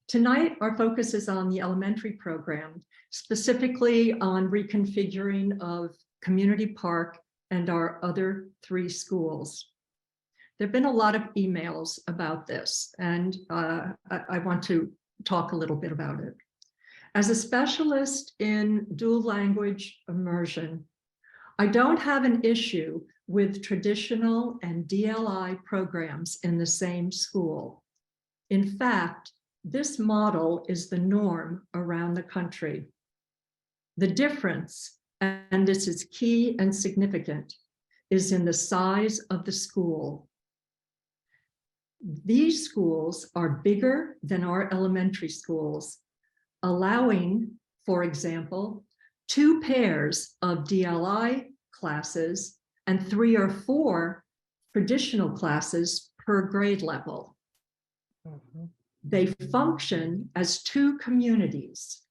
Tonight, our focus is on the elementary program, specifically on reconfiguring of Community Park and our other 3 schools. There have been a lot of emails about this, and I want to talk a little bit about it. As a specialist in dual language immersion, I don't have an issue with traditional and DLI programs in the same school. In fact, this model is the norm around the country. The difference, and this is key and significant, is in the size of the school. These schools are bigger than our elementary schools, allowing, for example, 2 pairs of DLI classes and 3 or 4 traditional classes per grade level. They function as 2 communities,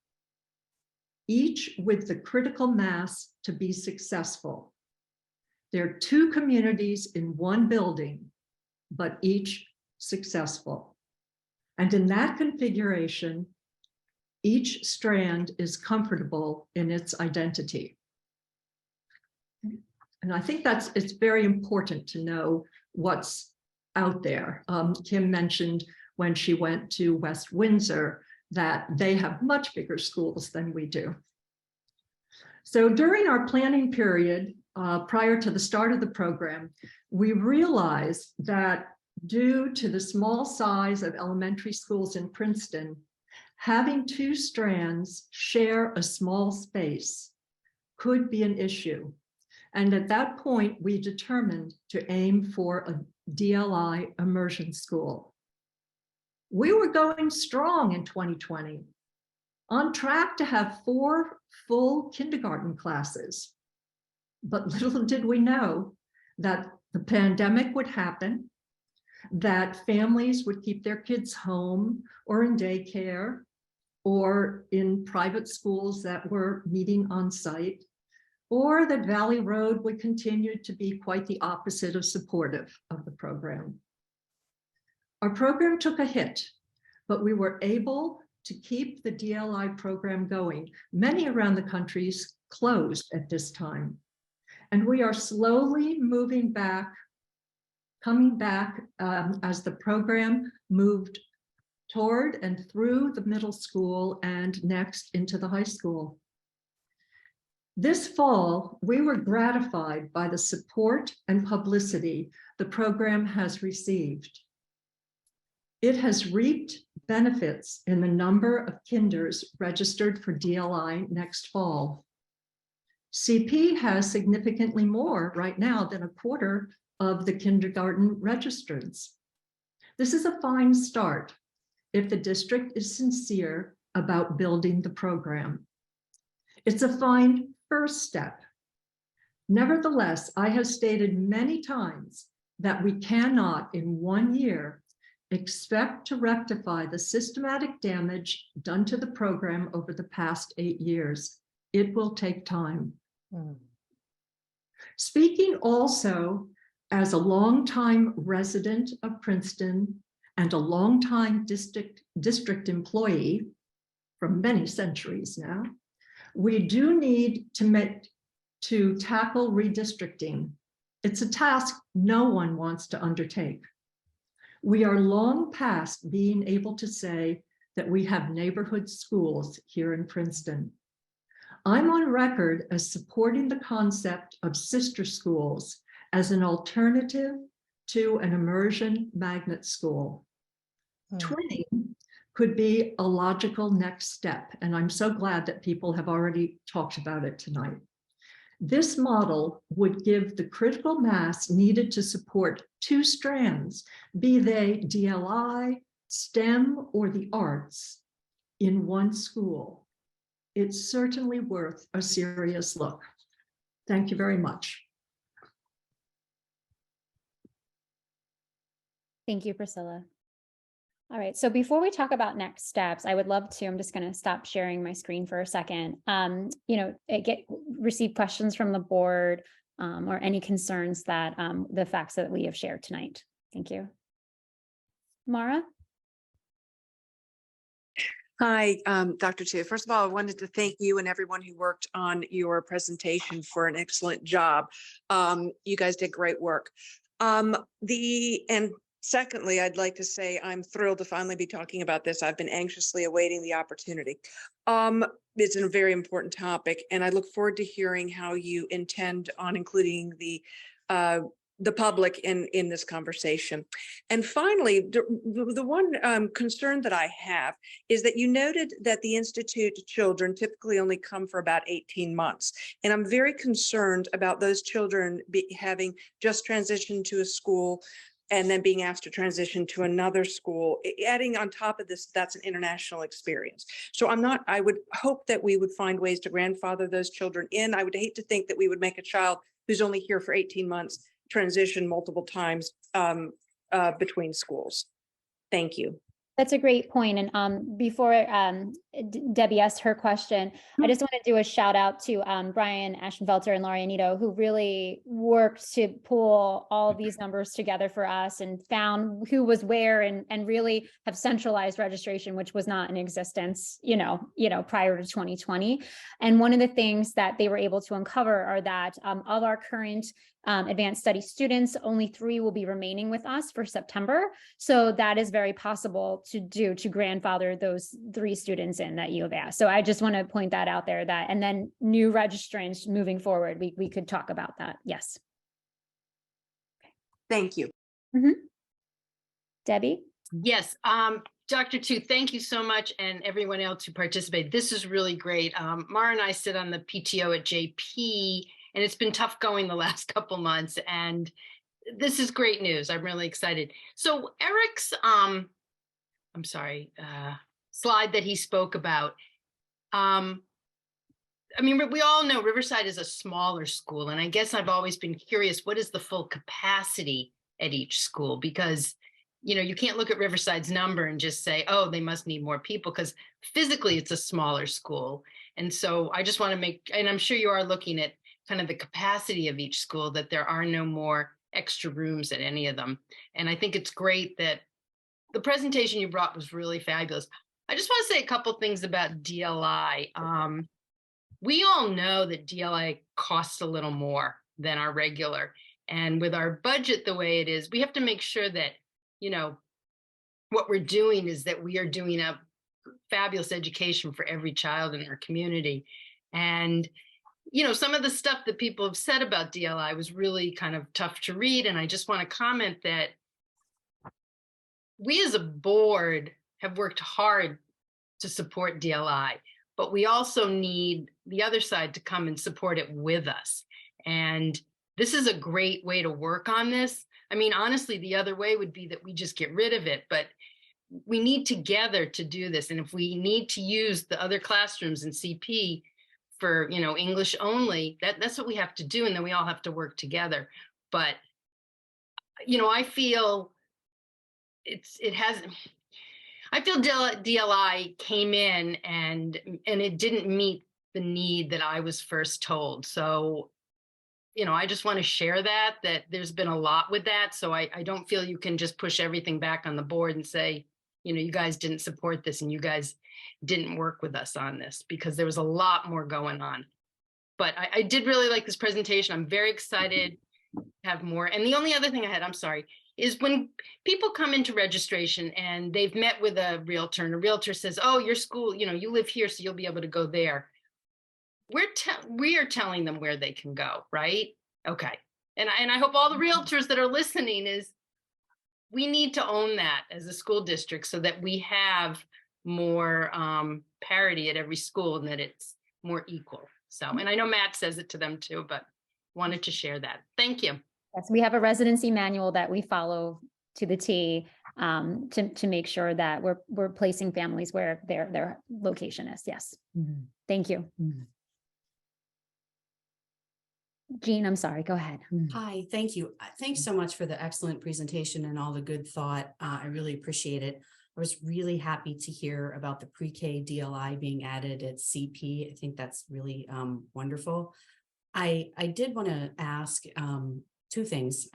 each with the critical mass to be successful. They're 2 communities in 1 building, but each successful. And in that configuration, each strand is comfortable in its identity. And I think it's very important to know what's out there. Kim mentioned when she went to West Windsor that they have much bigger schools than we do. So during our planning period, prior to the start of the program, we realized that due to the small size of elementary schools in Princeton, having 2 strands share a small space could be an issue. And at that point, we determined to aim for a DLI immersion school. We were going strong in 2020, on track to have 4 full kindergarten classes. But little did we know that the pandemic would happen, that families would keep their kids home or in daycare or in private schools that were meeting on site, or that Valley Road would continue to be quite the opposite of supportive of the program. Our program took a hit, but we were able to keep the DLI program going. Many around the country closed at this time. And we are slowly moving back, coming back as the program moved toward and through the middle school and next into the high school. This fall, we were gratified by the support and publicity the program has received. It has reaped benefits in the number of kinders registered for DLI next fall. CP has significantly more right now than a quarter of the kindergarten registrants. This is a fine start if the district is sincere about building the program. It's a fine first step. Nevertheless, I have stated many times that we cannot in 1 year expect to rectify the systematic damage done to the program over the past 8 years. It will take time. Speaking also as a longtime resident of Princeton and a longtime district employee from many centuries now, we do need to tackle redistricting It's a task no one wants to undertake. We are long past being able to say that we have neighborhood schools here in Princeton. I'm on record as supporting the concept of sister schools as an alternative to an immersion magnet school. Twinning could be a logical next step, and I'm so glad that people have already talked about it tonight. This model would give the critical mass needed to support two strands, be they DLI, STEM, or the arts, in one school. It's certainly worth a serious look. Thank you very much. Thank you, Priscilla. All right, so before we talk about next steps, I would love to, I'm just going to stop sharing my screen for a second, receive questions from the board or any concerns that the facts that we have shared tonight. Thank you. Mara? Hi, Dr. Tu. First of all, I wanted to thank you and everyone who worked on your presentation for an excellent job. You guys did great work. Secondly, I'd like to say I'm thrilled to finally be talking about this. I've been anxiously awaiting the opportunity. It's a very important topic, and I look forward to hearing how you intend on including the public in this conversation. And finally, the one concern that I have is that you noted that the Institute children typically only come for about 18 months. And I'm very concerned about those children having just transitioned to a school and then being asked to transition to another school. Adding on top of this, that's an international experience. So I would hope that we would find ways to grandfather those children in. I would hate to think that we would make a child who's only here for 18 months transition multiple times between schools. Thank you. That's a great point. And before Debbie asked her question, I just want to do a shout out to Brian Aschenfelter and Laurie Anito, who really worked to pull all of these numbers together for us and found who was where and really have centralized registration, which was not in existence, prior to 2020. And one of the things that they were able to uncover are that of our current advanced study students, only 3 will be remaining with us for September. So that is very possible to grandfather those 3 students in that you have asked. So I just want to point that out there, and then new registrants moving forward, we could talk about that. Yes. Thank you. Debbie? Yes. Dr. Tu, thank you so much, and everyone else who participated. This is really great. Mara and I sit on the PTO at JP, and it's been tough going the last couple months, and this is great news. I'm really excited. So Eric's, slide that he spoke about, we all know Riverside is a smaller school, and I guess I've always been curious, what is the full capacity at each school? Because you can't look at Riverside's number and just say, oh, they must need more people, because physically it's a smaller school. And so I just want to and I'm sure you are looking at kind of the capacity of each school, that there are no more extra rooms at any of them. And I think it's great that the presentation you brought was really fabulous. I just want to say a couple things about DLI. We all know that DLI costs a little more than our regular. And with our budget the way it is, we have to make sure that, what we're doing is that we are doing a fabulous education for every child in our community. And some of the stuff that people have said about DLI was really kind of tough to read. And I just want to comment that we as a board have worked hard to support DLI, but we also need the other side to come and support it with us. And this is a great way to work on this. Honestly, the other way would be that we just get rid of it, but we need together to do this. And if we need to use the other classrooms in CP for, English only, that's what we have to do. And then we all have to work together. But, I feel I feel DLI came in and it didn't meet the need that I was first told. So, I just want to share that there's been a lot with that. So I don't feel you can just push everything back on the board and say, you guys didn't support this and you guys didn't work with us on this, because there was a lot more going on. But I did really like this presentation. I'm very excited have more. And the only other thing I had, I'm sorry, is when people come into registration and they've met with a realtor and a realtor says, oh, your school, you live here, so you'll be able to go there. We are telling them where they can go, right? Okay. And I hope all the realtors that are listening is we need to own that as a school district so that we have more parity at every school and that it's more equal. So, and I know Matt says it to them too, but wanted to share that. Thank you. Yes, we have a residency manual that we follow to the T to make sure that we're placing families where their location is. Yes. Mhm. Thank you. Mhm. Jean, I'm sorry, go ahead. Hi, thank you. Thanks so much for the excellent presentation and all the good thought. I really appreciate it. I was really happy to hear about the pre-K DLI being added at CP. I think that's really wonderful. I did want to ask two things.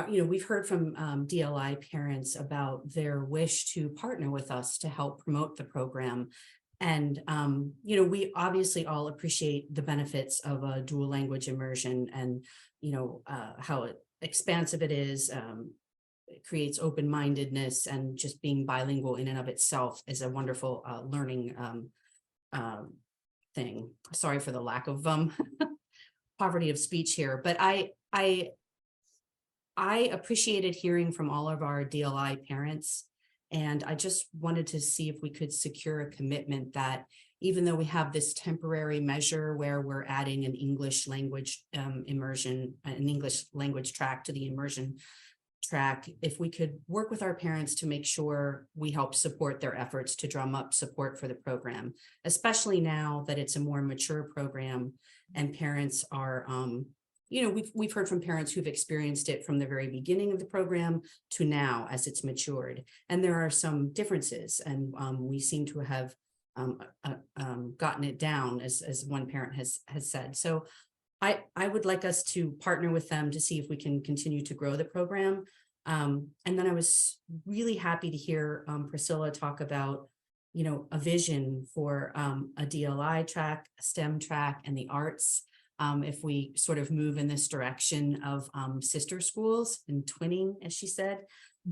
We've heard from DLI parents about their wish to partner with us to help promote the program. And, we obviously all appreciate the benefits of a dual language immersion and, how expansive it is. It creates open-mindedness, and just being bilingual in and of itself is a wonderful learning thing. Sorry for the lack of poverty of speech here, but I appreciated hearing from all of our DLI parents. And I just wanted to see if we could secure a commitment that even though we have this temporary measure where we're adding an English language immersion, an English language track to the immersion track, if we could work with our parents to make sure we help support their efforts to drum up support for the program, especially now that it's a more mature program and parents are we've heard from parents who've experienced it from the very beginning of the program to now as it's matured. And there are some differences, and we seem to have gotten it down, as one parent has said. So I would like us to partner with them to see if we can continue to grow the program. And then I was really happy to hear Priscilla talk about, a vision for a DLI track, a STEM track, and the arts. If we sort of move in this direction of sister schools and twinning, as she said,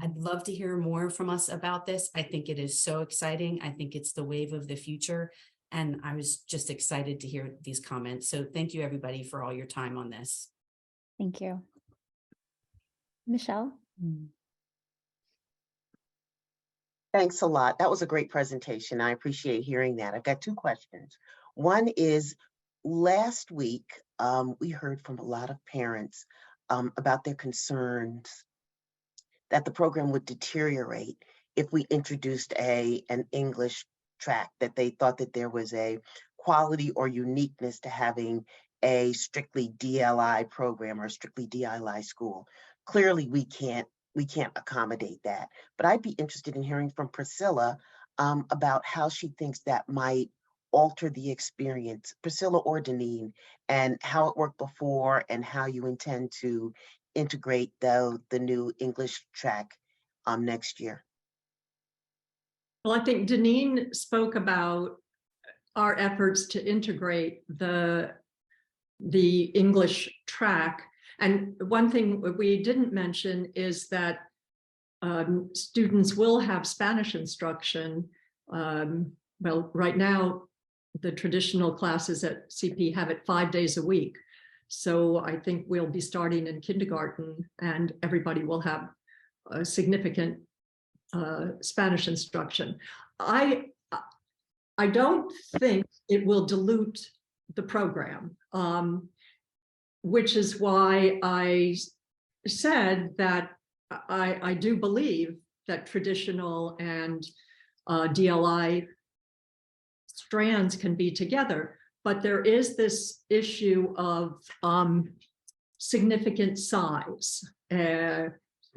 I'd love to hear more from us about this. I think it is so exciting. I think it's the wave of the future. And I was just excited to hear these comments. So thank you, everybody, for all your time on this. Thank you. Michelle? Thanks a lot. That was a great presentation. I appreciate hearing that. I've got two questions. One is, last week, we heard from a lot of parents about their concerns that the program would deteriorate if we introduced an English track, that they thought that there was a quality or uniqueness to having a strictly DLI program or a strictly DLI school. Clearly, we can't accommodate that. But I'd be interested in hearing from Priscilla about how she thinks that might alter the experience, Priscilla or Deneen, and how it worked before and how you intend to integrate the new English track next year. Well, I think Deneen spoke about our efforts to integrate the English track. And one thing we didn't mention is that students will have Spanish instruction. Well, right now, the traditional classes at CP have it 5 days a week. So I think we'll be starting in kindergarten and everybody will have a significant Spanish instruction. I don't think it will dilute the program, which is why I said that I do believe that traditional and DLI strands can be together, but there is this issue of significant size,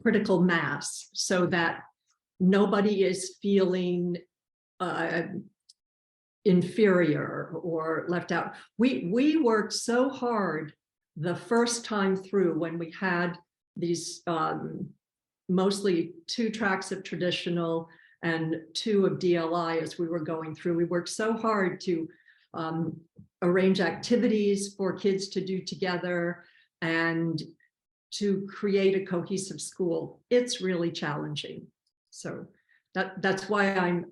critical mass, so that nobody is feeling inferior or left out. We worked so hard the first time through when we had these mostly 2 tracks of traditional and 2 of DLI as we were going through. We worked so hard to arrange activities for kids to do together and to create a cohesive school, it's really challenging. So that's why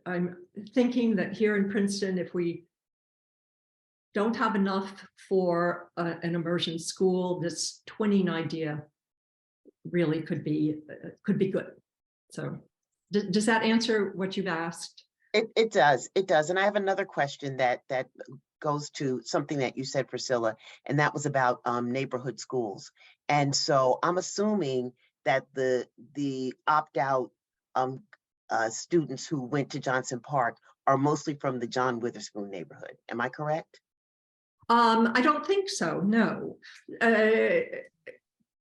I'm thinking that here in Princeton, if we don't have enough for an immersion school, this twinning idea really could be good. So does that answer what you've asked? It does. And I have another question that goes to something that you said, Priscilla, and that was about neighborhood schools. And so I'm assuming that the opt-out students who went to Johnson Park are mostly from the John Witherspoon neighborhood. Am I correct? I don't think so, no.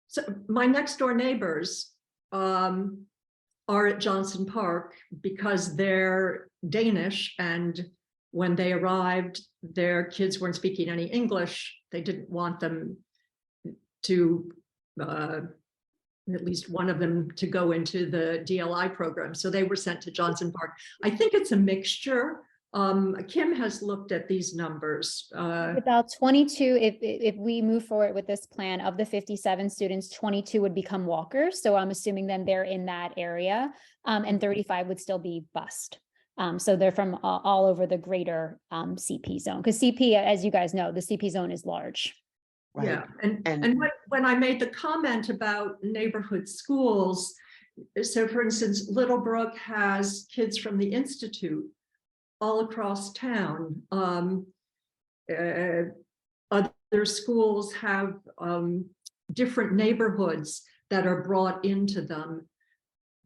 So my next door neighbors are at Johnson Park because they're Danish, and when they arrived, their kids weren't speaking any English. They didn't want them to, at least one of them, to go into the DLI program. So they were sent to Johnson Park. I think it's a mixture. Kim has looked at these numbers. About 22, if we move forward with this plan, of the 57 students, 22 would become walkers. So I'm assuming then they're in that area, and 35 would still be bused. So they're from all over the greater CP zone, because CP, as you guys know, the CP zone is large. Right. Yeah, and when I made the comment about neighborhood schools, so for instance, Littlebrook has kids from the Institute all across town. Other schools have different neighborhoods that are brought into them.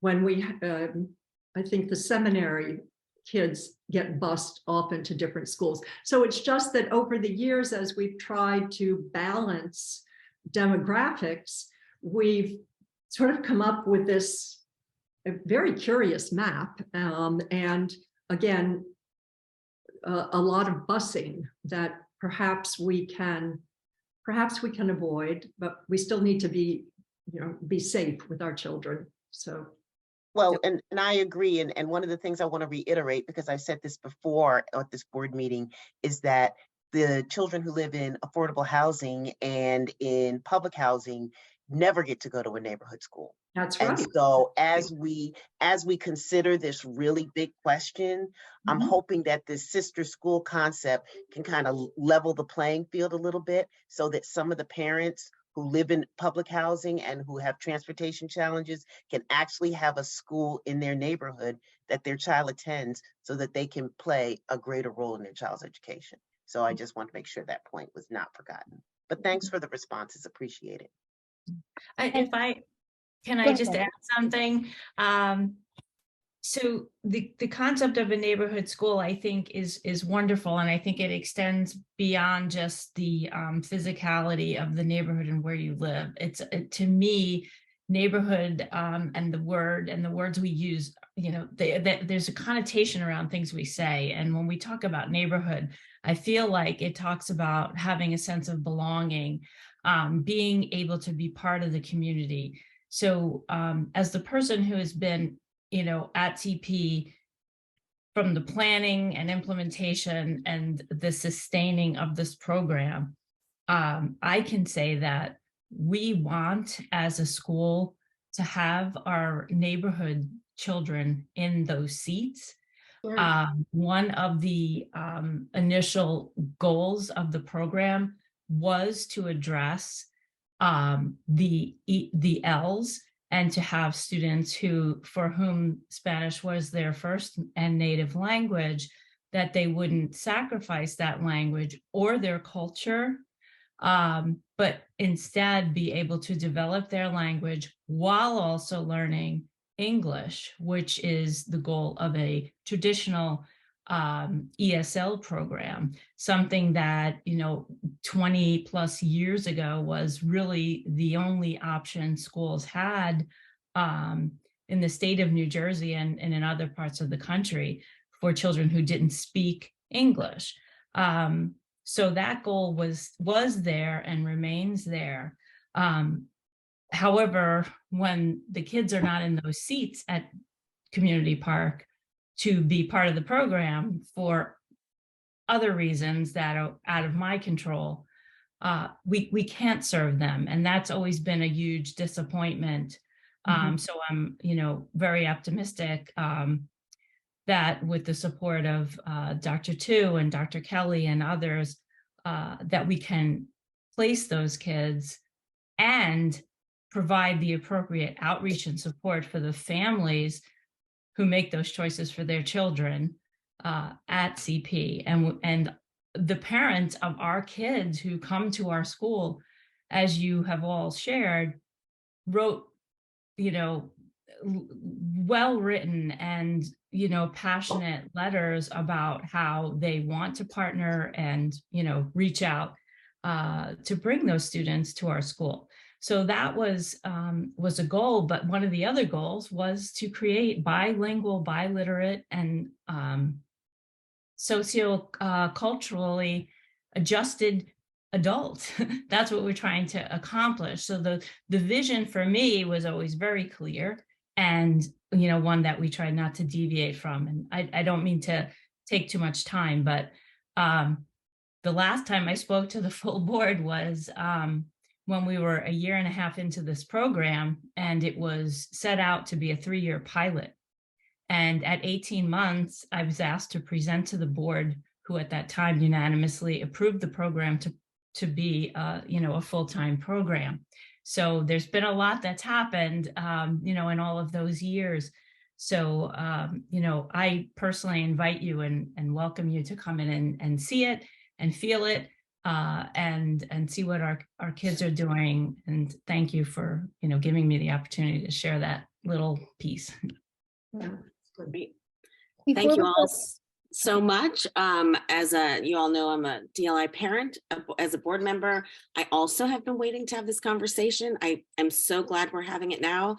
When we, I think the seminary kids get bused off into different schools. So it's just that over the years, as we've tried to balance demographics, we've sort of come up with this very curious map. And again, a lot of busing that perhaps we can avoid, but we still need to be safe with our children. So. Well, and I agree. And one of the things I want to reiterate, because I've said this before at this board meeting, is that the children who live in affordable housing and in public housing never get to go to a neighborhood school. That's right. And so as we consider this really big question, I'm hoping that this sister school concept can kind of level the playing field a little bit, so that some of the parents who live in public housing and who have transportation challenges can actually have a school in their neighborhood that their child attends, so that they can play a greater role in their child's education. So I just want to make sure that point was not forgotten. But thanks for the responses, appreciate it. Can I just add something? So the concept of a neighborhood school, I think, is wonderful, and I think it extends beyond just the physicality of the neighborhood and where you live. To me, neighborhood and the words we use, there's a connotation around things we say, and when we talk about neighborhood, I feel like it talks about having a sense of belonging, being able to be part of the community. So as the person who has been at CP from the planning and implementation and the sustaining of this program, I can say that we want, as a school, to have our neighborhood children in those seats. Sure. One of the initial goals of the program was to address the L's, and to have students for whom Spanish was their first and native language, that they wouldn't sacrifice that language or their culture, but instead be able to develop their language while also learning English, which is the goal of a traditional ESL program, something that 20 plus years ago was really the only option schools had in the state of New Jersey and in other parts of the country for children who didn't speak English. So that goal was there and remains there. However, when the kids are not in those seats at Community Park to be part of the program for other reasons that are out of my control, we can't serve them. And that's always been a huge disappointment. So I'm, very optimistic that with the support of Dr. Tu and Dr. Kelly and others, that we can place those kids and provide the appropriate outreach and support for the families who make those choices for their children at CP. And the parents of our kids who come to our school, as you have all shared, wrote, well-written and, passionate letters about how they want to partner and, reach out to bring those students to our school. So that was a goal, but one of the other goals was to create bilingual, biliterate, and socio-culturally adjusted adults. That's what we're trying to accomplish. So the vision for me was always very clear, and one that we tried not to deviate from. And I don't mean to take too much time, but the last time I spoke to the full board was when we were a year and a half into this program, and it was set out to be a 3-year pilot. And at 18 months, I was asked to present to the board, who at that time unanimously approved the program to be, a full-time program. So there's been a lot that's happened, in all of those years. So, I personally invite you and welcome you to come in and see it and feel it, and see what our kids are doing. And thank you for, giving me the opportunity to share that little piece. Great. Thank you all so much. You all know, I'm a DLI parent. As a board member, I also have been waiting to have this conversation. I am so glad we're having it now.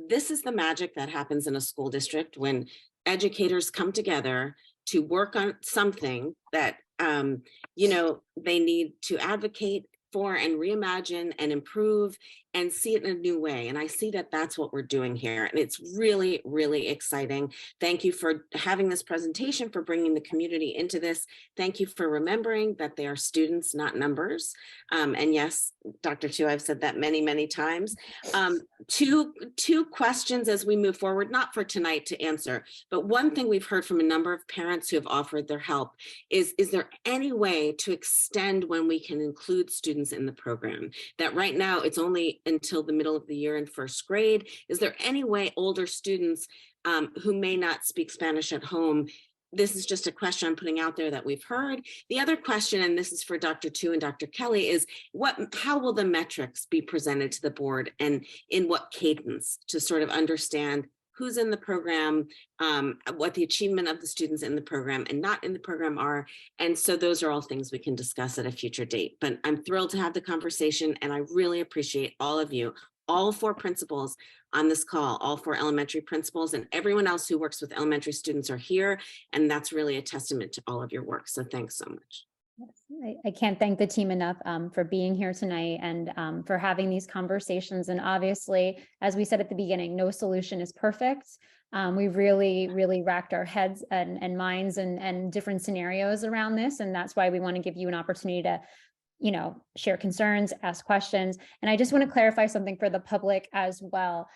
This is the magic that happens in a school district when educators come together to work on something that, they need to advocate for and reimagine and improve and see it in a new way. And I see that that's what we're doing here. And it's really, really exciting. Thank you for having this presentation, for bringing the community into this. Thank you for remembering that they are students, not numbers. And yes, Dr. Tu, I've said that many, many times. Two questions as we move forward, not for tonight to answer, but one thing we've heard from a number of parents who have offered their help is there any way to extend when we can include students in the program? That right now it's only until the middle of the year in first grade. Is there any way older students who may not speak Spanish at home? This is just a question I'm putting out there that we've heard. The other question, and this is for Dr. Tu and Dr. Kelly, is how will the metrics be presented to the board, and in what cadence, to sort of understand who's in the program, what the achievement of the students in the program and not in the program are. And so those are all things we can discuss at a future date. But I'm thrilled to have the conversation, and I really appreciate all of you, all 4 principals on this call, all 4 elementary principals, and everyone else who works with elementary students are here. And that's really a testament to all of your work. So thanks so much. I can't thank the team enough for being here tonight and for having these conversations. And obviously, as we said at the beginning, no solution is perfect. We really, really racked our heads and minds and different scenarios around this. And that's why we want to give you an opportunity to share concerns, ask questions. And I just want to clarify something for the public as well,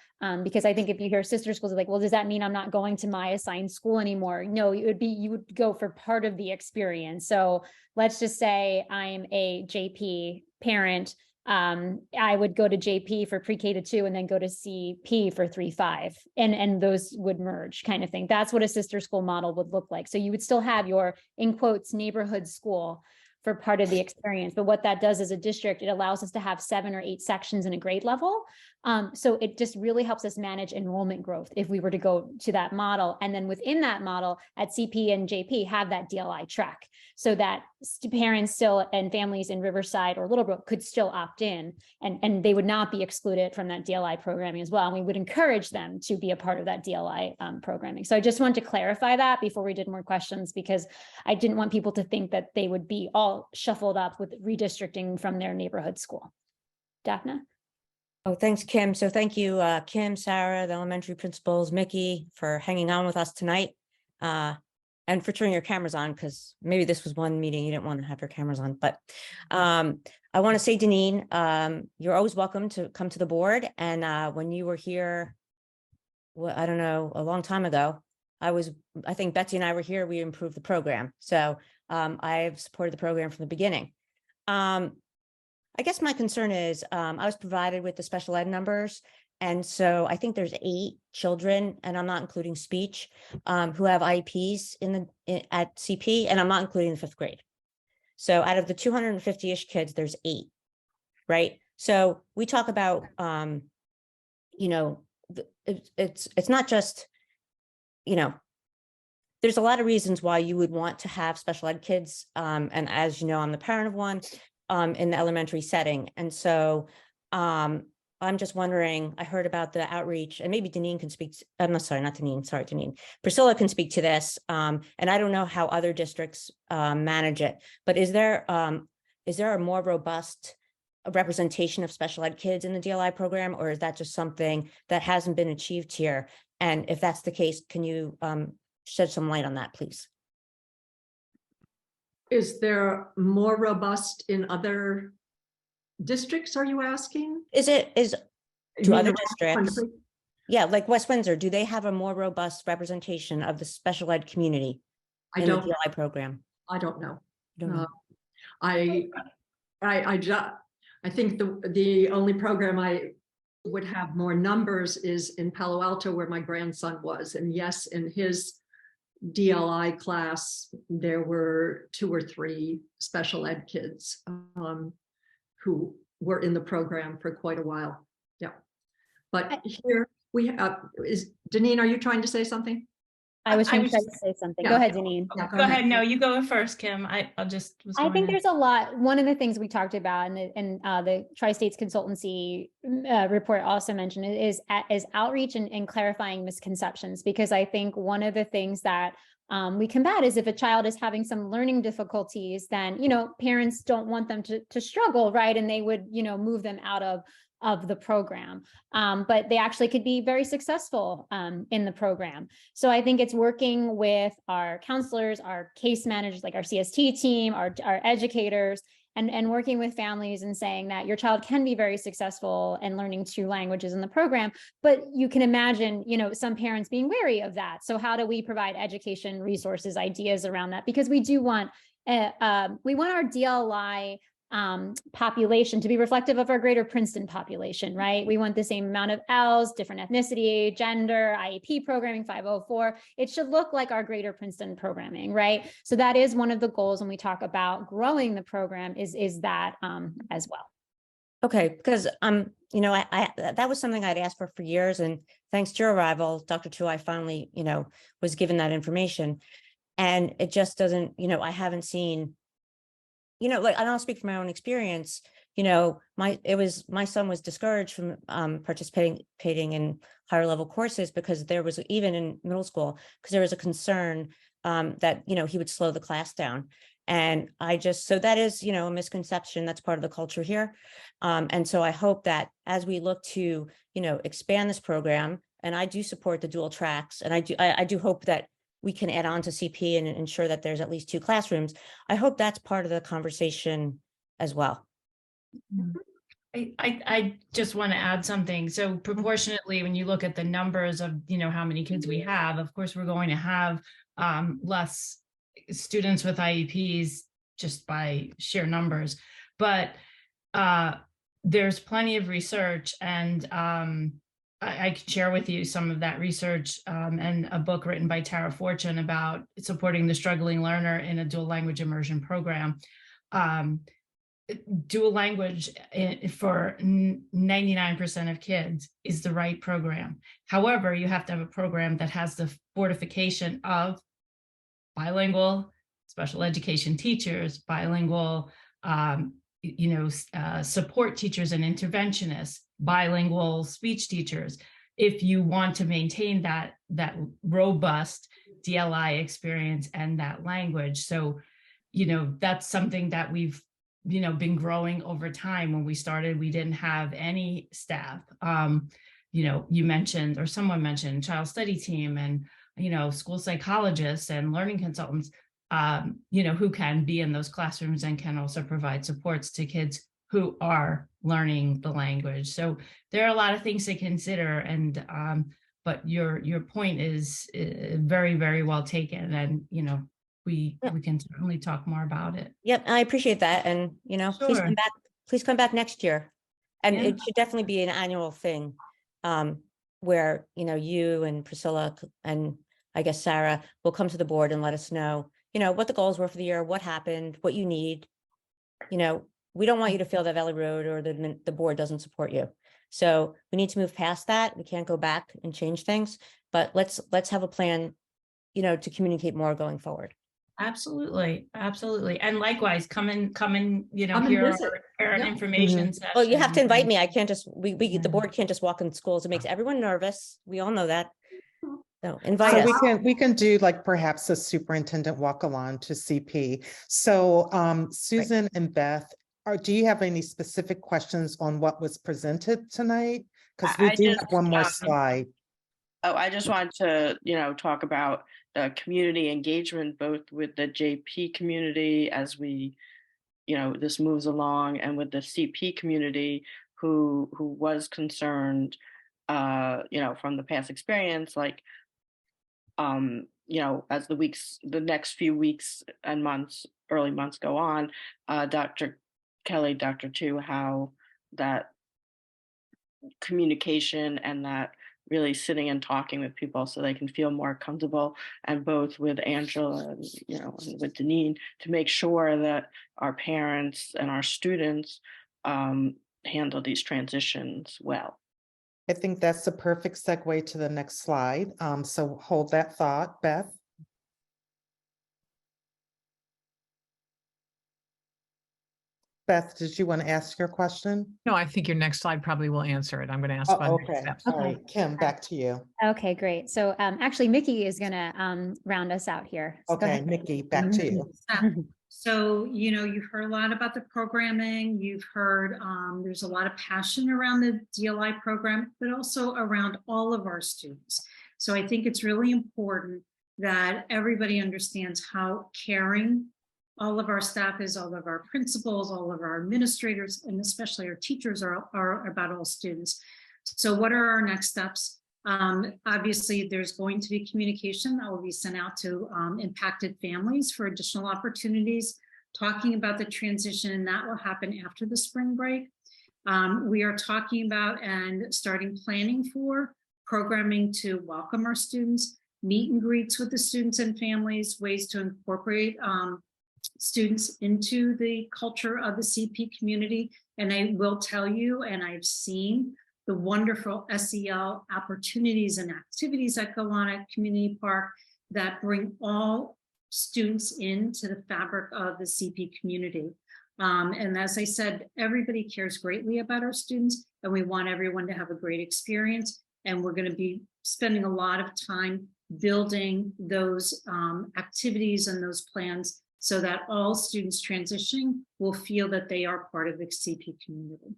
because I think if you hear sister schools, like, well, does that mean I'm not going to my assigned school anymore? No, you would go for part of the experience. So let's just say I'm a JP parent. I would go to JP for pre-K to 2 and then go to CP for 3-5, and those would merge, kind of thing. That's what a sister school model would look like. So you would still have your, in quotes, neighborhood school for part of the experience. But what that does as a district, it allows us to have 7 or 8 sections in a grade level. So it just really helps us manage enrollment growth if we were to go to that model. And then within that model at CP and JP have that DLI track, so that parents still and families in Riverside or Littlebrook could still opt in, and they would not be excluded from that DLI programming as well. And we would encourage them to be a part of that DLI programming. So I just wanted to clarify that before we did more questions, because I didn't want people to think that they would be all shuffled up with redistricting from their neighborhood school. Daphna? Oh, thanks, Kim. So thank you, Kim, Sarah, the elementary principals, Mickey, for hanging on with us tonight. And and for turning your cameras on, because maybe this was one meeting you didn't want to have your cameras on, but I want to say, Deneen, you're always welcome to come to the board. And when you were here, well, I don't know, a long time ago, I think Betsy and I were here, we improved the program. So I've supported the program from the beginning. I guess my concern is I was provided with the special ed numbers. And so I think there's 8 children, and I'm not including speech, who have IEPs at CP, and I'm not including the 5th grade. So out of the 250-ish kids, there's 8, right? So we talk about, you know, it's not just, you know, there's a lot of reasons why you would want to have special ed kids. And as you know, I'm the parent of one in the elementary setting. And so I'm just wondering, I heard about the outreach, and maybe Deneen can speak, I'm sorry, not Deneen, sorry, Deneen. Priscilla can speak to this. And I don't know how other districts manage it, but is there a more robust representation of special ed kids in the DLI program, or is that just something that hasn't been achieved here? And if that's the case, can you shed some light on that, please? Is there more robust in other districts, are you asking? Do other districts, yeah, like West Windsor, do they have a more robust representation of the special ed community in the DLI program? I don't know. Don't know. I think the only program I would have more numbers is in Palo Alto, where my grandson was. And yes, in his DLI class, there were 2 or 3 special ed kids who were in the program for quite a while. Yeah. But here we have, Deneen, are you trying to say something? I was trying to say something. Go ahead, Deneen. Yeah, go ahead. No, you go first, Kim. I think there's a lot. One of the things we talked about, and the Tri-States Consultancy report also mentioned, is outreach and clarifying misconceptions. Because I think one of the things that we combat is if a child is having some learning difficulties, then, you know, parents don't want them to struggle, right? And they would, you know, move them out of the program, but they actually could be very successful in the program. So I think it's working with our counselors, our case managers, like our CST team, our educators, and working with families and saying that your child can be very successful in learning 2 languages in the program, but you can imagine, you know, some parents being wary of that. So how do we provide education resources, ideas around that? Because we do want, our DLI population to be reflective of our greater Princeton population, right? We want the same amount of L's, different ethnicity, gender, IEP programming, 504. It should look like our greater Princeton programming, right? So that is one of the goals when we talk about growing the program is that as well. Okay, because you know, I that was something I'd asked for years, and thanks to your arrival, Dr. Tu, I finally, you know, was given that information, and it just doesn't, you know, I haven't seen, you know, like, and I'll speak from my own experience, you know, my son was discouraged from participating in higher level courses because there was, even in middle school, because there was a concern that, you know, he would slow the class down. And so that is, you know, a misconception that's part of the culture here. And so I hope that as we look to, you know, expand this program, and I do support the dual tracks, and I do hope that we can add on to CP and ensure that there's at least 2 classrooms. I hope that's part of the conversation as well. I just want to add something. So proportionately, when you look at the numbers of, you know, how many kids we have, of course, we're going to have less students with IEPs just by sheer numbers. But there's plenty of research, and I can share with you some of that research and a book written by Tara Fortune about supporting the struggling learner in a dual language immersion program. Dual language for 99% of kids is the right program. However, you have to have a program that has the fortification of bilingual special education teachers, bilingual support teachers and interventionists, bilingual speech teachers, if you want to maintain that robust DLI experience and that language. So, you know, that's something that we've, you know, been growing over time. When we started, we didn't have any staff. You know, you mentioned, or someone mentioned, child study team, and school psychologists and learning consultants, who can be in those classrooms and can also provide supports to kids who are learning the language. So there are a lot of things to consider, and but your point is very, very well taken, and we can certainly talk more about it. Yep, I appreciate that, and Sure. please come back next year, and Yeah. it should definitely be an annual thing, where you and Priscilla and I guess Sarah will come to the board and let us know what the goals were for the year, what happened, what you need. We don't want you to feel that Valley Road or the board doesn't support you. So we need to move past that. We can't go back and change things, but let's have a plan, to communicate more going forward. Absolutely. And likewise, come and Come and hear visit. our parent Yeah. information session. Well, you have to invite me. I can't just, the board can't just walk in schools. It makes everyone nervous. We all know that. So invite So us. we can do like perhaps a superintendent walk along to CP. So Susan and Beth, do you have any specific questions on what was presented tonight? Because we do have one more slide. Oh, I just wanted to, talk about community engagement, both with the JP community as we, this moves along, and with the CP community who was concerned, from the past experience, like, as the next few weeks and months, early months go on, Dr. Kelly, Dr. Tu, how that communication and that really sitting and talking with people so they can feel more comfortable, and both with Angela and and with Deneen, to make sure that our parents and our students handle these transitions well. I think that's the perfect segue to the next slide. So hold that thought, Beth. Beth, did you want to ask your question? No, I think your next slide probably will answer it. I'm going to ask Oh, about next okay. steps. All right, Kim, back to you. Okay, great. So actually, Mickey is going to round us out here. So go Okay, ahead. Mickey, back to you. So, you've heard a lot about the programming. You've heard there's a lot of passion around the DLI program, but also around all of our students. So I think it's really important that everybody understands how caring all of our staff is, all of our principals, all of our administrators, and especially our teachers are about all students. So what are our next steps? Obviously, there's going to be communication that will be sent out to impacted families for additional opportunities, talking about the transition, and that will happen after the spring break. We are talking about and starting planning for programming to welcome our students, meet and greets with the students and families, ways to incorporate students into the culture of the CP community. And I will tell you, and I've seen the wonderful SEL opportunities and activities that go on at Community Park that bring all students into the fabric of the CP community. And as I said, everybody cares greatly about our students, and we want everyone to have a great experience. And we're going to be spending a lot of time building those activities and those plans so that all students transitioning will feel that they are part of the CP community.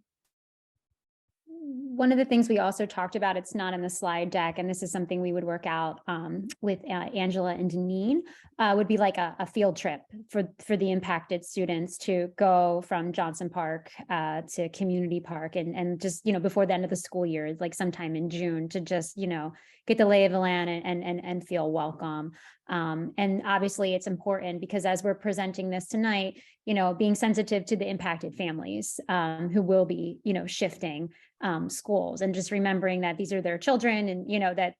One of the things we also talked about, it's not in the slide deck, and this is something we would work out with Angela and Deneen, would be like a field trip for the impacted students to go from Johnson Park to Community Park, and just, before the end of the school year, like sometime in June, to just, get the lay of the land and feel welcome. And obviously it's important because as we're presenting this tonight, being sensitive to the impacted families who will be, shifting schools, and just remembering that these are their children, and that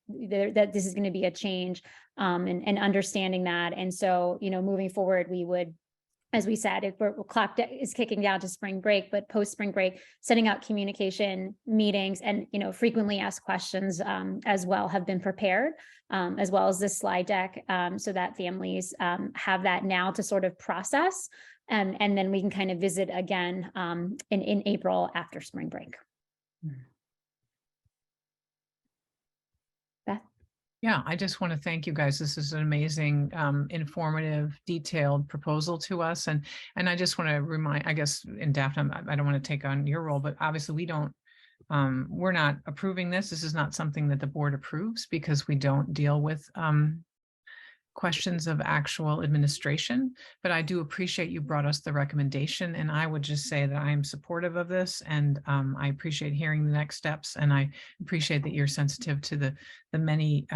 this is going to be a change, and understanding that. And so, moving forward, we would, as we said, if we're clock is kicking down to spring break, but post spring break, setting out communication meetings and frequently asked questions as well have been prepared, as well as this slide deck, so that families have that now to sort of process, and then we can kind of visit again in April after spring break. Beth? Yeah, I just want to thank you guys. This is an amazing, informative, detailed proposal to us. And I just want to remind, I guess, in Daphne, I don't want to take on your role, but obviously we don't we're not approving this. This is not something that the board approves because we don't deal with questions of actual administration, but I do appreciate you brought us the recommendation, and I would just say that I am supportive of this, and I appreciate hearing the next steps, and I appreciate that you're sensitive to the many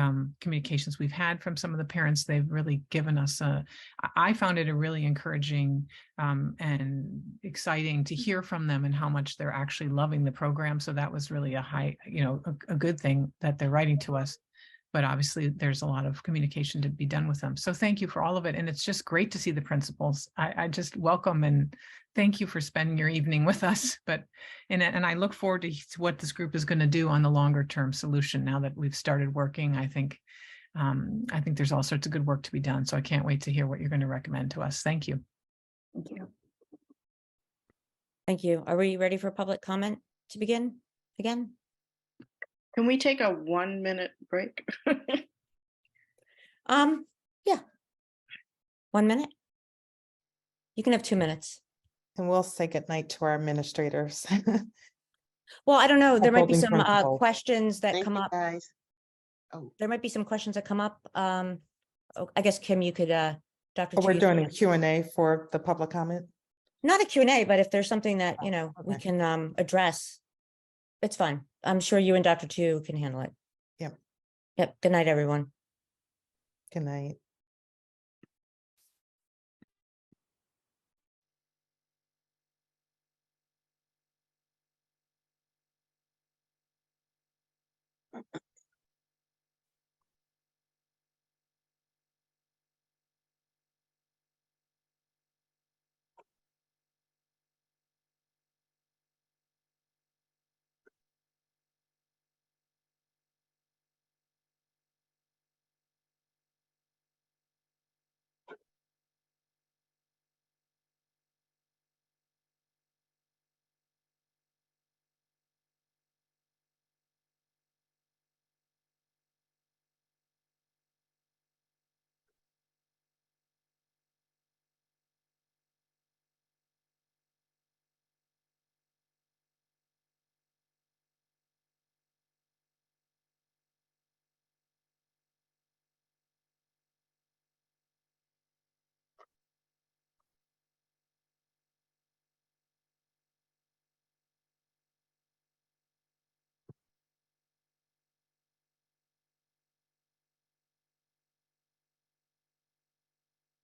communications we've had from some of the parents. They've really given us I found it a really encouraging and exciting to hear from them and how much they're actually loving the program. So that was really a good thing that they're writing to us. But obviously there's a lot of communication to be done with them. So thank you for all of it. And it's just great to see the principals. I just welcome and thank you for spending your evening with us. And I look forward to what this group is going to do on the longer term solution now that we've started working. I think there's all sorts of good work to be done. So I can't wait to hear what you're going to recommend to us. Thank you. Thank you. Thank you. Are we ready for public comment to begin again? Can we take a 1 minute break? Yeah. 1 minute. You can have 2 minutes. And we'll say goodnight to our administrators. Well, I don't know. There might be Building some principals. questions that Thank come you, up. guys. Oh, There might be some questions that come up. I guess, Kim, you could, Dr. We're Chu, doing a Q&A for the public comment. not a Q&A, but if there's something that, we okay. can address, it's fine. I'm sure you and Dr. Chu can handle it. Yep. Yep. Good night, everyone. Good night.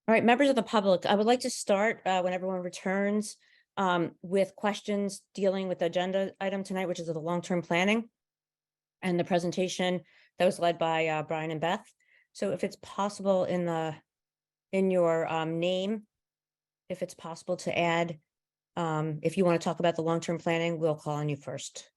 All right, members of the public, I would like to start when everyone returns with questions dealing with the agenda item tonight, which is the long-term planning and the presentation that was led by Brian and Beth. So if it's possible in your name, if it's possible to add, if you want to talk about the long-term planning, we'll call on you first.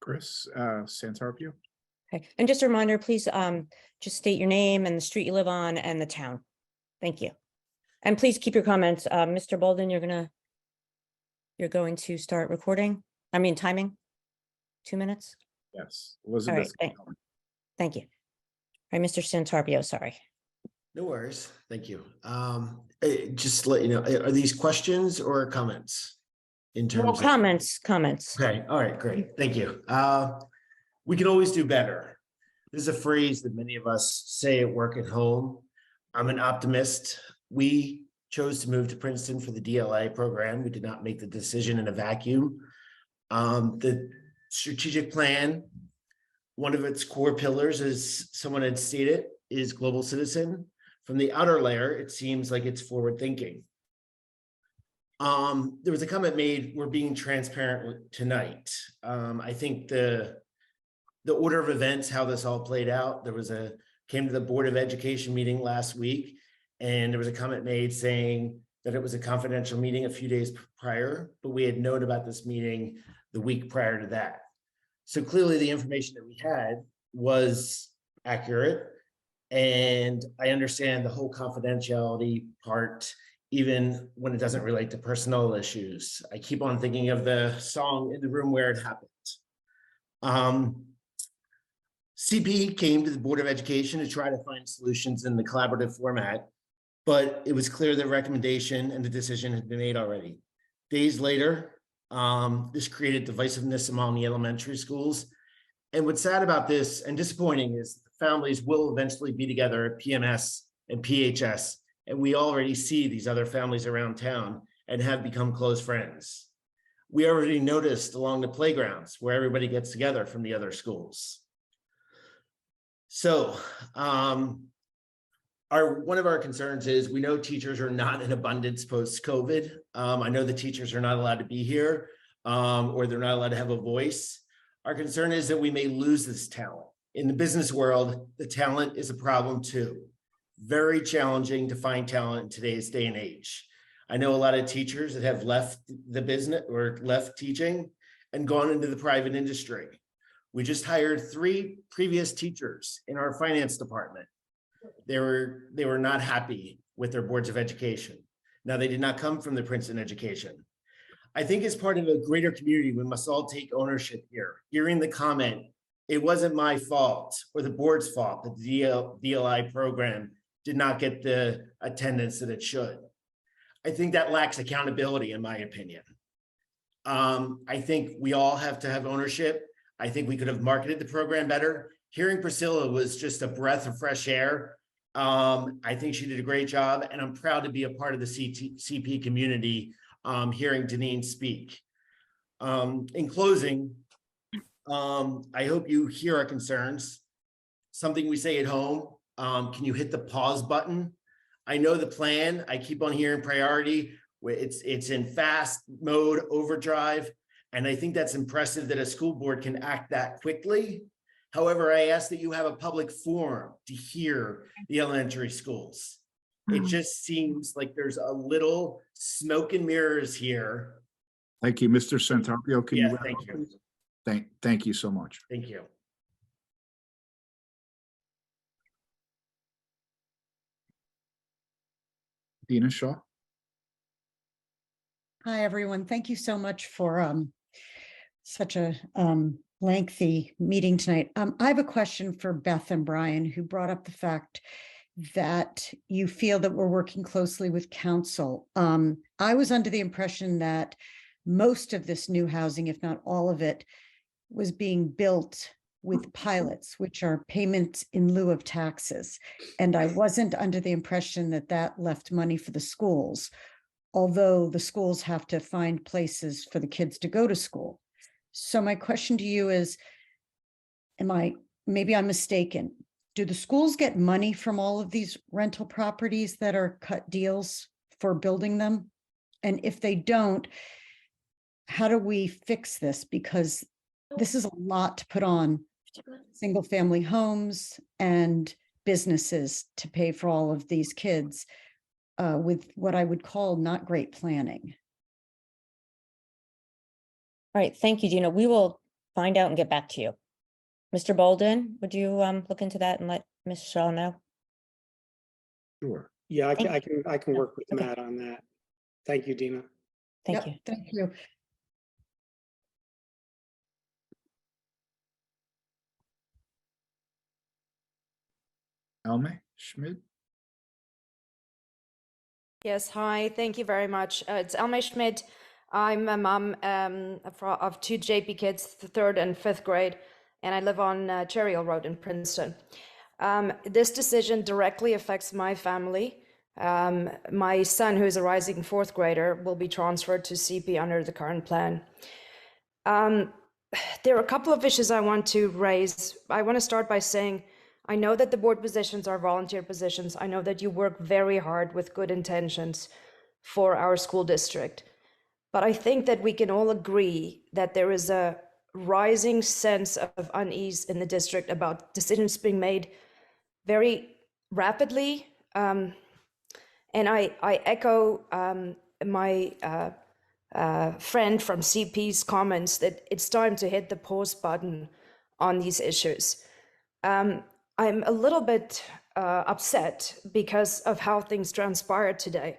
Chris Santarpio. Okay, and just a reminder, please just state your name and the street you live on and the town. Thank you. And please keep your comments. Mr. Bolden, you're going to start recording. Timing. 2 minutes. Yes, All right, Elizabeth. thank you. All right, Mr. Santarpio, sorry. No worries. Thank you. Just to let you know, are these questions or comments? In terms Well, of comments. Okay. All right. Great. Thank you. We can always do better. This is a phrase that many of us say at work at home. I'm an optimist. We chose to move to Princeton for the DLA program. We did not make the decision in a vacuum. The strategic plan, one of its core pillars, as someone had stated, is global citizen. From the outer layer, it seems like it's forward thinking. There was a comment made, we're being transparent tonight. I think the order of events, how this all played out, there was a came to the Board of Education meeting last week, and there was a comment made saying that it was a confidential meeting a few days prior, but we had known about this meeting the week prior to that. So clearly the information that we had was accurate. And I understand the whole confidentiality part, even when it doesn't relate to personnel issues. I keep on thinking of the song In the Room Where It Happened. CP came to the Board of Education to try to find solutions in the collaborative format, but it was clear the recommendation and the decision had been made already. Days later, this created divisiveness among the elementary schools. And what's sad about this and disappointing is families will eventually be together at PMS and PHS. And we already see these other families around town and have become close friends. We already noticed along the playgrounds where everybody gets together from the other schools. So one of our concerns is we know teachers are not in abundance post-COVID. I know the teachers are not allowed to be here or they're not allowed to have a voice. Our concern is that we may lose this talent. In the business world, the talent is a problem too. Very challenging to find talent in today's day and age. I know a lot of teachers that have left the business or left teaching and gone into the private industry. We just hired 3 previous teachers in our finance department. They were not happy with their boards of education. Now, they did not come from the Princeton education. I think as part of a greater community, we must all take ownership here. Hearing the comment, it wasn't my fault or the board's fault that the DLI program did not get the attendance that it should. I think that lacks accountability, in my opinion. I think we all have to have ownership. I think we could have marketed the program better. Hearing Priscilla was just a breath of fresh air. I think she did a great job, and I'm proud to be a part of the CP community hearing Deneen speak. In closing, I hope you hear our concerns. Something we say at home, can you hit the pause button? I know the plan. I keep on hearing priority. It's in fast mode overdrive. And I think that's impressive that a school board can act that quickly. However, I ask that you have a public forum to hear the elementary schools. It just seems like there's a little smoke and mirrors here. Thank you, Mr. Santario. Can you Yeah, wrap thank up, you. please? Thank you so much. Thank you. Dina Shaw. Hi, everyone. Thank you so much for such a lengthy meeting tonight. I have a question for Beth and Brian, who brought up the fact that you feel that we're working closely with council. I was under the impression that most of this new housing, if not all of it, was being built with pilots, which are payments in lieu of taxes. And I wasn't under the impression that that left money for the schools, although the schools have to find places for the kids to go to school. So my question to you is, maybe I'm mistaken. Do the schools get money from all of these rental properties that are cut deals for building them? And if they don't, how do we fix this? Because this is a lot to put on single family homes and businesses to pay for all of these kids with what I would call not great planning. All right, thank you, Dina. We will find out and get back to you. Mr. Bolden, would you look into that and let Ms. Shaw know? Sure. Yeah, I can work with Matt on that. Thank you, Dina. Thank you. Thank you. Elme Schmidt. Yes, hi, thank you very much. It's Elme Schmidt. I'm a mom of 2 JP kids, the 3rd and 5th grade, and I live on Cherry Hill Road in Princeton. This decision directly affects my family. My son, who is a rising 4th grader, will be transferred to CP under the current plan. There are a couple of issues I want to raise. I want to start by saying, I know that the board positions are volunteer positions. I know that you work very hard with good intentions for our school district. But I think that we can all agree that there is a rising sense of unease in the district about decisions being made very rapidly. And I echo my friend from CP's comments that it's time to hit the pause button on these issues. I'm a little bit upset because of how things transpired today.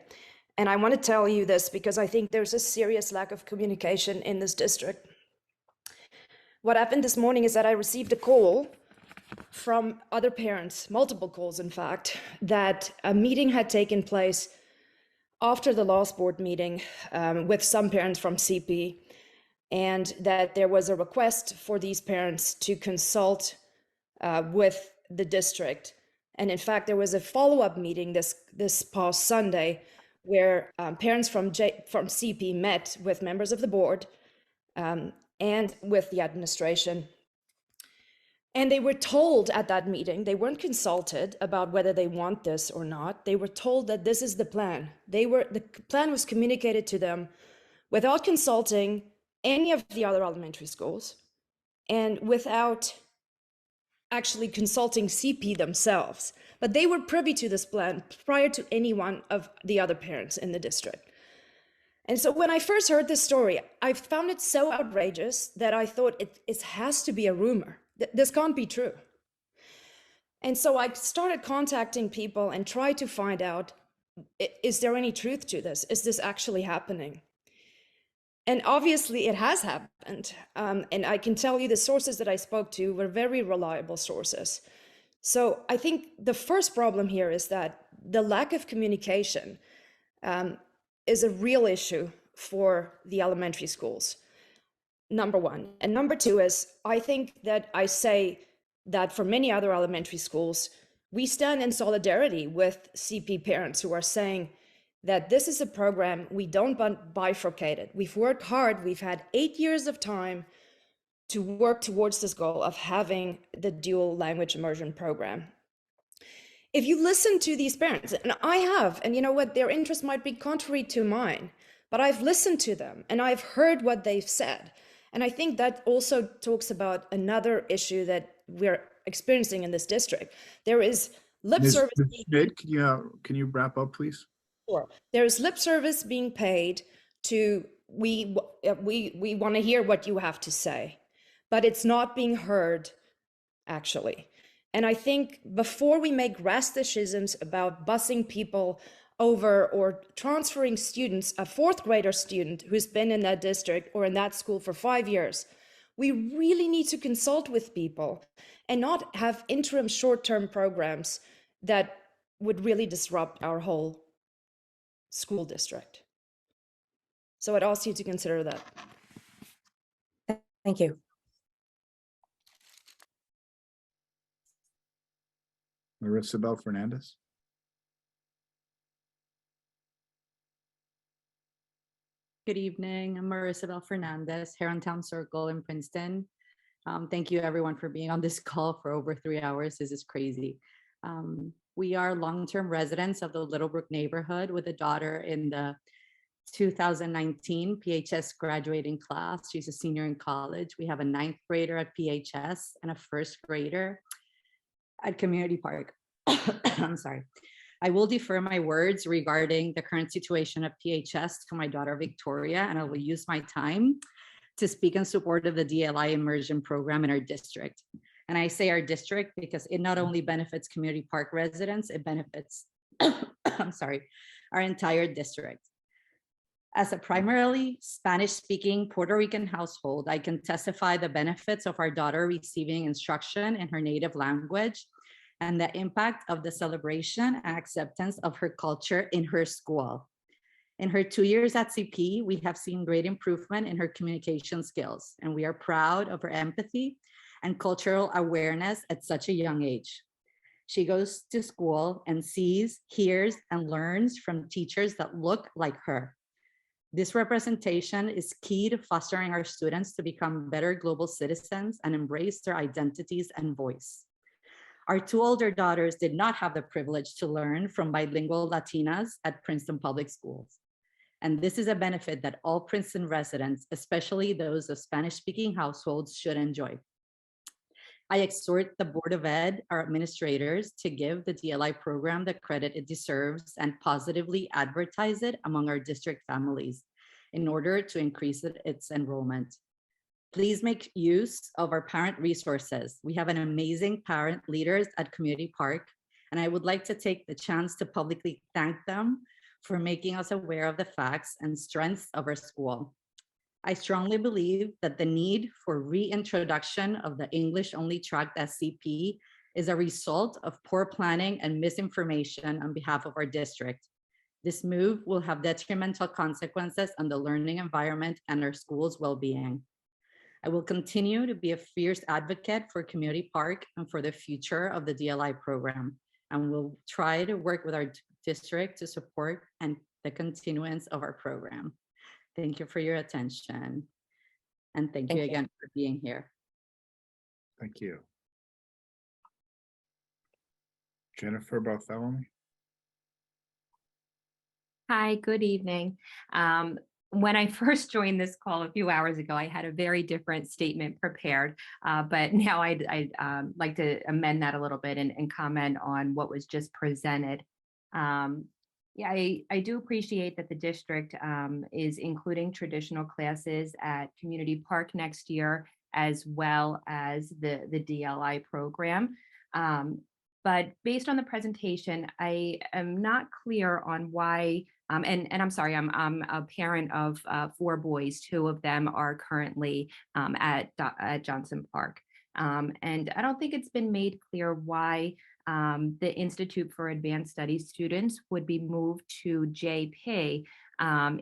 And I want to tell you this because I think there's a serious lack of communication in this district. What happened this morning is that I received a call from other parents, multiple calls in fact, that a meeting had taken place after the last board meeting with some parents from CP, and that there was a request for these parents to consult with the district. And in fact, there was a follow-up meeting this past Sunday where parents from CP met with members of the board and with the administration. And they were told at that meeting, they weren't consulted about whether they want this or not. They were told that this is the plan. The plan was communicated to them without consulting any of the other elementary schools and without actually consulting CP themselves. But they were privy to this plan prior to any one of the other parents in the district. And so when I first heard this story, I found it so outrageous that I thought it has to be a rumor. This can't be true. And so I started contacting people and tried to find out, is there any truth to this? Is this actually happening? And obviously it has happened. And I can tell you the sources that I spoke to were very reliable sources. So I think the first problem here is that the lack of communication is a real issue for the elementary schools. Number one. And number two is, I think that I say that for many other elementary schools, we stand in solidarity with CP parents who are saying that this is a program, we don't bifurcate it. We've worked hard, we've had 8 years of time to work towards this goal of having the dual language immersion program. If you listen to these parents, and I have, and you know what, their interest might be contrary to mine, but I've listened to them and I've heard what they've said. And I think that also talks about another issue that we're experiencing in this district. There is lip service. Schmidt, can you wrap up, please? Sure. There is lip service being paid to, we want to hear what you have to say, but it's not being heard actually. And I think before we make rash decisions about busing people over or transferring students, a fourth grader student who's been in that district or in that school for 5 years, we really need to consult with people and not have interim short-term programs that would really disrupt our whole school district. So I'd ask you to consider that. Thank you. Marissa Fernandez. Good evening. I'm Marissa Fernandez, here on Town Circle in Princeton. Thank you everyone for being on this call for over 3 hours. This is crazy. We are long-term residents of the Littlebrook neighborhood with a daughter in the 2019 PHS graduating class. She's a senior in college. We have a 9th grader at PHS and a 1st grader at Community Park. I'm sorry. I will defer my words regarding the current situation at PHS to my daughter, Victoria, and I will use my time to speak in support of the DLI immersion program in our district. And I say our district because it not only benefits Community Park residents, it benefits, I'm sorry, our entire district. As a primarily Spanish-speaking Puerto Rican household, I can testify the benefits of our daughter receiving instruction in her native language and the impact of the celebration and acceptance of her culture in her school. In her 2 years at CP, we have seen great improvement in her communication skills, and we are proud of her empathy and cultural awareness at such a young age. She goes to school and sees, hears, and learns from teachers that look like her. This representation is key to fostering our students to become better global citizens and embrace their identities and voice. Our 2 older daughters did not have the privilege to learn from bilingual Latinas at Princeton Public Schools. And this is a benefit that all Princeton residents, especially those of Spanish-speaking households, should enjoy. I exhort the Board of Ed, our administrators, to give the DLI program the credit it deserves and positively advertise it among our district families in order to increase its enrollment. Please make use of our parent resources. We have an amazing parent leaders at Community Park, and I would like to take the chance to publicly thank them for making us aware of the facts and strengths of our school. I strongly believe that the need for reintroduction of the English-only track SCP is a result of poor planning and misinformation on behalf of our district. This move will have detrimental consequences on the learning environment and our school's well-being. I will continue to be a fierce advocate for Community Park and for the future of the DLI program, and will try to work with our district to support and the continuance of our program. Thank you for your attention. And thank you again for being here. Thank you. Jennifer Bartholomew. Hi, good evening. When I first joined this call a few hours ago, I had a very different statement prepared, but now I'd like to amend that a little bit and comment on what was just presented. Yeah, I do appreciate that the district is including traditional classes at Community Park next year, as well as the DLI program. But based on the presentation, I am not clear on why, and I'm sorry, I'm a parent of 4 boys. 2 of them are currently at Johnson Park. And I don't think it's been made clear why the Institute for Advanced Studies students would be moved to JP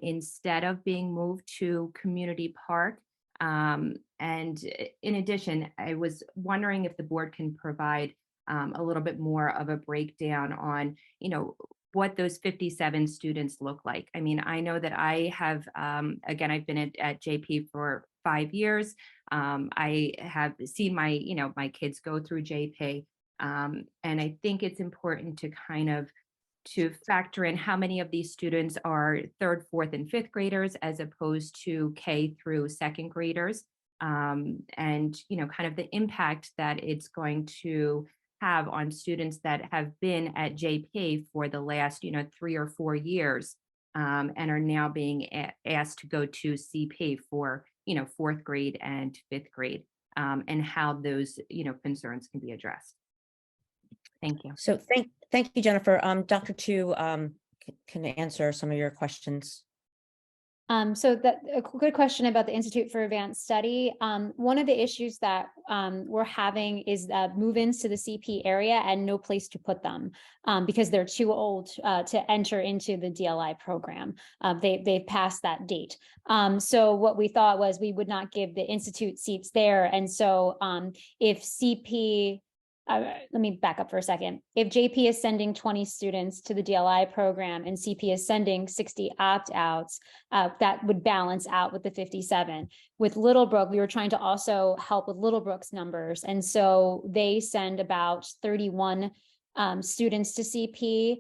instead of being moved to Community Park. And in addition, I was wondering if the board can provide a little bit more of a breakdown on, what those 57 students look like. I mean, I know that I have, again, I've been at JP for 5 years. I have seen my kids go through JP. And I think it's important to to factor in how many of these students are 3rd, 4th, and 5th graders, as opposed to K through 2nd graders. And, kind of the impact that it's going to have on students that have been at JP for the last, 3 or 4 years, and are now being asked to go to CP for, 4th grade and 5th grade, and how those, concerns can be addressed. Thank you. So thank you, Jennifer. Dr. Tu can answer some of your questions. So that a good question about the Institute for Advanced Study. One of the issues that we're having is that move-ins to the CP area and no place to put them because they're too old to enter into the DLI program. They've passed that date. So what we thought was we would not give the Institute seats there. And so if CP, let me back up for a second. If JP is sending 20 students to the DLI program and CP is sending 60 opt-outs, that would balance out with the 57. With Littlebrook, we were trying to also help with Littlebrook's numbers. And so they send about 31 students to CP,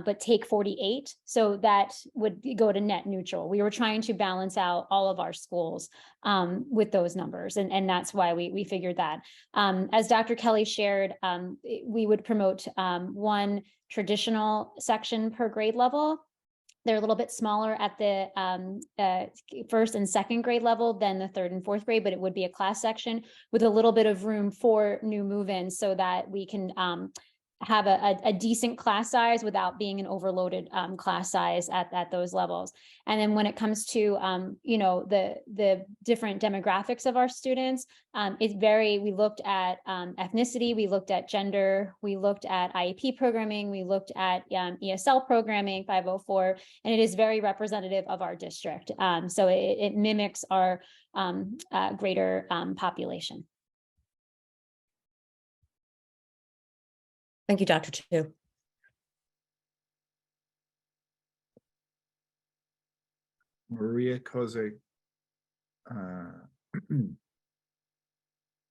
but take 48. So that would go to net neutral. We were trying to balance out all of our schools with those numbers. And that's why we figured that. As Dr. Kelly shared, we would promote 1 traditional section per grade level. They're a little bit smaller at the 1st and 2nd grade level than the 3rd and 4th grade, but it would be a class section with a little bit of room for new move-ins so that we can have a decent class size without being an overloaded class size at those levels. And then when it comes to, the different demographics of our students, we looked at ethnicity, we looked at gender, we looked at IEP programming, we looked at ESL programming, 504, and it is very representative of our district. So it mimics our greater population. Thank you, Dr. Tu. Maria Koze.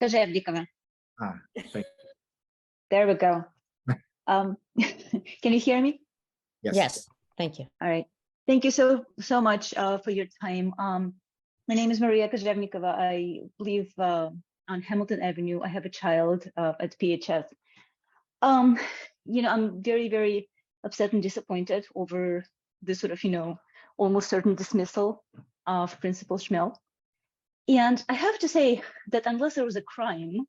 Kozhevnikova. Thank you. There we go. Can you hear me? Yes. Thank you. All right. Thank you so much for your time. My name is Maria Kozhevnikova. I believe on Hamilton Avenue. I have a child at PHS. I'm very, very upset and disappointed over the sort of, almost certain dismissal of Principal Schmel. And I have to say that unless there was a crime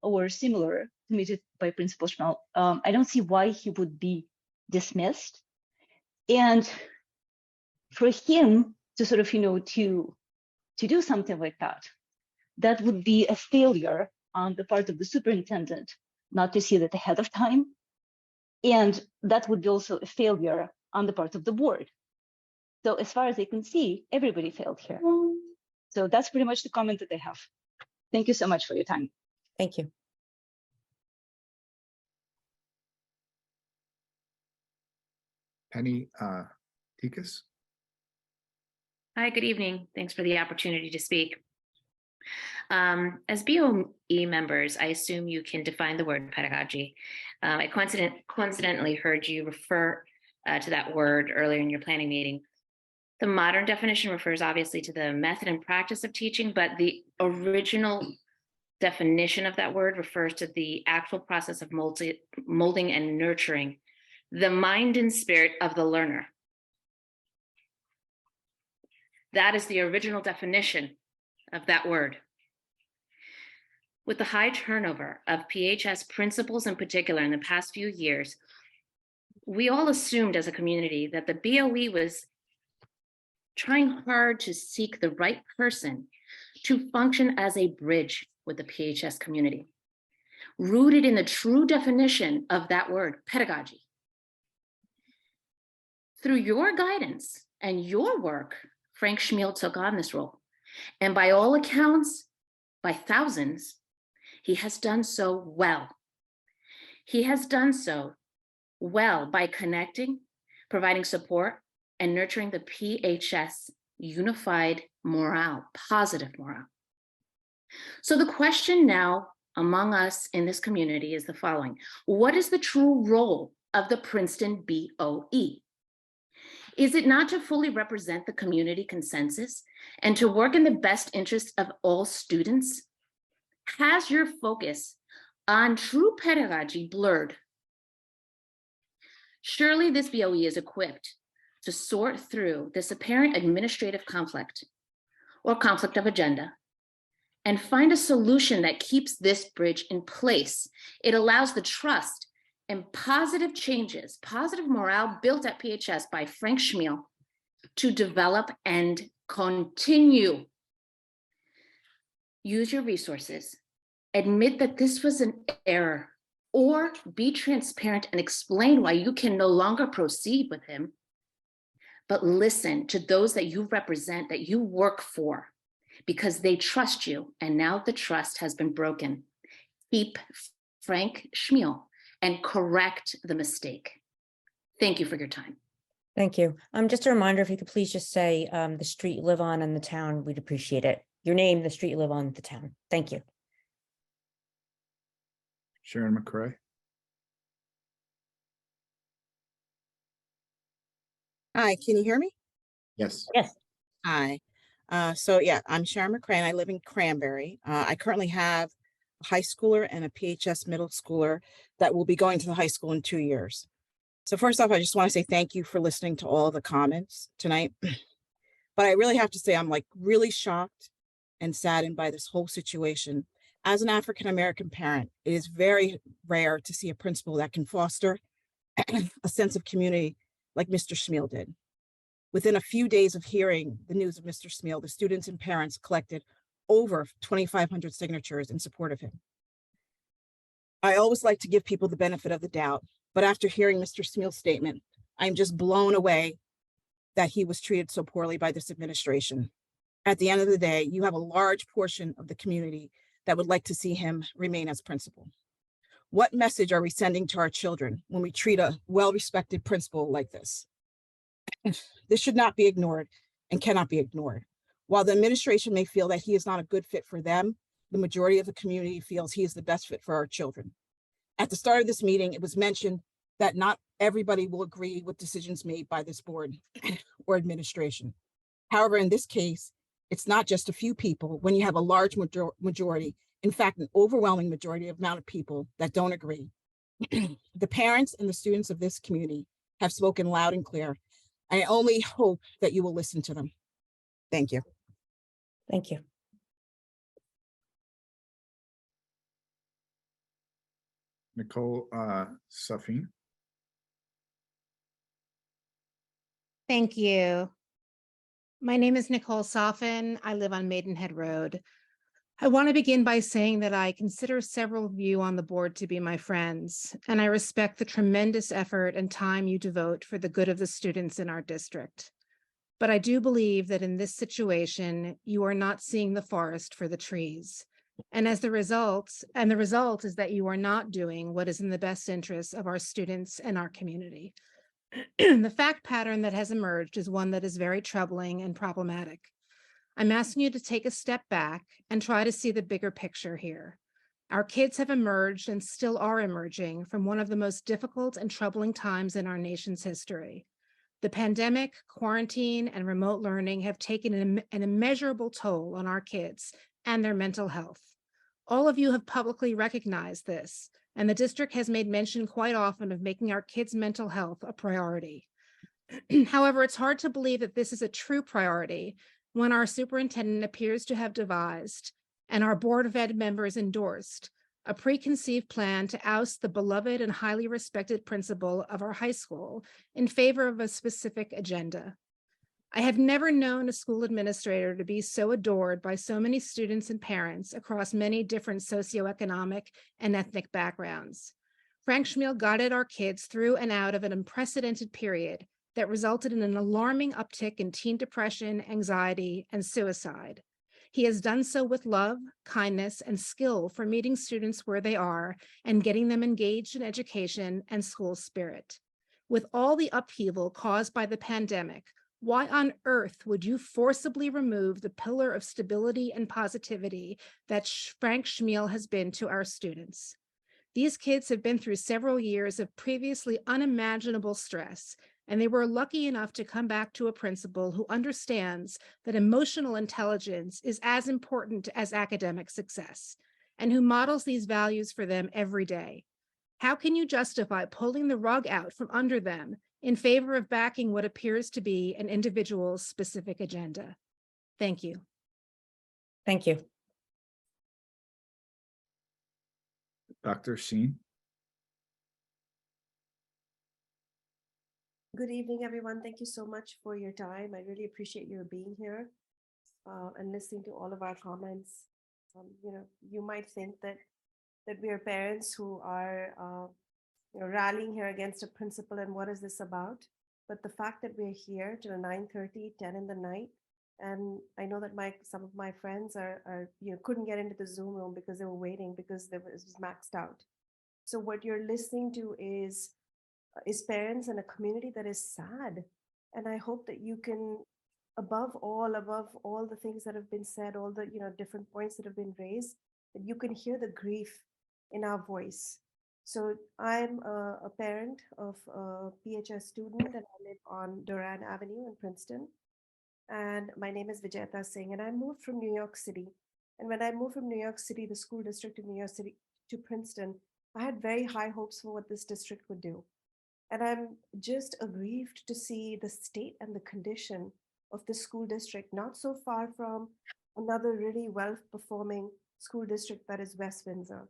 or similar committed by Principal Schmel, I don't see why he would be dismissed. And for him to sort of, to do something like that, that would be a failure on the part of the superintendent not to see that ahead of time. And that would be also a failure on the part of the board. So as far as I can see, everybody failed here. So that's pretty much the comment that I have. Thank you so much for your time. Thank you. Penny Tikas. Hi, good evening. Thanks for the opportunity to speak. As BOE members, I assume you can define the word pedagogy. I coincidentally heard you refer to that word earlier in your planning meeting. The modern definition refers obviously to the method and practice of teaching, but the original definition of that word refers to the actual process of molding and nurturing the mind and spirit of the learner. That is the original definition of that word. With the high turnover of PHS principals in particular in the past few years, we all assumed as a community that the BOE was trying hard to seek the right person to function as a bridge with the PHS community, rooted in the true definition of that word, pedagogy. Through your guidance and your work, Frank Schmiel took on this role. And by all accounts, by thousands, he has done so well. He has done so well by connecting, providing support, and nurturing the PHS unified morale, positive morale. So the question now among us in this community is the following. What is the true role of the Princeton BOE? Is it not to fully represent the community consensus and to work in the best interest of all students? Has your focus on true pedagogy blurred? Surely this BOE is equipped to sort through this apparent administrative conflict or conflict of agenda and find a solution that keeps this bridge in place. It allows the trust and positive changes, positive morale built at PHS by Frank Schmiel to develop and continue. Use your resources, admit that this was an error, or be transparent and explain why you can no longer proceed with him. But listen to those that you represent, that you work for, because they trust you, and now the trust has been broken. Keep Frank Schmiel and correct the mistake. Thank you for your time. Thank you. Just a reminder, if you could please just say the street you live on and the town, we'd appreciate it. Your name, the street you live on, the town. Thank you. Sharon McCray. Hi, can you hear me? Yes. Yes. Hi. So yeah, I'm Sharon McCray and I live in Cranberry. I currently have a high schooler and a PHS middle schooler that will be going to the high school in 2 years. So first off, I just want to say thank you for listening to all the comments tonight. But I really have to say, I'm like really shocked and saddened by this whole situation. As an African-American parent, it is very rare to see a principal that can foster a sense of community like Mr. Schmiel did. Within a few days of hearing the news of Mr. Schmiel, the students and parents collected over 2,500 signatures in support of him. I always like to give people the benefit of the doubt, but after hearing Mr. Schmiel's statement, I'm just blown away that he was treated so poorly by this administration. At the end of the day, you have a large portion of the community that would like to see him remain as principal. What message are we sending to our children when we treat a well-respected principal like this? This should not be ignored and cannot be ignored. While the administration may feel that he is not a good fit for them, the majority of the community feels he is the best fit for our children. At the start of this meeting, it was mentioned that not everybody will agree with decisions made by this board or administration. However, in this case, it's not just a few people when you have a large majority In fact, an overwhelming majority of amount of people that don't agree. The parents and the students of this community have spoken loud and clear. I only hope that you will listen to them. Thank you. Thank you. Nicole Safin. Thank you. My name is Nicole Soffin. I live on Maidenhead Road. I want to begin by saying that I consider several of you on the board to be my friends, and I respect the tremendous effort and time you devote for the good of the students in our district. But I do believe that in this situation, you are not seeing the forest for the trees. And the result is that you are not doing what is in the best interest of our students and our community. The fact pattern that has emerged is one that is very troubling and problematic. I'm asking you to take a step back and try to see the bigger picture here. Our kids have emerged and still are emerging from one of the most difficult and troubling times in our nation's history. The pandemic, quarantine, and remote learning have taken an immeasurable toll on our kids and their mental health. All of you have publicly recognized this, and the district has made mention quite often of making our kids' mental health a priority. However, it's hard to believe that this is a true priority when our superintendent appears to have devised, and our Board of Ed members endorsed, a preconceived plan to oust the beloved and highly respected principal of our high school in favor of a specific agenda. I have never known a school administrator to be so adored by so many students and parents across many different socioeconomic and ethnic backgrounds. Frank Schmiel guided our kids through and out of an unprecedented period that resulted in an alarming uptick in teen depression, anxiety, and suicide. He has done so with love, kindness, and skill for meeting students where they are and getting them engaged in education and school spirit. With all the upheaval caused by the pandemic, why on earth would you forcibly remove the pillar of stability and positivity that Frank Schmiel has been to our students? These kids have been through several years of previously unimaginable stress, and they were lucky enough to come back to a principal who understands that emotional intelligence is as important as academic success, and who models these values for them every day. How can you justify pulling the rug out from under them in favor of backing what appears to be an individual's specific agenda? Thank you. Thank you. Dr. Sheen. Good evening, everyone. Thank you so much for your time. I really appreciate your being here and listening to all of our comments. You might think that we are parents who are rallying here against a principal and what is this about? But the fact that we're here till 9:30, 10 in the night, and I know that some of my friends are couldn't get into the Zoom room because they were waiting because it was maxed out. So what you're listening to is parents and a community that is sad. And I hope that you can, above all the things that have been said, all the different points that have been raised, that you can hear the grief in our voice. So I'm a parent of a PHS student, and I live on Duran Avenue in Princeton. And my name is Vijayata Singh, and I moved from New York City. And when I moved from New York City, the school district of New York City, to Princeton, I had very high hopes for what this district would do. And I'm just aggrieved to see the state and the condition of the school district, not so far from another really well-performing school district that is West Windsor.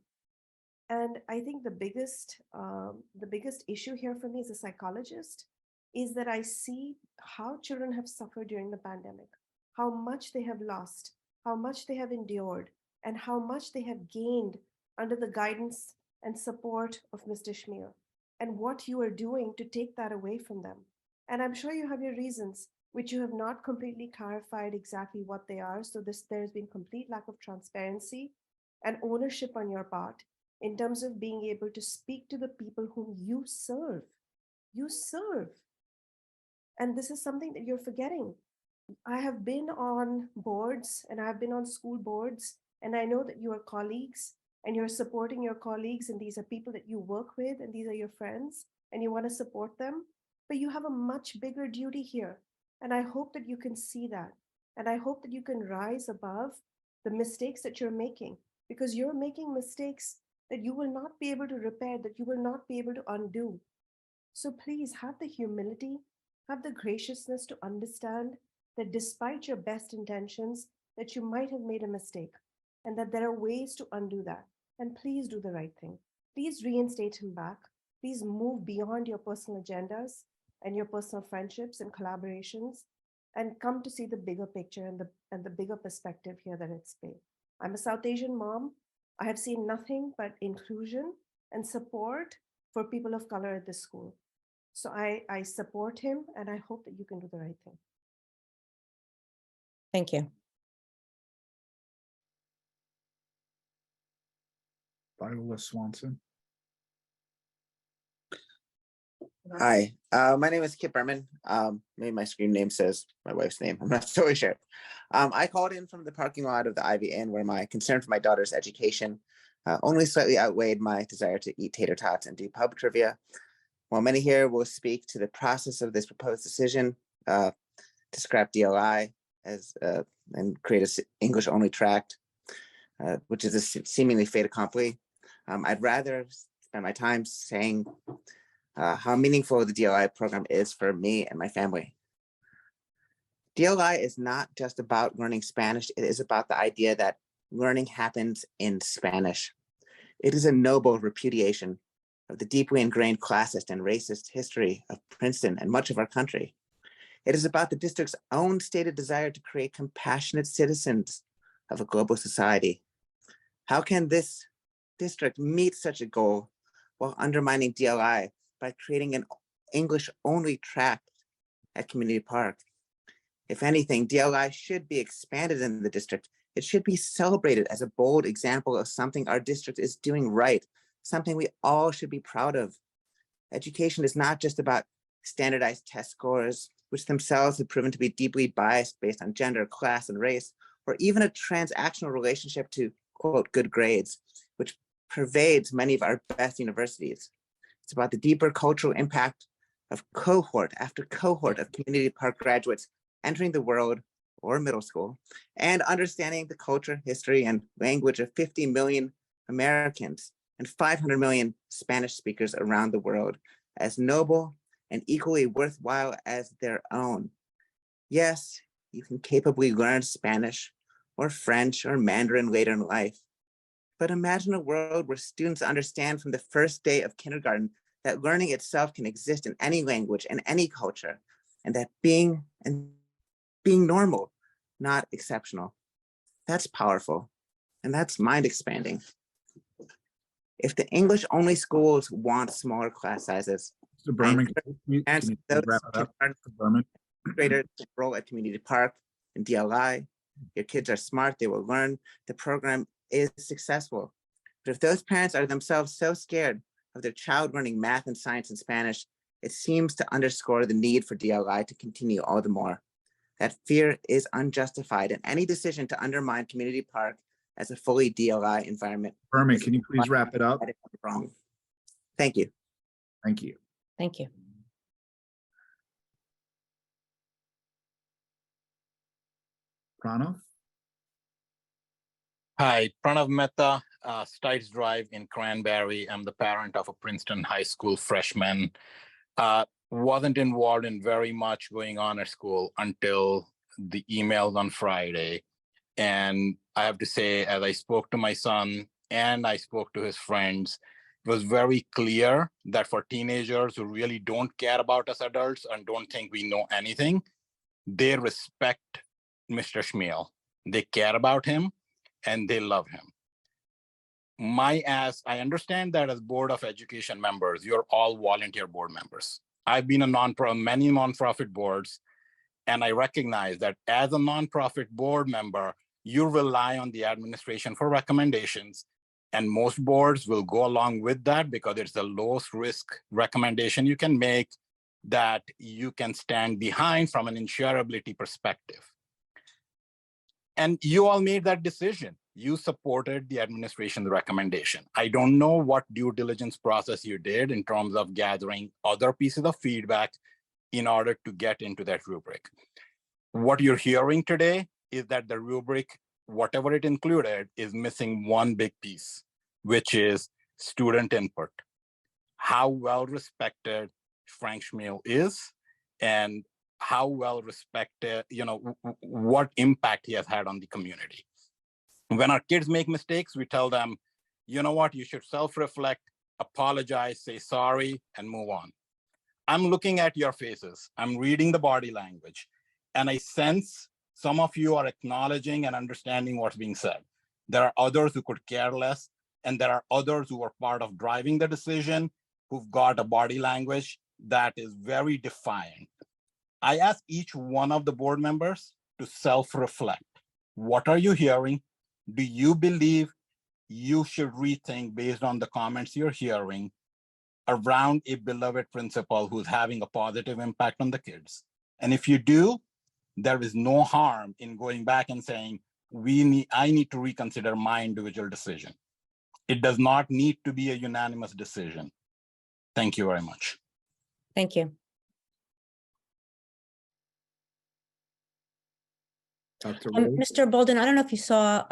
And I think the biggest issue here for me as a psychologist is that I see how children have suffered during the pandemic, how much they have lost, how much they have endured, and how much they have gained under the guidance and support of Mr. Schmiel, and what you are doing to take that away from them. And I'm sure you have your reasons, which you have not completely clarified exactly what they are. So there's been complete lack of transparency and ownership on your part in terms of being able to speak to the people whom you serve. You serve. And this is something that you're forgetting. I have been on boards and I've been on school boards, and I know that you are colleagues and you're supporting your colleagues, and these are people that you work with, and these are your friends, and you want to support them, but you have a much bigger duty here. And I hope that you can see that. And I hope that you can rise above the mistakes that you're making. because you're making mistakes that you will not be able to repair, that you will not be able to undo. So please have the humility, have the graciousness to understand that despite your best intentions, that you might have made a mistake and that there are ways to undo that. And please do the right thing. Please reinstate him back. Please move beyond your personal agendas and your personal friendships and collaborations and come to see the bigger picture and the bigger perspective here that it's been. I'm a South Asian mom. I have seen nothing but inclusion and support for people of color at this school. So I support him and I hope that you can do the right thing. Thank you. Viola Swanson. Hi, my name is Kip Berman. Maybe my screen name says my wife's name. I'm not totally sure. I called in from the parking lot of the Ivy Inn where my concern for my daughter's education only slightly outweighed my desire to eat tater tots and do pub trivia. While many here will speak to the process of this proposed decision to scrap DLI as and create an English-only tract, which is a seemingly fait accompli, I'd rather spend my time saying how meaningful the DLI program is for me and my family. DLI is not just about learning Spanish, it is about the idea that learning happens in Spanish. It is a noble repudiation of the deeply ingrained classist and racist history of Princeton and much of our country. It is about the district's own stated desire to create compassionate citizens of a global society. How can this district meet such a goal while undermining DLI by creating an English-only tract at Community Park? If anything, DLI should be expanded in the district. It should be celebrated as a bold example of something our district is doing right, something we all should be proud of. Education is not just about standardized test scores, which themselves have proven to be deeply biased based on gender, class, and race, or even a transactional relationship to, quote, good grades, which pervades many of our best universities. It's about the deeper cultural impact of cohort after cohort of Community Park graduates entering the world or middle school and understanding the culture, history, and language of 50 million Americans and 500 million Spanish speakers around the world as noble and equally worthwhile as their own. Yes, you can capably learn Spanish or French or Mandarin later in life, but imagine a world where students understand from the first day of kindergarten that learning itself can exist in any language and any culture, and that being normal, not exceptional. That's powerful, and that's mind expanding. If the English-only schools want smaller class sizes, Mr. Berman, graders enroll at Community Park and DLI. Your kids are smart, they will learn. The program is successful. But if those parents are themselves so scared of their child learning math and science and Spanish, it seems to underscore the need for DLI to continue all the more. That fear is unjustified, and any decision to undermine Community Park as a fully DLI environment. Berman, can you please wrap it up? Wrong. Thank you. Thank you. Thank you. Pranav? Hi, Pranav Mehta, Stites Drive in Cranberry. I'm the parent of a Princeton High School freshman. Wasn't involved in very much going on at school until the emails on Friday. And I have to say, as I spoke to my son and I spoke to his friends, it was very clear that for teenagers who really don't care about us adults and don't think we know anything, they respect Mr. Schmiel. They care about him and they love him. I understand that as Board of Education members, you're all volunteer board members. I've been many nonprofit boards, and I recognize that as a nonprofit board member, you rely on the administration for recommendations, and most boards will go along with that because it's the lowest risk recommendation you can make that you can stand behind from an insurability perspective. And you all made that decision. You supported the administration's recommendation. I don't know what due diligence process you did in terms of gathering other pieces of feedback in order to get into that rubric. What you're hearing today is that the rubric whatever it included is missing one big piece, which is student input. How well respected Frank Schmiel is, and how well respected, what impact he has had on the community. When our kids make mistakes, we tell them, you know what, you should self-reflect, apologize, say sorry, and move on. I'm looking at your faces. I'm reading the body language, and I sense some of you are acknowledging and understanding what's being said. There are others who could care less, and there are others who are part of driving the decision, who've got a body language that is very defiant. I ask each one of the board members to self-reflect. What are you hearing? Do you believe you should rethink based on the comments you're hearing around a beloved principal who's having a positive impact on the kids? And if you do, there is no harm in going back and saying, I need to reconsider my individual decision. It does not need to be a unanimous decision. Thank you very much. Thank you. Dr. Rose? Mr. Bolden, I don't know if you saw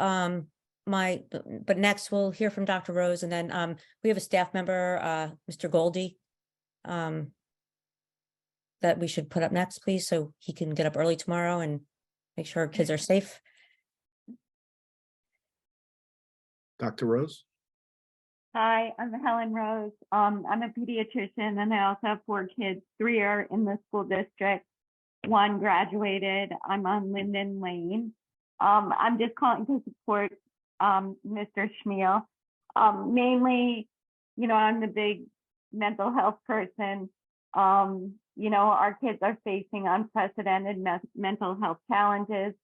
but next we'll hear from Dr. Rose, and then we have a staff member, Mr. Goldie, that we should put up next, please, so he can get up early tomorrow and make sure our kids are safe. Dr. Rose? Hi, I'm Helen Rose. I'm a pediatrician, and I also have 4 kids. 3 are in the school district. 1 graduated. I'm on Linden Lane. I'm just calling to support Mr. Schmiel. Mainly, I'm the big mental health person. Our kids are facing unprecedented mental health challenges.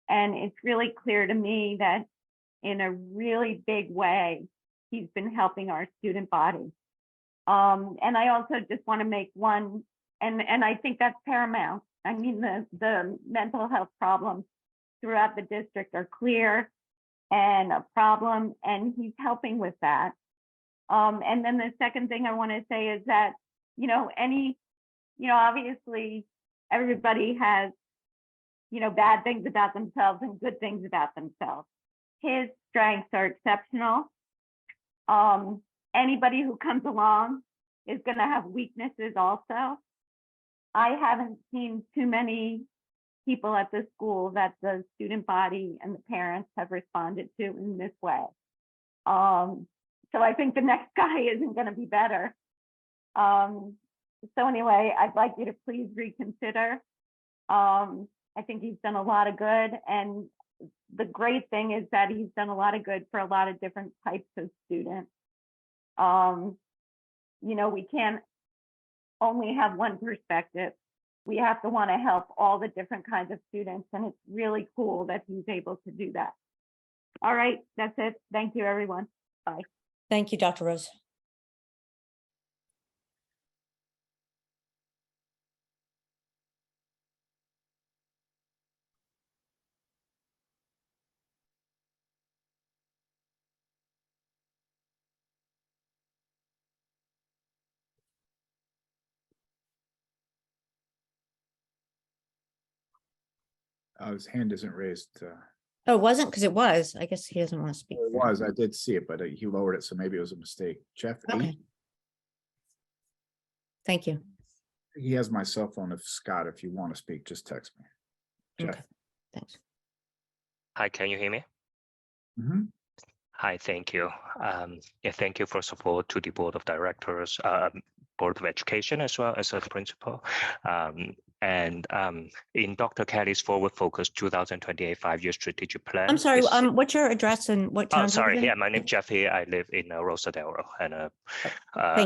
And it's really clear to me that in a really big way, he's been helping our student body. And I also just want to make one, and I think that's paramount. I mean, the mental health problems throughout the district are clear and a problem, and he's helping with that. And then the second thing I want to say is that, obviously everybody has, bad things about themselves and good things about themselves. His strengths are exceptional. Anybody who comes along is going to have weaknesses also. I haven't seen too many people at the school that the student body and the parents have responded to in this way. So I think the next guy isn't going to be better. So anyway, I'd like you to please reconsider. I think he's done a lot of good, and the great thing is that he's done a lot of good for a lot of different types of students. We can't only have one perspective. We have to want to help all the different kinds of students, and it's really cool that he's able to do that. All right, that's it. Thank you, everyone. Bye. Thank you, Dr. Rose. His hand isn't raised. Oh, it wasn't? Because it was. I guess he doesn't want to speak. It was. I did see it, but he lowered it, so maybe it was a mistake. Jeff, Okay. 8? Thank you. He has my cell phone. If you want to speak, just text me. Jeff. Okay. Thanks. Hi, can you hear me? Mm-hmm. Hi, thank you. Thank you for support to the Board of Directors, Board of Education, as well as the principal. And in Dr. Kelly's Forward Focus 2028 5-year strategic plan. I'm sorry, what's your address and what town? Oh, sorry. Yeah, my name's Jeffy. I live in Rosadero, and a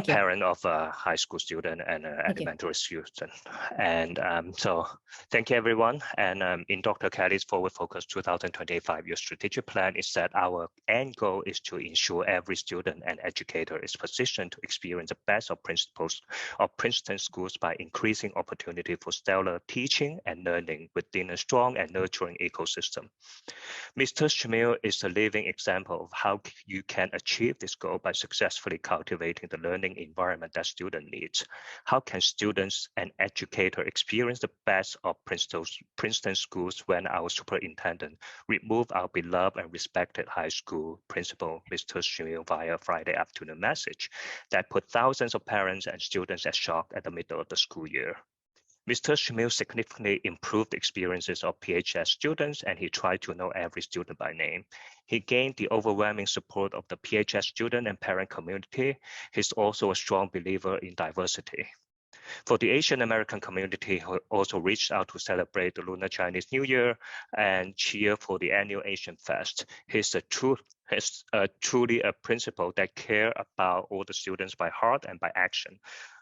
parent of a high school student and an elementary student. And so thank you, everyone. And in Dr. Kelly's Forward Focus 2028 5-year strategic plan is that our end goal is to ensure every student and educator is positioned to experience the best of principles of Princeton schools by increasing opportunity for stellar teaching and learning within a strong and nurturing ecosystem. Mr. Schmiel is a living example of how you can achieve this goal by successfully cultivating the learning environment that student needs. How can students and educators experience the best of Princeton schools when our superintendent removed our beloved and respected high school principal, Mr. Schmiel, via Friday afternoon message that put thousands of parents and students at shock at the middle of the school year? Mr. Schmiel significantly improved the experiences of PHS students, and he tried to know every student by name. He gained the overwhelming support of the PHS student and parent community. He's also a strong believer in diversity. For the Asian American community, he also reached out to celebrate the Lunar Chinese New Year and cheer for the annual Asian Fest. He's truly a principal that cares about all the students by heart and by action.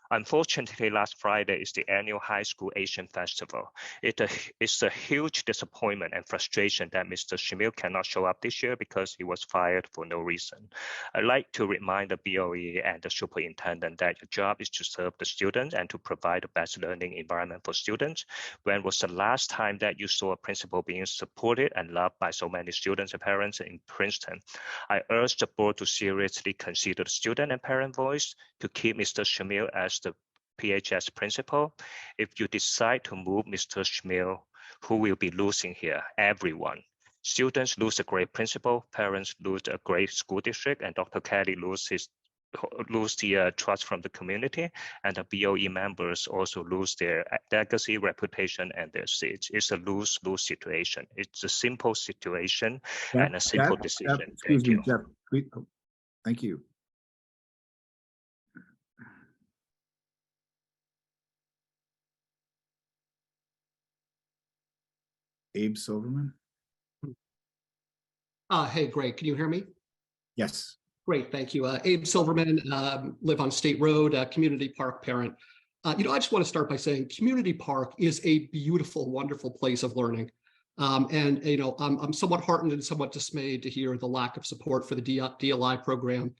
Unfortunately, last Friday is the annual High School Asian Festival. It's a huge disappointment and frustration that Mr. Schmiel cannot show up this year because he was fired for no reason. I'd like to remind the BOE and the superintendent that your job is to serve the students and to provide the best learning environment for students. When was the last time that you saw a principal being supported and loved by so many students and parents in Princeton? I urge the board to seriously consider the student and parent voice, to keep Mr. Schmiel as the PHS principal. If you decide to move Mr. Schmiel, who will be losing here? Everyone. Students lose a great principal, parents lose a great school district, and Dr. Kelly lose the trust from the community, and the BOE members also lose their legacy, reputation, and their seats. It's a lose-lose situation. It's a simple situation and a simple decision. Excuse me, Thank you. Jeff. Thank you. Abe Silverman. Hey, great. Can you hear me? Yes. Great, thank you. Abe Silverman, live on State Road, community park parent. I just want to start by saying Community Park is a beautiful, wonderful place of learning. I'm somewhat heartened and somewhat dismayed to hear the lack of support for the DLI program,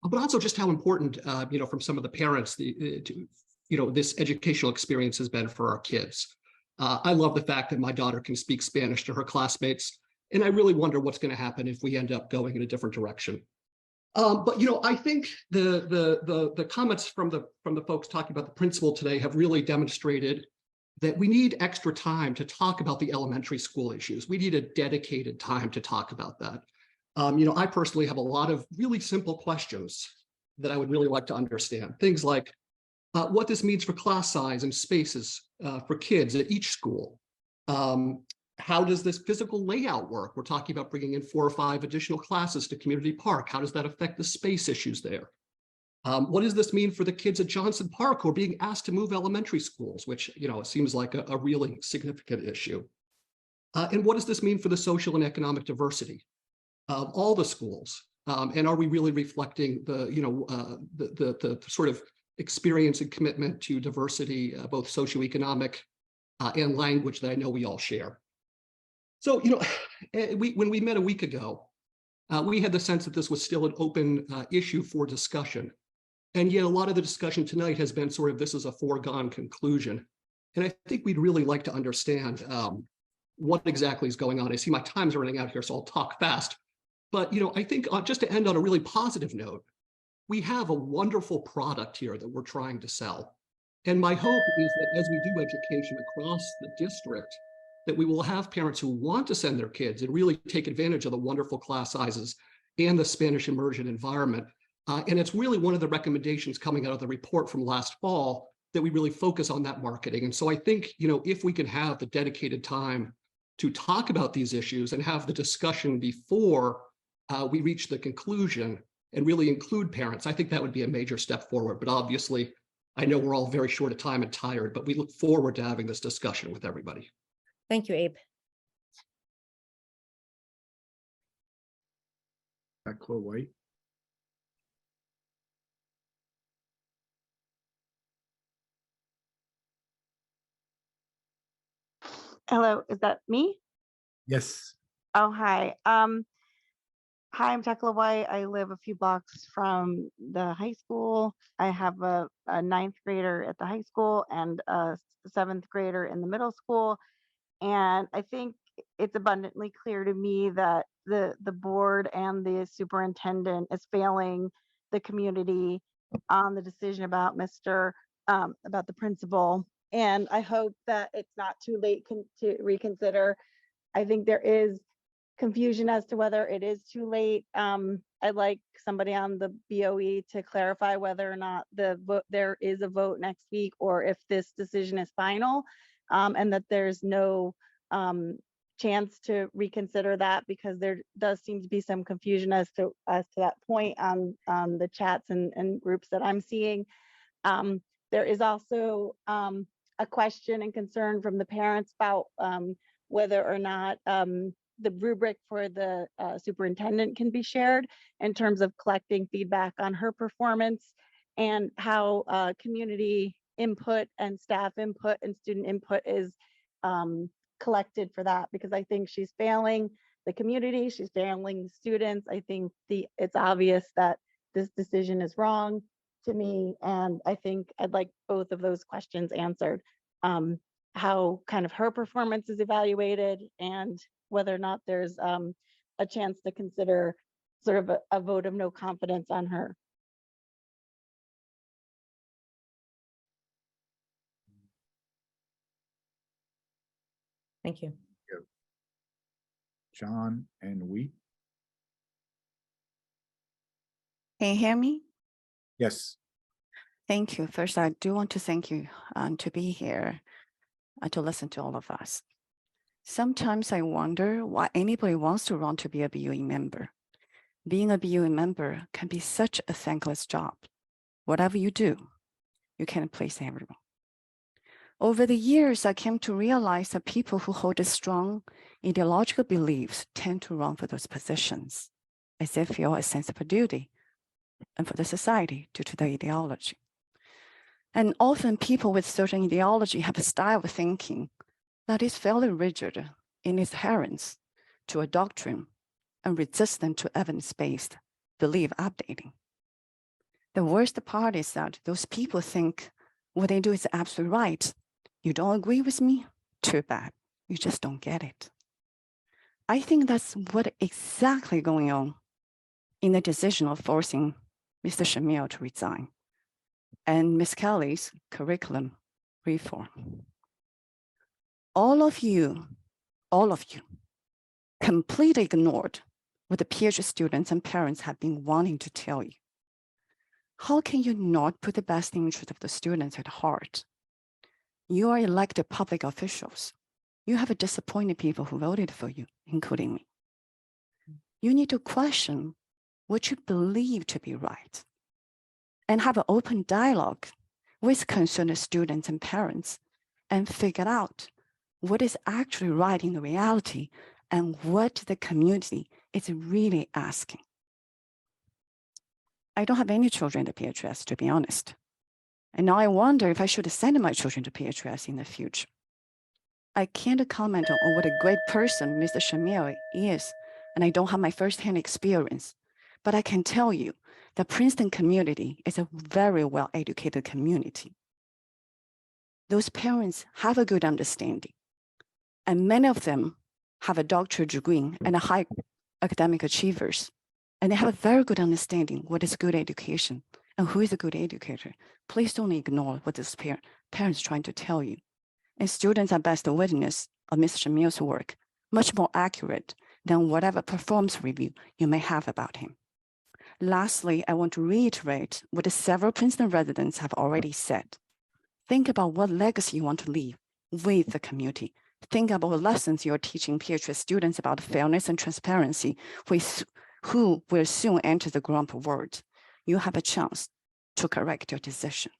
but also just how important, from some of the parents, this educational experience has been for our kids. I love the fact that my daughter can speak Spanish to her classmates, and I really wonder what's going to happen if we end up going in a different direction. But I think the comments from the folks talking about the principal today have really demonstrated that we need extra time to talk about the elementary school issues. We need a dedicated time to talk about that. I personally have a lot of really simple questions that I would really like to understand. Things like what this means for class size and spaces for kids at each school. How does this physical layout work? We're talking about bringing in 4 or 5 additional classes to Community Park. How does that affect the space issues there? What does this mean for the kids at Johnson Park who are being asked to move elementary schools, which, it seems like a really significant issue? And what does this mean for the social and economic diversity of all the schools? And are we really reflecting the sort of experience and commitment to diversity, both socioeconomic and language, that I know we all share? So, when we met a week ago, we had the sense that this was still an open issue for discussion. And yet a lot of the discussion tonight has been sort of, this is a foregone conclusion. And I think we'd really like to understand what exactly is going on. I see my time's running out here, so I'll talk fast. But, I think just to end on a really positive note, we have a wonderful product here that we're trying to sell. And my hope is that as we do education across the district, that we will have parents who want to send their kids and really take advantage of the wonderful class sizes and the Spanish immersion environment. And it's really one of the recommendations coming out of the report from last fall that we really focus on that marketing. And so I think, if we can have the dedicated time to talk about these issues and have the discussion before we reach the conclusion and really include parents, I think that would be a major step forward. But obviously, I know we're all very short of time and tired, but we look forward to having this discussion with everybody. Thank you, Abe. Chloe White. Hello, is that me? Yes. Oh, hi. Hi, I'm Tekla White. I live a few blocks from the high school. I have a ninth grader at the high school and a seventh grader in the middle school. And I think it's abundantly clear to me that the board and the superintendent is failing the community on the decision about about the principal. And I hope that it's not too late to reconsider. I think there is confusion as to whether it is too late. I'd like somebody on the BOE to clarify whether or not there is a vote next week or if this decision is final, and that there's no chance to reconsider that, because there does seem to be some confusion as to that point on the chats and groups that I'm seeing. There is also a question and concern from the parents about whether or not the rubric for the superintendent can be shared in terms of collecting feedback on her performance, and how community input and staff input and student input is collected for that, because I think she's failing the community, she's failing the students. I think it's obvious that this decision is wrong to me, and I think I'd like both of those questions answered. How kind of her performance is evaluated, and whether or not there's a chance to consider sort of a vote of no confidence on her. Thank you. John and we. Can you hear me? Yes. Thank you. First, I do want to thank you to be here to listen to all of us. Sometimes I wonder why anybody wants to run to be a BOE member. Being a BOE member can be such a thankless job. Whatever you do, you can't please everyone. Over the years, I came to realize that people who hold strong ideological beliefs tend to run for those positions as they feel a sense of duty and for the society due to their ideology. And often people with certain ideology have a style of thinking that is fairly rigid in its adherence to a doctrine and resistant to evidence-based belief updating. The worst part is that those people think what they do is absolutely right. You don't agree with me? Too bad. You just don't get it. I think that's what exactly going on in the decision of forcing Mr. Shamil to resign and Ms. Kelly's curriculum reform. All of you completely ignored what the PhD students and parents have been wanting to tell you. How can you not put the best interest of the students at heart? You are elected public officials. You have disappointed people who voted for you, including me. You need to question what you believe to be right and have an open dialogue with concerned students and parents and figure out what is actually right in the reality and what the community is really asking. I don't have any children at PHS, to be honest. And now I wonder if I should send my children to PHS in the future. I can't comment on what a great person Mr. Shamil is, and I don't have my firsthand experience, but I can tell you the Princeton community is a very well-educated community. Those parents have a good understanding, and many of them have a doctorate degree and a high academic achievers, and they have a very good understanding what is good education and who is a good educator. Please don't ignore what this parents trying to tell you. And students are best witness of Mr. Shamil's work, much more accurate than whatever performance review you may have about him. Lastly, I want to reiterate what several Princeton residents have already said. Think about what legacy you want to leave with the community. Think about the lessons you're teaching PhD students about fairness and transparency, who will soon enter the grown-up world. You have a chance to correct your decision.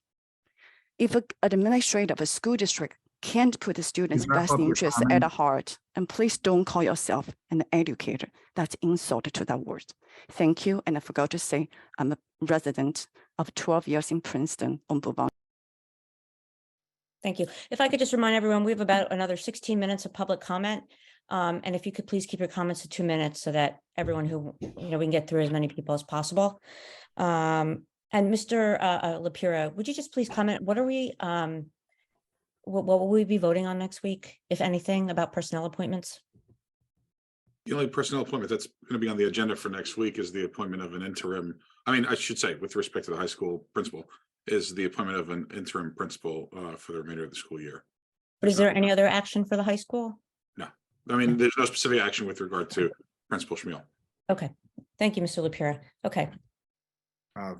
If an administrator of a school district can't put the students' best interests at heart, and please don't call yourself an educator. That's insult to that word. Thank you, and I forgot to say, I'm a resident of 12 years in Princeton on Bourbon. Thank you. If I could just remind everyone, we have about another 16 minutes of public comment. And if you could please keep your comments to 2 minutes so that everyone who, we can get through as many people as possible. And Mr. Lapira, would you just please comment, what will we be voting on next week, if anything, about personnel appointments? The only personnel appointment that's going to be on the agenda for next week is the appointment of an interim. I should say, with respect to the high school principal, is the appointment of an interim principal for the remainder of the school year. But is there any other action for the high school? No, there's no specific action with regard to Principal Schmiel. Okay, thank you, Mr. Lapira. Okay.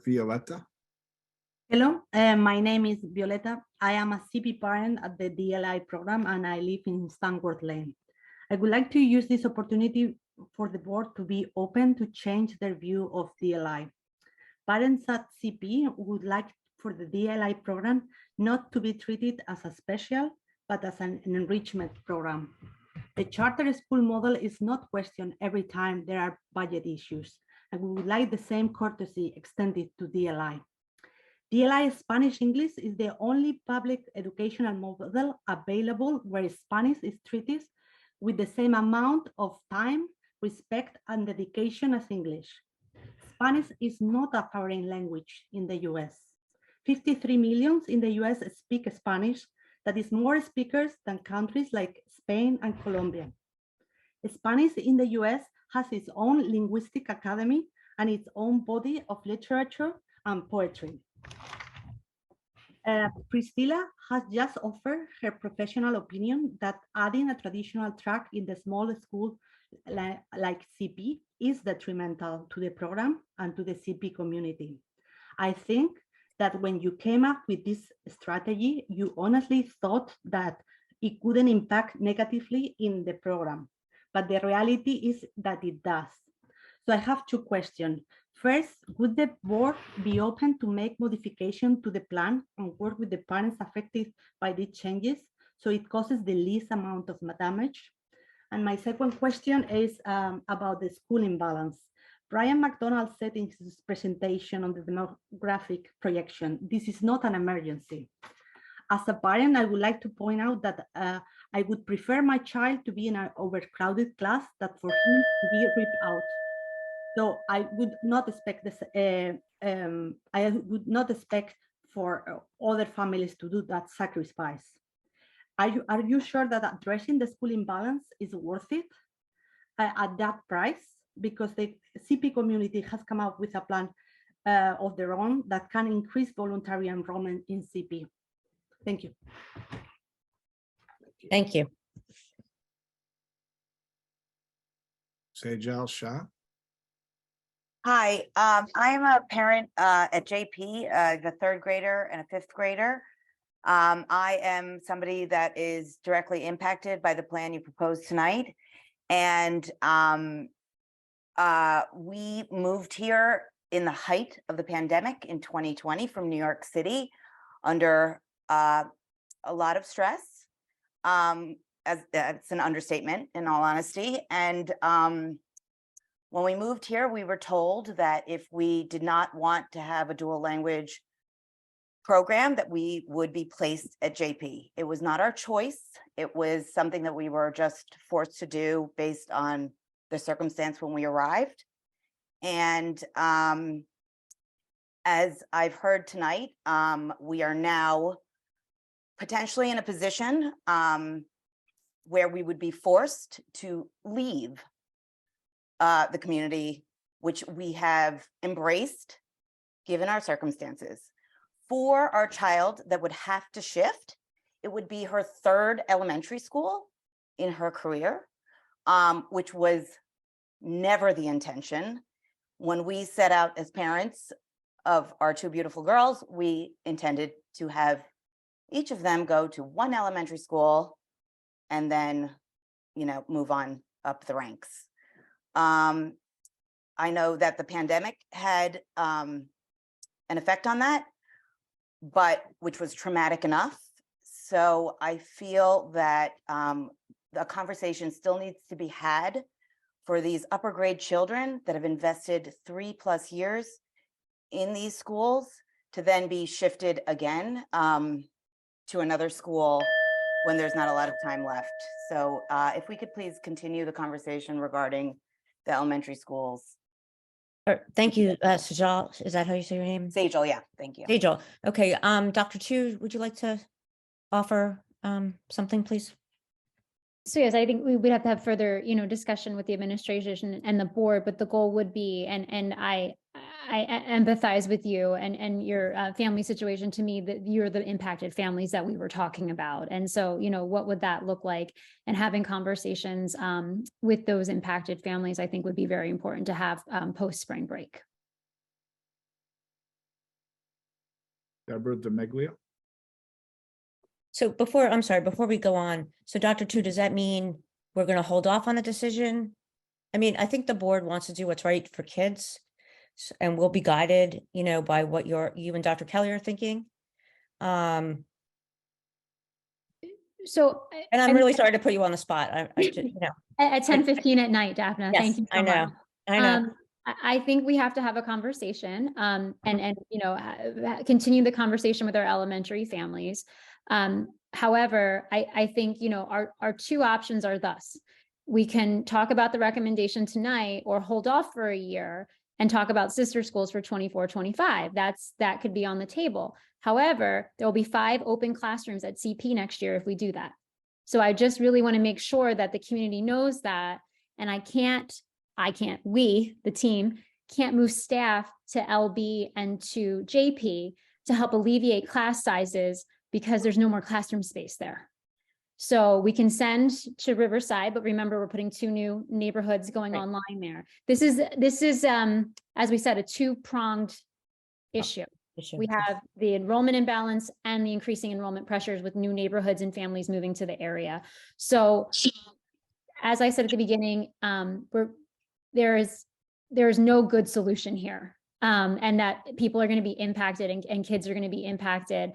Violetta. Hello, my name is Violetta. I am a CP parent at the DLI program and I live in Stanworth Lane. I would like to use this opportunity for the board to be open to change their view of DLI. Parents at CP would like for the DLI program not to be treated as a special, but as an enrichment program. The charter school model is not questioned every time there are budget issues, and we would like the same courtesy extended to DLI. DLI Spanish English is the only public educational model available where Spanish is treated with the same amount of time, respect, and dedication as English. Spanish is not a foreign language in the US. 53 million in the US speak Spanish. That is more speakers than countries like Spain and Colombia. Spanish in the US has its own linguistic academy and its own body of literature and poetry. Priscilla has just offered her professional opinion that adding a traditional track in the small school like CP is detrimental to the program and to the CP community. I think that when you came up with this strategy, you honestly thought that it couldn't impact negatively in the program, but the reality is that it does. So I have two questions. First, would the board be open to make modification to the plan and work with the parents affected by these changes so it causes the least amount of damage? And my second question is about the school imbalance. Brian McDonald said in his presentation on the demographic projection, this is not an emergency. As a parent, I would like to point out that I would prefer my child to be in an overcrowded class than for him to be ripped out. So I would not expect this. I would not expect for other families to do that sacrifice. Are you sure that addressing the school imbalance is worth it at that price? Because the CP community has come up with a plan of their own that can increase voluntary enrollment in CP. Thank you. Thank you. Sejal Shah. Hi, I am a parent at JP, the third grader and a fifth grader. I am somebody that is directly impacted by the plan you proposed tonight. And we moved here in the height of the pandemic in 2020 from New York City under a lot of stress. As that's an understatement, in all honesty. And when we moved here, we were told that if we did not want to have a dual language program, that we would be placed at JP. It was not our choice. It was something that we were just forced to do based on the circumstance when we arrived. And as I've heard tonight, we are now potentially in a position where we would be forced to leave the community, which we have embraced given our circumstances. For our child that would have to shift, it would be her third elementary school in her career, which was never the intention. When we set out as parents of our two beautiful girls, we intended to have each of them go to one elementary school and then, move on up the ranks. I know that the pandemic had an effect on that, but which was traumatic enough. So I feel that the conversation still needs to be had for these upper grade children that have invested 3+ years in these schools to then be shifted again to another school when there's not a lot of time left. So if we could please continue the conversation regarding the elementary schools. Thank you, Sejal. Is that how you say your name? Sejal, yeah, thank you. Sejal. Okay, Dr. Chu, would you like to offer something, please? So yes, I think we would have to have further, discussion with the administration and the board, but the goal would be, and I empathize with you and your family situation. To me, that you're the impacted families that we were talking about. And so, what would that look like? And having conversations with those impacted families, I think would be very important to have post spring break. Deborah DeMeglia. So before we go on, so Dr. Tu, does that mean we're going to hold off on a decision? I mean, I think the board wants to do what's right for kids, and we'll be guided, by what you and Dr. Kelly are thinking. And I'm really sorry to put you on the spot. At 10:15 at night, Daphna. Yes, Thank you so I know. much. I know. I think we have to have a conversation and continue the conversation with our elementary families. However, I think, our two options are thus. We can talk about the recommendation tonight or hold off for a year and talk about sister schools for 24-25. That could be on the table. However, there will be 5 open classrooms at CP next year if we do that. So I just really want to make sure that the community knows that, and we, the team, can't move staff to LB and to JP to help alleviate class sizes because there's no more classroom space there. So we can send to Riverside, but remember, we're putting 2 new neighborhoods going online there. This is, as we said, a 2-pronged issue. We have the enrollment imbalance and the increasing enrollment pressures with new neighborhoods and families moving to the area. So as I said at the beginning, there is no good solution here. And that people are going to be impacted and kids are going to be impacted.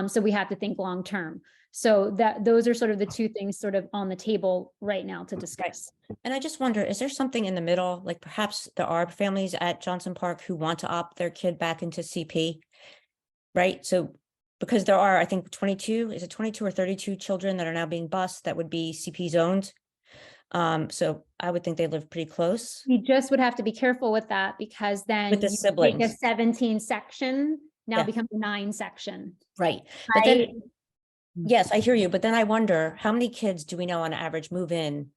So we have to think long term. So those are sort of the 2 things sort of on the table right now to discuss. And I just wonder, is there something in the middle? Like perhaps there are families at Johnson Park who want to opt their kid back into CP, right? So because there are, I think 22 or 32 children that are now being bused that would be CP zoned. So I would think they live pretty close. You just would have to be careful with that because then With the you siblings. take a 17 section, now Yeah. becomes a 9 section. Right. But then, yes, I hear you. But then I wonder, how many kids do we know on average move in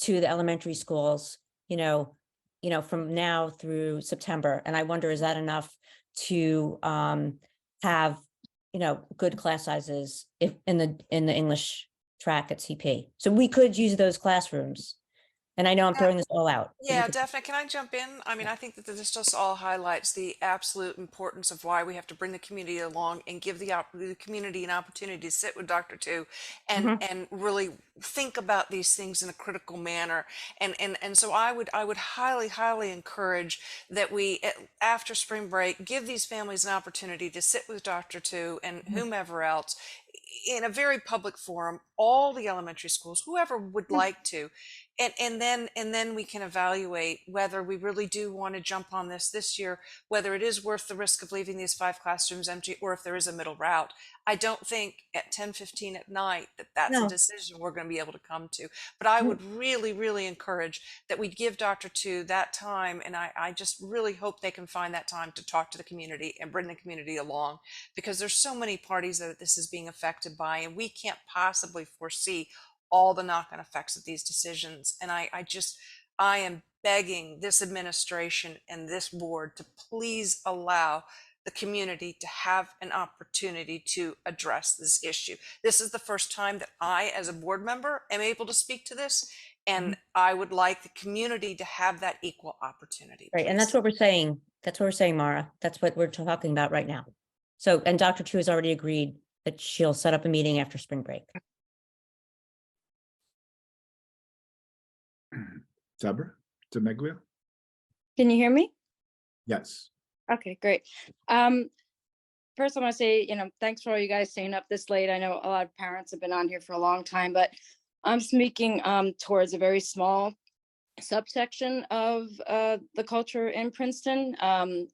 to the elementary schools, from now through September? And I wonder, is that enough to have, good class sizes if in the English track at CP? So we could use those classrooms. And I know I'm throwing this all out. Yeah, Daphne, can I jump in? I mean, I think that this just all highlights the absolute importance of why we have to bring the community along and give the community an opportunity to sit with Dr. Tu and really think about these things in a critical manner. And so I would highly encourage that we, after spring break, give these families an opportunity to sit with Dr. Tu and whomever else in a very public forum, all the elementary schools, whoever would like to. And then we can evaluate whether we really do want to jump on this year, whether it is worth the risk of leaving these 5 classrooms empty, or if there is a middle route. I don't think at 10:15 at night that's a decision we're going to be able to come to. But I would really encourage that we give Dr. Tu that time, and I just really hope they can find that time to talk to the community and bring the community along, because there's so many parties that this is being affected by, and we can't possibly foresee all the knock-on effects of these decisions. And I am begging this administration and this board to please allow the community to have an opportunity to address this issue. This is the first time that I, as a board member, am able to speak to this, and I would like the community to have that equal opportunity. Right, and that's what we're saying. That's what we're saying, Mara. That's what we're talking about right now. So, and Dr. Tu has already agreed that she'll set up a meeting after spring break. Deborah DeMeglia. Can you hear me? Yes. Okay, great. First I want to say, thanks for all you guys staying up this late. I know a lot of parents have been on here for a long time, but I'm speaking towards a very small subsection of the culture in Princeton.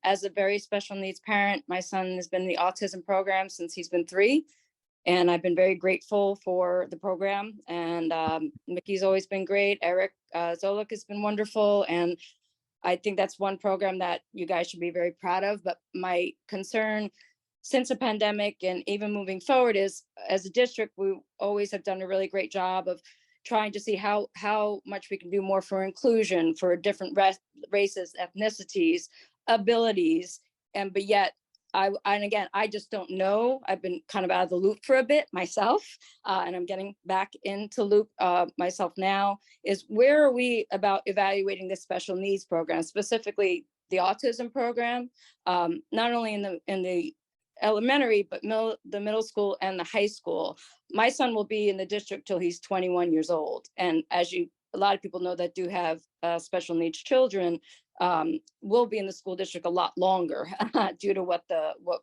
As a very special needs parent, my son has been in the autism program since he's been 3. And I've been very grateful for the program. And Mickey's always been great. Eric Zolik has been wonderful. And I think that's one program that you guys should be very proud of. But my concern since the pandemic and even moving forward is, as a district, we always have done a really great job of trying to see how much we can do more for inclusion, for different races, ethnicities, abilities, but yet and again, I just don't know. I've been kind of out of the loop for a bit myself, and I'm getting back into loop myself now, is where are we about evaluating the special needs program, specifically the autism program, not only in the elementary, but the middle school and the high school. My son will be in the district till he's 21 years old. And as a lot of people know that do have special needs children, will be in the school district a lot longer due to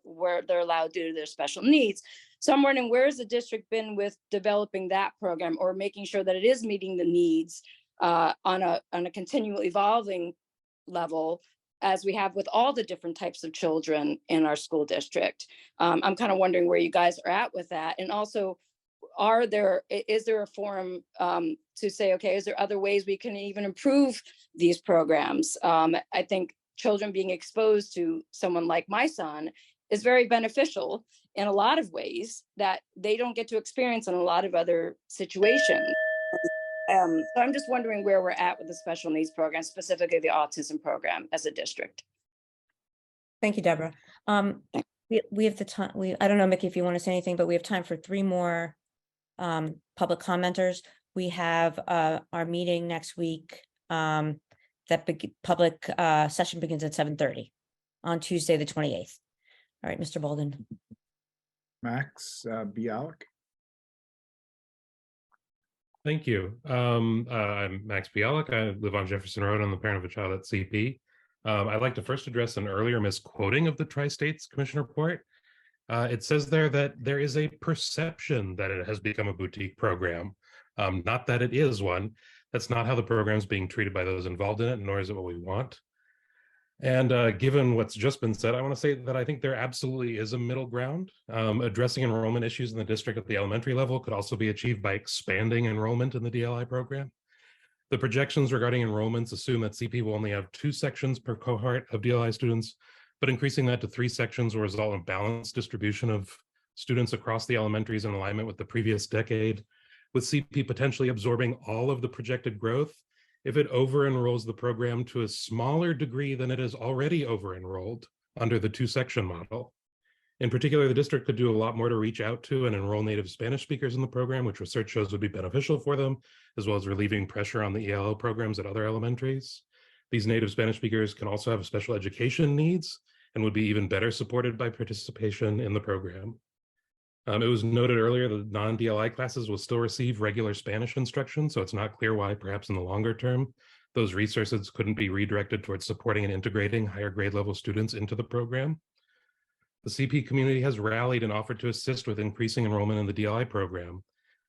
where they're allowed due to their special needs. So I'm wondering, where has the district been with developing that program or making sure that it is meeting the needs on a continual evolving level, as we have with all the different types of children in our school district? I'm kind of wondering where you guys are at with that. And also, is there a forum to say, okay, is there other ways we can even improve these programs? I think children being exposed to someone like my son is very beneficial in a lot of ways that they don't get to experience in a lot of other situations. So I'm just wondering where we're at with the special needs program, specifically the autism program as a district. Thank you, Deborah. We have the time. I don't know, Mickey, if you want to say anything, but we have time for 3 more public commenters. We have our meeting next week. Public session begins at 7:30 on Tuesday, the 28th. All right, Mr. Bolden. Max Bialik. Thank you. I'm Max Bialik. I live on Jefferson Road. I'm the parent of a child at CP. I'd like to first address an earlier misquoting of the Tri-States Commission report. It says there that there is a perception that it has become a boutique program, not that it is one. That's not how the program is being treated by those involved in it, nor is it what we want. And given what's just been said, I want to say that I think there absolutely is a middle ground. Addressing enrollment issues in the district at the elementary level could also be achieved by expanding enrollment in the DLI program. The projections regarding enrollments assume that CP will only have 2 sections per cohort of DLI students, but increasing that to 3 sections will result in a balanced distribution of students across the elementaries in alignment with the previous decade, with CP potentially absorbing all of the projected growth if it over-enrolls the program to a smaller degree than it is already over-enrolled under the 2-section model. In particular, the district could do a lot more to reach out to and enroll native Spanish speakers in the program, which research shows would be beneficial for them, as well as relieving pressure on the ELL programs at other elementaries. These native Spanish speakers can also have special education needs and would be even better supported by participation in the program. It was noted earlier that non-DLI classes will still receive regular Spanish instruction, so it's not clear why, perhaps in the longer term, those resources couldn't be redirected towards supporting and integrating higher grade level students into the program. The CP community has rallied and offered to assist with increasing enrollment in the DLI program.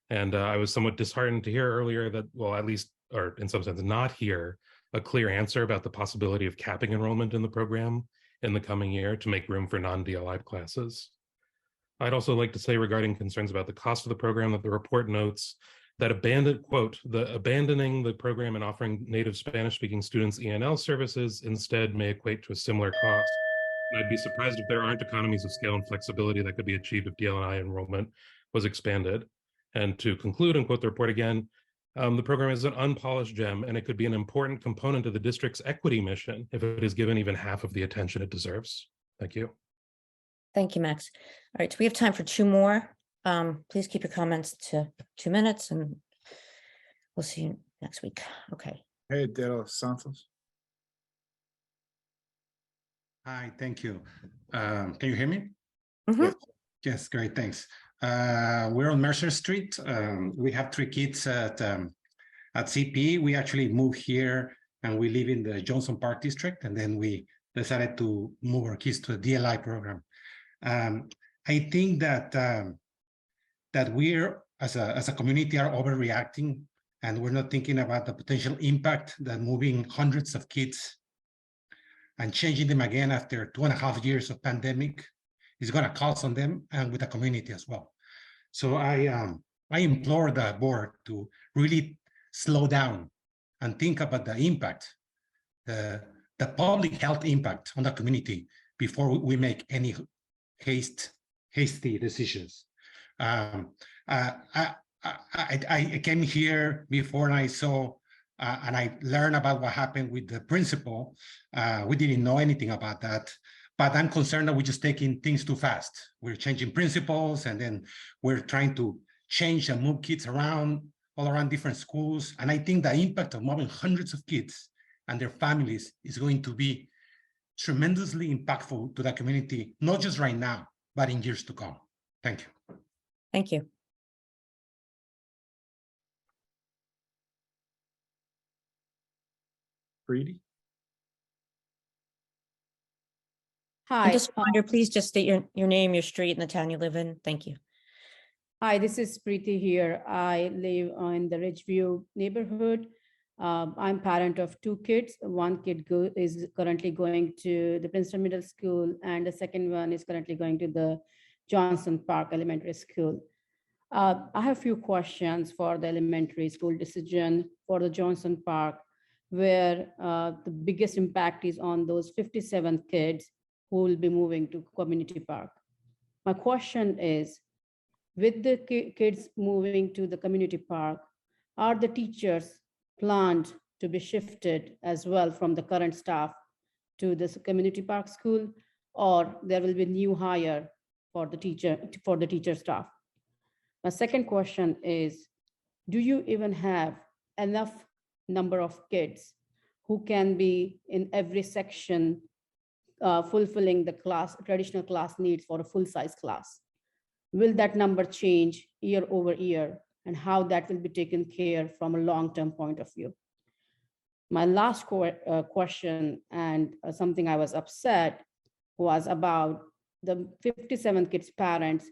And I was somewhat disheartened to hear earlier that, well, at least, or in some sense, not hear a clear answer about the possibility of capping enrollment in the program in the coming year to make room for non-DLI classes. I'd also like to say regarding concerns about the cost of the program that the report notes that abandoning the program and offering native Spanish-speaking students ENL services instead may equate to a similar cost. And I'd be surprised if there aren't economies of scale and flexibility that could be achieved if DLI enrollment was expanded. And to conclude and quote the report again, the program is an unpolished gem and it could be an important component of the district's equity mission if it is given even half of the attention it deserves. Thank you. Thank you, Max. All right, so we have time for 2 more. Please keep your comments to 2 minutes and we'll see you next week. Okay. Hey, De Los Santos. Hi, thank you. Can you hear me? Mm-hmm. Yes, great, thanks. We're on Mercer Street. We have 3 kids at CP. We actually moved here and we live in the Johnson Park district, and then we decided to move our kids to the DLI program. I think that that we're as a community are overreacting, and we're not thinking about the potential impact that moving hundreds of kids and changing them again after 2.5 years of pandemic is going to cause on them and with the community as well. So I implore the board to really slow down and think about the impact, the public health impact on the community before we make any hasty decisions. I came here before and I saw and I learned about what happened with the principal. We didn't know anything about that, but I'm concerned that we're just taking things too fast. We're changing principles and then we're trying to change and move kids around all around different schools. And I think the impact of moving hundreds of kids and their families is going to be tremendously impactful to the community, not just right now, but in years to come. Thank you. Thank you. Preeti? And Hi, just a reminder, please just state your name, your street, and the town you live in. Thank you. hi, this is Preeti here. I live in the Ridgeview neighborhood. I'm parent of two kids. One kid is currently going to the Princeton Middle School, and the second one is currently going to the Johnson Park Elementary School. I have a few questions for the elementary school decision for the Johnson Park, where the biggest impact is on those 57 kids who will be moving to community park. My question is, with the kids moving to the community park, are the teachers planned to be shifted as well from the current staff to this community park school, or there will be new hire for the teacher staff? My second question is, do you even have enough number of kids who can be in every section fulfilling the traditional class needs for a full-size class? Will that number change year over year, and how that will be taken care from a long-term point of view? My last question, and something I was upset, was about the 57 kids' parents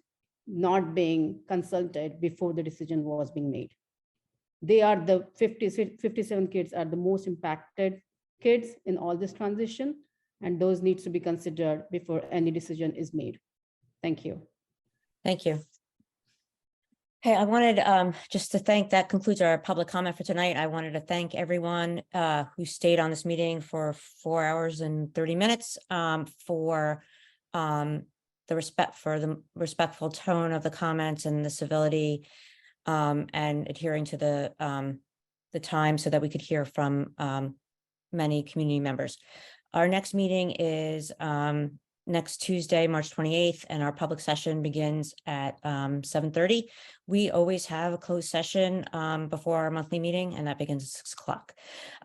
not being consulted before the decision was being made. They are the 57 kids are the most impacted kids in all this transition, and those needs to be considered before any decision is made. Thank you. Thank you. Hey, I wanted just to thank, that concludes our public comment for tonight. I wanted to thank everyone who stayed on this meeting for 4 hours and 30 minutes for the respectful tone of the comments and the civility and adhering to the time so that we could hear from many community members. Our next meeting is next Tuesday, March 28th, and our public session begins at 7:30. We always have a closed session before our monthly meeting, and that begins at 6 o'clock.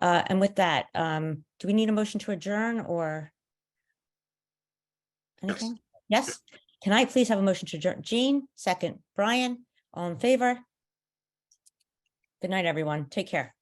And with that, do we need a motion to adjourn or anything? Yes. Can I please have a motion to adjourn? Jean, second. Brian, all in favor? Good night, everyone. Take care.